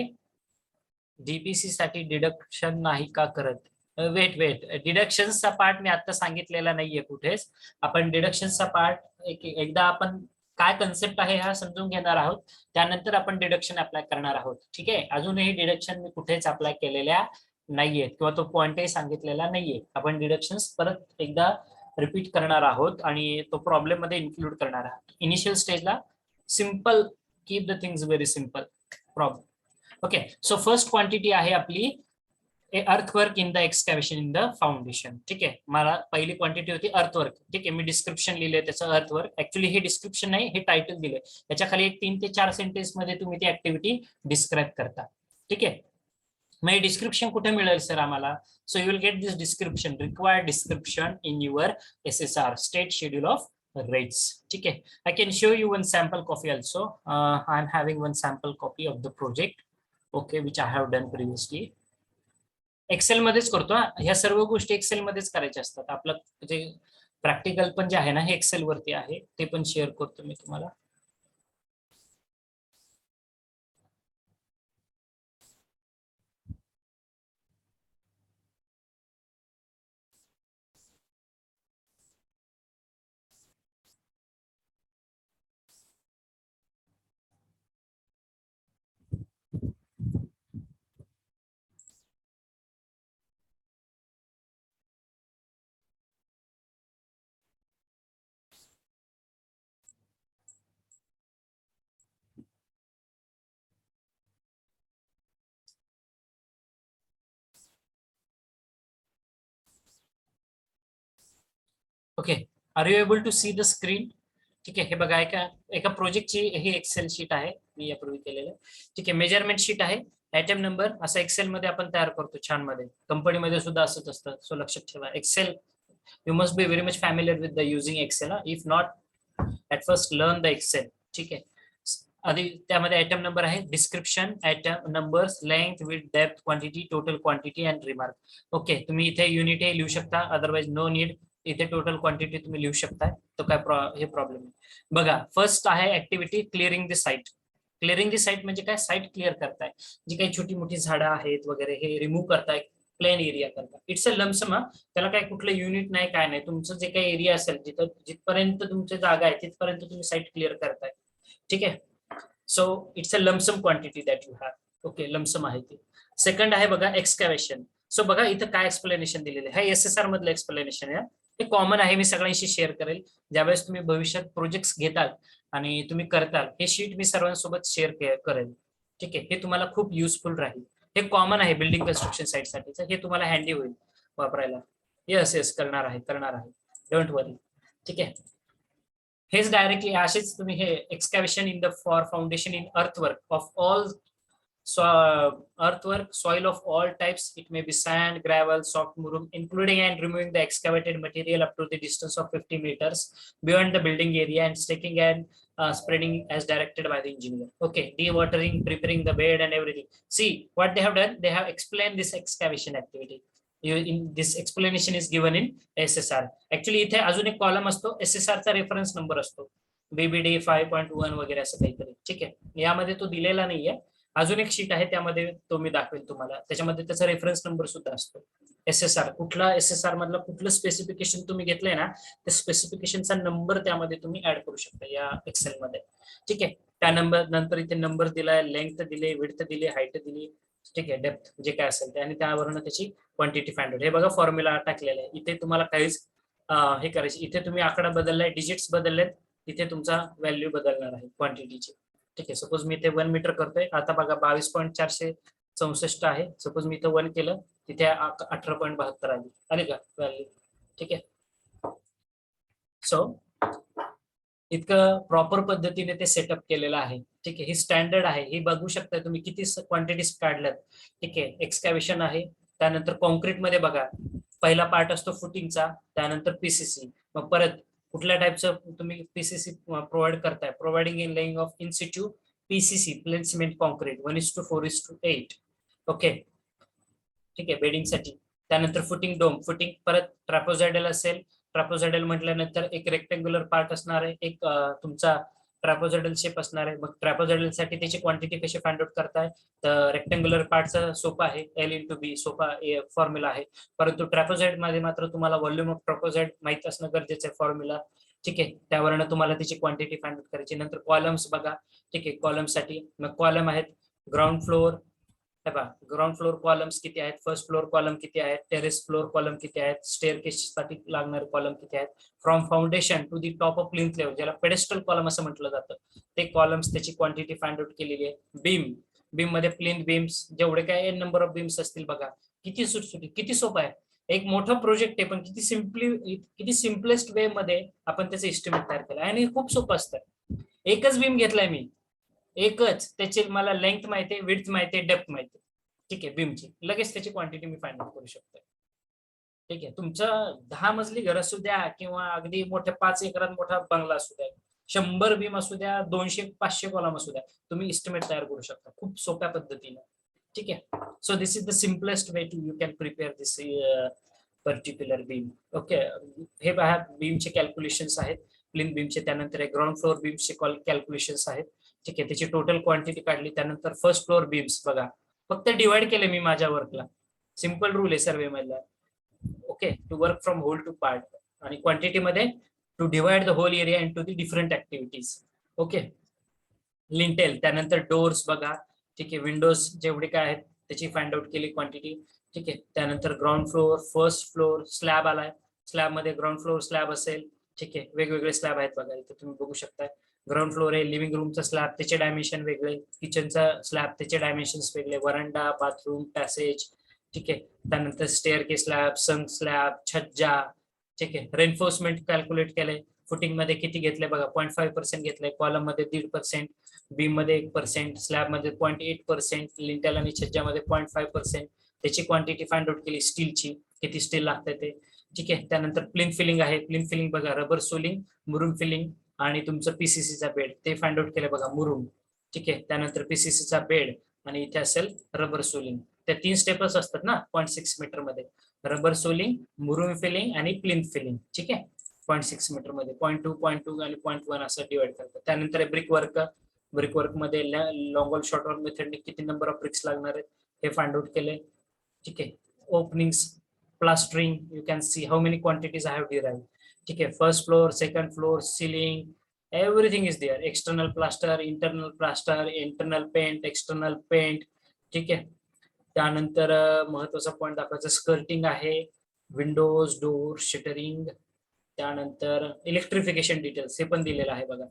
डीपीसी साठी डिडक्शन नाही का करत. वेट डिडक्शनचा पार्ट मी आता सांगितलेला नाहीये कुठेच. आपण डिडक्शनचा पार्ट एकदा आपण काय कन्सेप्ट आहे हा समजून घेणार आहोत, त्यानंतर आपण डिडक्शन अप्लाय करणार आहोत. ठीक आहे, अजूनही डिडक्शन मी कुठेच अप्लाय केलेल्या नाहीये किंवा तो पॉइंटही सांगितलेला नाहीये. आपण डिडक्शन परत एकदा रिपीट करणार आहोत आणि तो प्रॉब्लेम मध्ये इन्क्लूड करणार आहोत. इनिशियल स्टेजला simple, keep the things very simple problem. Okay, so first quantity आहे आपली earthwork in the excavation in the foundation. ठीक आहे, मला पहिली क्वांटिटी होती अर्थवर्क. ठीक आहे, मी डिस्क्रिप्शन लिहिलंय त्याचं अर्थवर्क. ऍक्च्युली हे डिस्क्रिप्शन नाही, हे टायटल दिलंय. त्याच्या खाली एक 3 ते 4 सेंटेन्स मध्ये तुम्ही ती ऍक्टिव्हिटी डिस्क्राईब करता. ठीक आहे, मग डिस्क्रिप्शन कुठे मिळेल सर आम्हाला? So you will get this description, required description in your SSR, state schedule of rates. ठीक आहे, I can show you one sample copy also. I am having one sample copy of the project, okay, which I have done previously. Excel मध्येच करतो. ह्या सर्व गोष्टी एक्सेल मध्येच करायच्या असतात. आपलं जे प्रॅक्टिकल पण जे आहे ना, हे एक्सेल वरती आहे, ते पण शेअर करतो मी तुम्हाला. Okay, are you able to see the screen? ठीक आहे, हे बघा एका प्रोजेक्टची ही एक्सेल शीट आहे, मी यापूर्वी केलेलं. ठीक आहे, मेजरमेंट शीट आहे. आयटम नंबर असं एक्सेल मध्ये आपण तयार करतो छान मध्ये. कंपनीमध्ये सुद्धा असंच असतं. सो लक्षात ठेवा, Excel you must be very much familiar with the using Excel. If not, at first learn the Excel. ठीक आहे, आधी त्यामध्ये आयटम नंबर आहे, description, item numbers, length, width, depth, quantity, total quantity and remark. Okay, तुम्ही इथे युनिट हे लिहू शकता, अदरवाइज नो नीड. इथे टोटल क्वांटिटी तुम्ही लिहू शकताय. तो काय हे प्रॉब्लेम आहे. बघा, फर्स्ट आहे activity clearing the site. Clearing the site म्हणजे काय? साईट क्लिअर करताय. जी काही छोटी मोठी झाडं आहेत वगैरे हे रिमूव्ह करताय, प्लेन एरिया करता. It's a lump sum. त्याला काय कुठलं युनिट नाही, काय नाही. तुमचं जे काही एरिया असेल, जिथपर्यंत तुमची जागा आहे तिथपर्यंत तुम्ही साईट क्लिअर करताय. ठीक आहे, so it's a lump sum quantity that you have. Okay, lump sum आहे ती. सेकंड आहे बघा एक्सकॅव्हेशन. सो बघा इथं काय एक्सप्लेनेशन दिलेलं आहे. हे SSR मधलं एक्सप्लेनेशन आहे. हे कॉमन आहे, मी सगळ्यांशी शेअर करेल. ज्यावेळेस तुम्ही भविष्यात प्रोजेक्ट्स घेताल आणि तुम्ही करताल, हे शीट मी सर्वांसोबत शेअर करेल. ठीक आहे, हे तुम्हाला खूप युजफुल राहील. हे कॉमन आहे बिल्डिंग कन्स्ट्रक्शन साईट साठीच. हे तुम्हाला हँडी होईल वापरायला. येस करणार आहे, डोंट वरी. ठीक आहे, हेच डायरेक्टली असेच तुम्ही हे excavation in the for foundation in earthwork of all earthwork, soil of all types. It may be sand, gravel, soft murum, including and removing the excavated material up to the distance of 50 meters beyond the building area and staking and spreading as directed by the engineer. Okay, dewatering, preparing the bed and everything. See what they have done. They have explained this excavation activity. In this explanation is given in SSR. Actually, इथे अजून एक कॉलम असतो, SSR चा रेफरन्स नंबर असतो, BBD 5.1 वगैरे असं काहीतरी. ठीक आहे, यामध्ये तो दिलेला नाहीये. अजून एक शीट आहे, त्यामध्ये तो मी दाखवेल तुम्हाला. त्याच्यामध्ये त्याचा रेफरन्स नंबर सुद्धा असतो. SSR कुठला, SSR मधला कुठलं स्पेसिफिकेशन तुम्ही घेतलंय ना, त्या स्पेसिफिकेशनचा नंबर त्यामध्ये तुम्ही ऍड करू शकता या एक्सेल मध्ये. ठीक आहे, त्या नंबर नंतर इथे नंबर दिलाय, लेंथ दिली, विड्थ दिली, हाईट दिली. ठीक आहे, डेप्थ जे काय असेल ते, आणि त्यावरून त्याची क्वांटिटी फाइंड आउट. हे बघा फॉर्म्युला टाकलेला आहे. इथे तुम्हाला काहीच हे करायचे, इथे तुम्ही आकडा बदललाय, डिजिट्स बदललेत, तिथे तुमचा व्हॅल्यू बदलणार आहे क्वांटिटीची. ठीक आहे, सपोज मी इथे 1 मीटर करतोय, आता बघा 22.464 आहे. सपोज मी इथे 1 केलं, तिथे 18.72 आली का व्हॅल्यू. ठीक आहे, सो इतकं प्रॉपर पद्धतीने ते सेटअप केलेलं आहे. ठीक आहे, ही स्टँडर्ड आहे, ही बघू शकता तुम्ही किती क्वांटिटीज काढल्यात. ठीक आहे, एक्सकॅव्हेशन आहे. त्यानंतर कॉन्क्रीट मध्ये बघा, पहिला पार्ट असतो फुटिंगचा, त्यानंतर पीसीसी, मग परत कुठल्या टाइपचं तुम्ही पीसीसी प्रोव्हाइड करताय, providing in laying of in situ PCC plain cement concrete 1:4:8. Okay, ठीक आहे, बेडिंग साठी. त्यानंतर फुटिंग डोम, फुटिंग परत ट्रॅपोझायडल असेल. ट्रॅपोझायडल म्हटल्यानंतर एक रेक्टेंग्युलर पार्ट असणार आहे, एक तुमचा ट्रॅपोझायडल शेप असणार आहे. मग ट्रॅपोझायडल साठी त्याची क्वांटिटी कशी फाइंड आउट करताय, तर रेक्टेंग्युलर पार्टचा सोपा आहे, L/B सोपा फॉर्म्युला आहे. परंतु ट्रॅपोझाइड मध्ये मात्र तुम्हाला व्हॉल्यूम ऑफ ट्रॅपोझाइड माहित असणं गरजेचं आहे फॉर्म्युला. ठीक आहे, त्यावरनं तुम्हाला त्याची क्वांटिटी फाइंड आउट करायची. नंतर कॉलम्स बघा. ठीक आहे, कॉलम साठी मग कॉलम आहेत ground floor, ground floor columns किती आहेत, फर्स्ट फ्लोअर कॉलम किती आहेत, टेरेस फ्लोअर कॉलम किती आहेत, स्टेअरकेस साठी लागणारे कॉलम किती आहेत, from foundation to the top of plinth level, ज्याला पेडेस्टल कॉलम असं म्हटलं जातं, ते कॉलम्स त्याची क्वांटिटी फाइंड आउट केलेली आहे. बीम, बीम मध्ये प्लिंथ बीम्स जेवढे काय नंबर ऑफ बीम्स असतील बघा, किती सुटसुटी, किती सोपं आहे. एक मोठं प्रोजेक्ट आहे, पण किती सिम्पलेस्ट वे मध्ये आपण त्याचं एस्टिमेट तयार केलं, आणि खूप सोपं असतं. एकच बीम घेतलाय मी, एकच, त्याची मला लेंथ माहिती आहे, विड्थ माहिती आहे, डेप्थ माहिती आहे. ठीक आहे, बीमची लगेच त्याची क्वांटिटी मी फाइंड आउट करू शकतो. ठीक आहे, तुमचं 10 मजली घर असू द्या किंवा अगदी मोठ्या 5 एकरात मोठा बंगला असू द्या, 100 बीम असू द्या, 200-500 कॉलम असू द्या, तुम्ही इस्टिमेट तयार करू शकता खूप सोप्या पद्धतीने. ठीक आहे, so this is the simplest way to you can prepare this particular beam. Okay, हे पहा बीमचे कॅल्क्युलेशन्स आहेत, प्लिंथ बीमचे. त्यानंतर ग्राउंड फ्लोअर बीम्सचे कॅल्क्युलेशन्स आहेत. ठीक आहे, त्याची टोटल क्वांटिटी काढली. त्यानंतर फर्स्ट फ्लोअर बीम्स बघा, फक्त डिवाइड केले मी माझ्या वर्कला. सिंपल रूल आहे सर्वे मधला. Okay, to work from whole to part, आणि क्वांटिटी मध्ये to divide the whole area into the different activities. Okay, lintel, त्यानंतर डोर्स बघा. ठीक आहे, विंडोज जेवढे काय आहेत त्याची फाइंड आउट केली क्वांटिटी. ठीक आहे, त्यानंतर ground floor, first floor, slab आलाय, स्लॅब मध्ये ग्राउंड फ्लोअर स्लॅब असेल. ठीक आहे, वेगवेगळे स्लॅब आहेत बघा, इथे तुम्ही बघू शकता. ग्राउंड फ्लोअर आहे, लिव्हिंग रूमचा स्लॅब, त्याचे डायमेन्शन वेगळे, किचनचा स्लॅब, त्याचे डायमेन्शन्स वेगळे, वरांडा, बाथरूम, पॅसेज. ठीक आहे, त्यानंतर स्टेअर के स्लॅब, संक स्लॅब, छज्जा. ठीक आहे, रेन्फोर्समेंट कॅल्क्युलेट केलंय. फुटिंग मध्ये किती घेतलंय बघा, 0.5% घेतलंय, कॉलम मध्ये 1.5%, बीम मध्ये 1%, स्लॅब मध्ये 0.8%, लिंटेल आणि छज्जामध्ये 0.5%. त्याची क्वांटिटी फाइंड आउट केली स्टीलची, किती स्टील लागतंय ते. ठीक आहे, त्यानंतर प्लिंथ फिलिंग आहे, प्लिंथ फिलिंग बघा, रबर सोलिंग, मुरुम फिलिंग, आणि तुमचं पीसीसीचा बेड ते फाइंड आउट केलं बघा, मुरुम. ठीक आहे, त्यानंतर पीसीसीचा बेड, आणि इथे असेल रबर सोलिंग. त्या 3 स्टेप्स असतात ना 0.6 मीटर मध्ये, रबर सोलिंग, मुरुम फिलिंग आणि प्लिंथ फिलिंग. ठीक आहे, 0.6 मीटर मध्ये 0.2, 0.2 आणि 0.1 असं डिवाइड करतात. त्यानंतर ब्रिक वर्क, ब्रिक वर्क मध्ये लॉंग वॉल शॉर्ट वॉल मेथडने किती नंबर ऑफ ब्रिक्स लागणार आहेत हे फाइंड आउट केले. ठीक आहे, openings, plastering, you can see how many quantities I have derived. ठीक आहे, first floor, second floor, ceiling, everything is there. External plaster, internal paint, external paint. ठीक आहे, त्यानंतर महत्वाचा पॉईंट दाखवायचा, स्कर्टिंग आहे, विंडोज, डोर, शटरिंग. त्यानंतर इलेक्ट्रिफिकेशन डिटेल्स हे पण दिलेलं आहे बघा,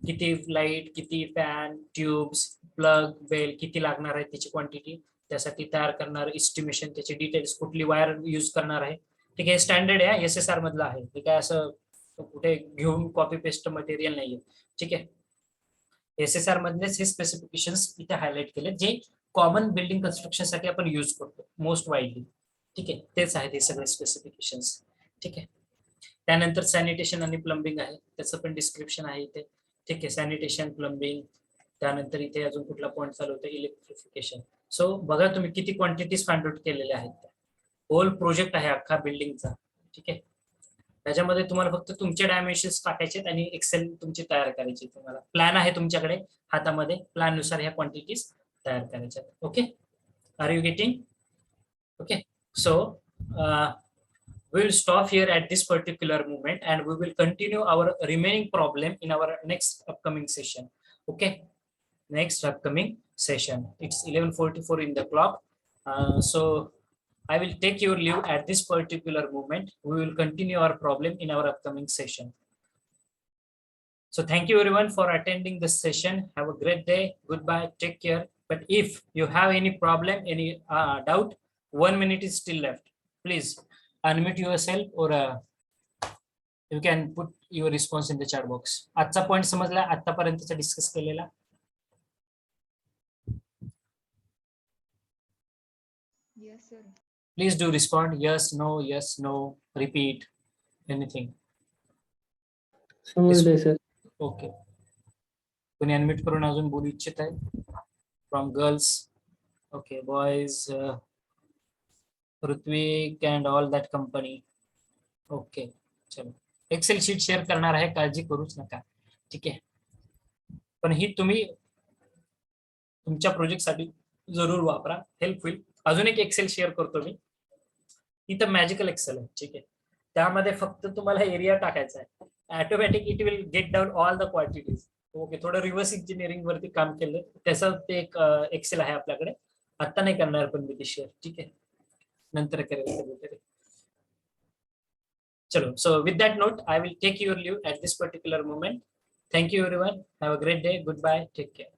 किती लाईट, किती फॅन, ट्यूब्स, प्लग, बेल किती लागणार आहे त्याची क्वांटिटी, त्यासाठी तयार करणार एस्टिमेशन, त्याची डिटेल्स, कुठली वायर यूज करणार आहे. ठीक आहे, स्टँडर्ड आहे, SSR मधलं आहे, हे काय असं कुठे घेऊन कॉपी पेस्ट मटेरियल नाहीये. ठीक आहे. SSR मधलेच हे स्पेसिफिकेशन्स इथे हायलाइट केले जे कॉमन बिल्डिंग कन्स्ट्रक्शन साठी आपण युज करतो मोस्ट वाईडली. ठीक आहे, तेच आहेत हे सगळे स्पेसिफिकेशन्स. ठीक आहे. त्यानंतर सॅनिटेशन आणि प्लंबिंग आहे, त्याचं पण डिस्क्रिप्शन आहे इथे. ठीक आहे, सॅनिटेशन, प्लंबिंग. त्यानंतर इथे अजून कुठला पॉईंट चालू होता, इलेक्ट्रिफिकेशन. सो बघा तुम्ही किती क्वांटिटीज फाइंड आउट केलेल्या आहेत. होल प्रोजेक्ट आहे अख्खा बिल्डिंगचा. ठीक आहे. त्याच्यामध्ये तुम्हाला फक्त तुमचे डायमेन्शन्स टाकायचे आणि एक्सेल तुमची तयार करायची. तुम्हाला प्लॅन आहे तुमच्याकडे हातामध्ये, प्लॅन नुसार ह्या क्वांटिटीज तयार करायच्या. Okay, are you getting? Okay, so we will stop here at this particular moment and we will continue our remaining problem in our next upcoming session. Okay, next upcoming session. It's 11:44 in the clock. So I will take your leave at this particular moment. We will continue our problem in our upcoming session. So thank you everyone for attending this session. Have a great day. Goodbye. Take care. But if you have any problem, any doubt, 1 minute is still left. Please unmute yourself or you can put your response in the chat box. आजचा पॉइंट समजला आतापर्यंतचा डिस्कस केलेला? Yes, sir. Please do respond. Yes, no, repeat, anything. समजलंय सर. ओके, कोणी अनम्यूट करून अजून बोलू इच्छित आहे? From girls. Okay, boys Rutvik and all that company. Okay, चलो. एक्सेल शीट शेअर करणार आहे, काळजी करूच नका. ठीक आहे, पण ही तुम्ही तुमच्या प्रोजेक्ट साठी जरूर वापरा, हेल्प होईल. अजून एक एक्सेल शेअर करतो मी, इथं मॅजिकल एक्सेल आहे. ठीक आहे, त्यामध्ये फक्त तुम्हाला एरिया टाकायचा आहे, automatic it will get down all the quantities. Okay, थोडं रिव्हर्स इंजिनिअरिंग वरती काम केलं, त्याचं ते एक एक्सेल आहे आपल्याकडे. आता नाही करणार पण मी ते शेअर. ठीक आहे, नंतर करेल. चलो, so with that note, I will take your leave at this particular moment. Thank you everyone. Have a great day. Goodbye. Take care.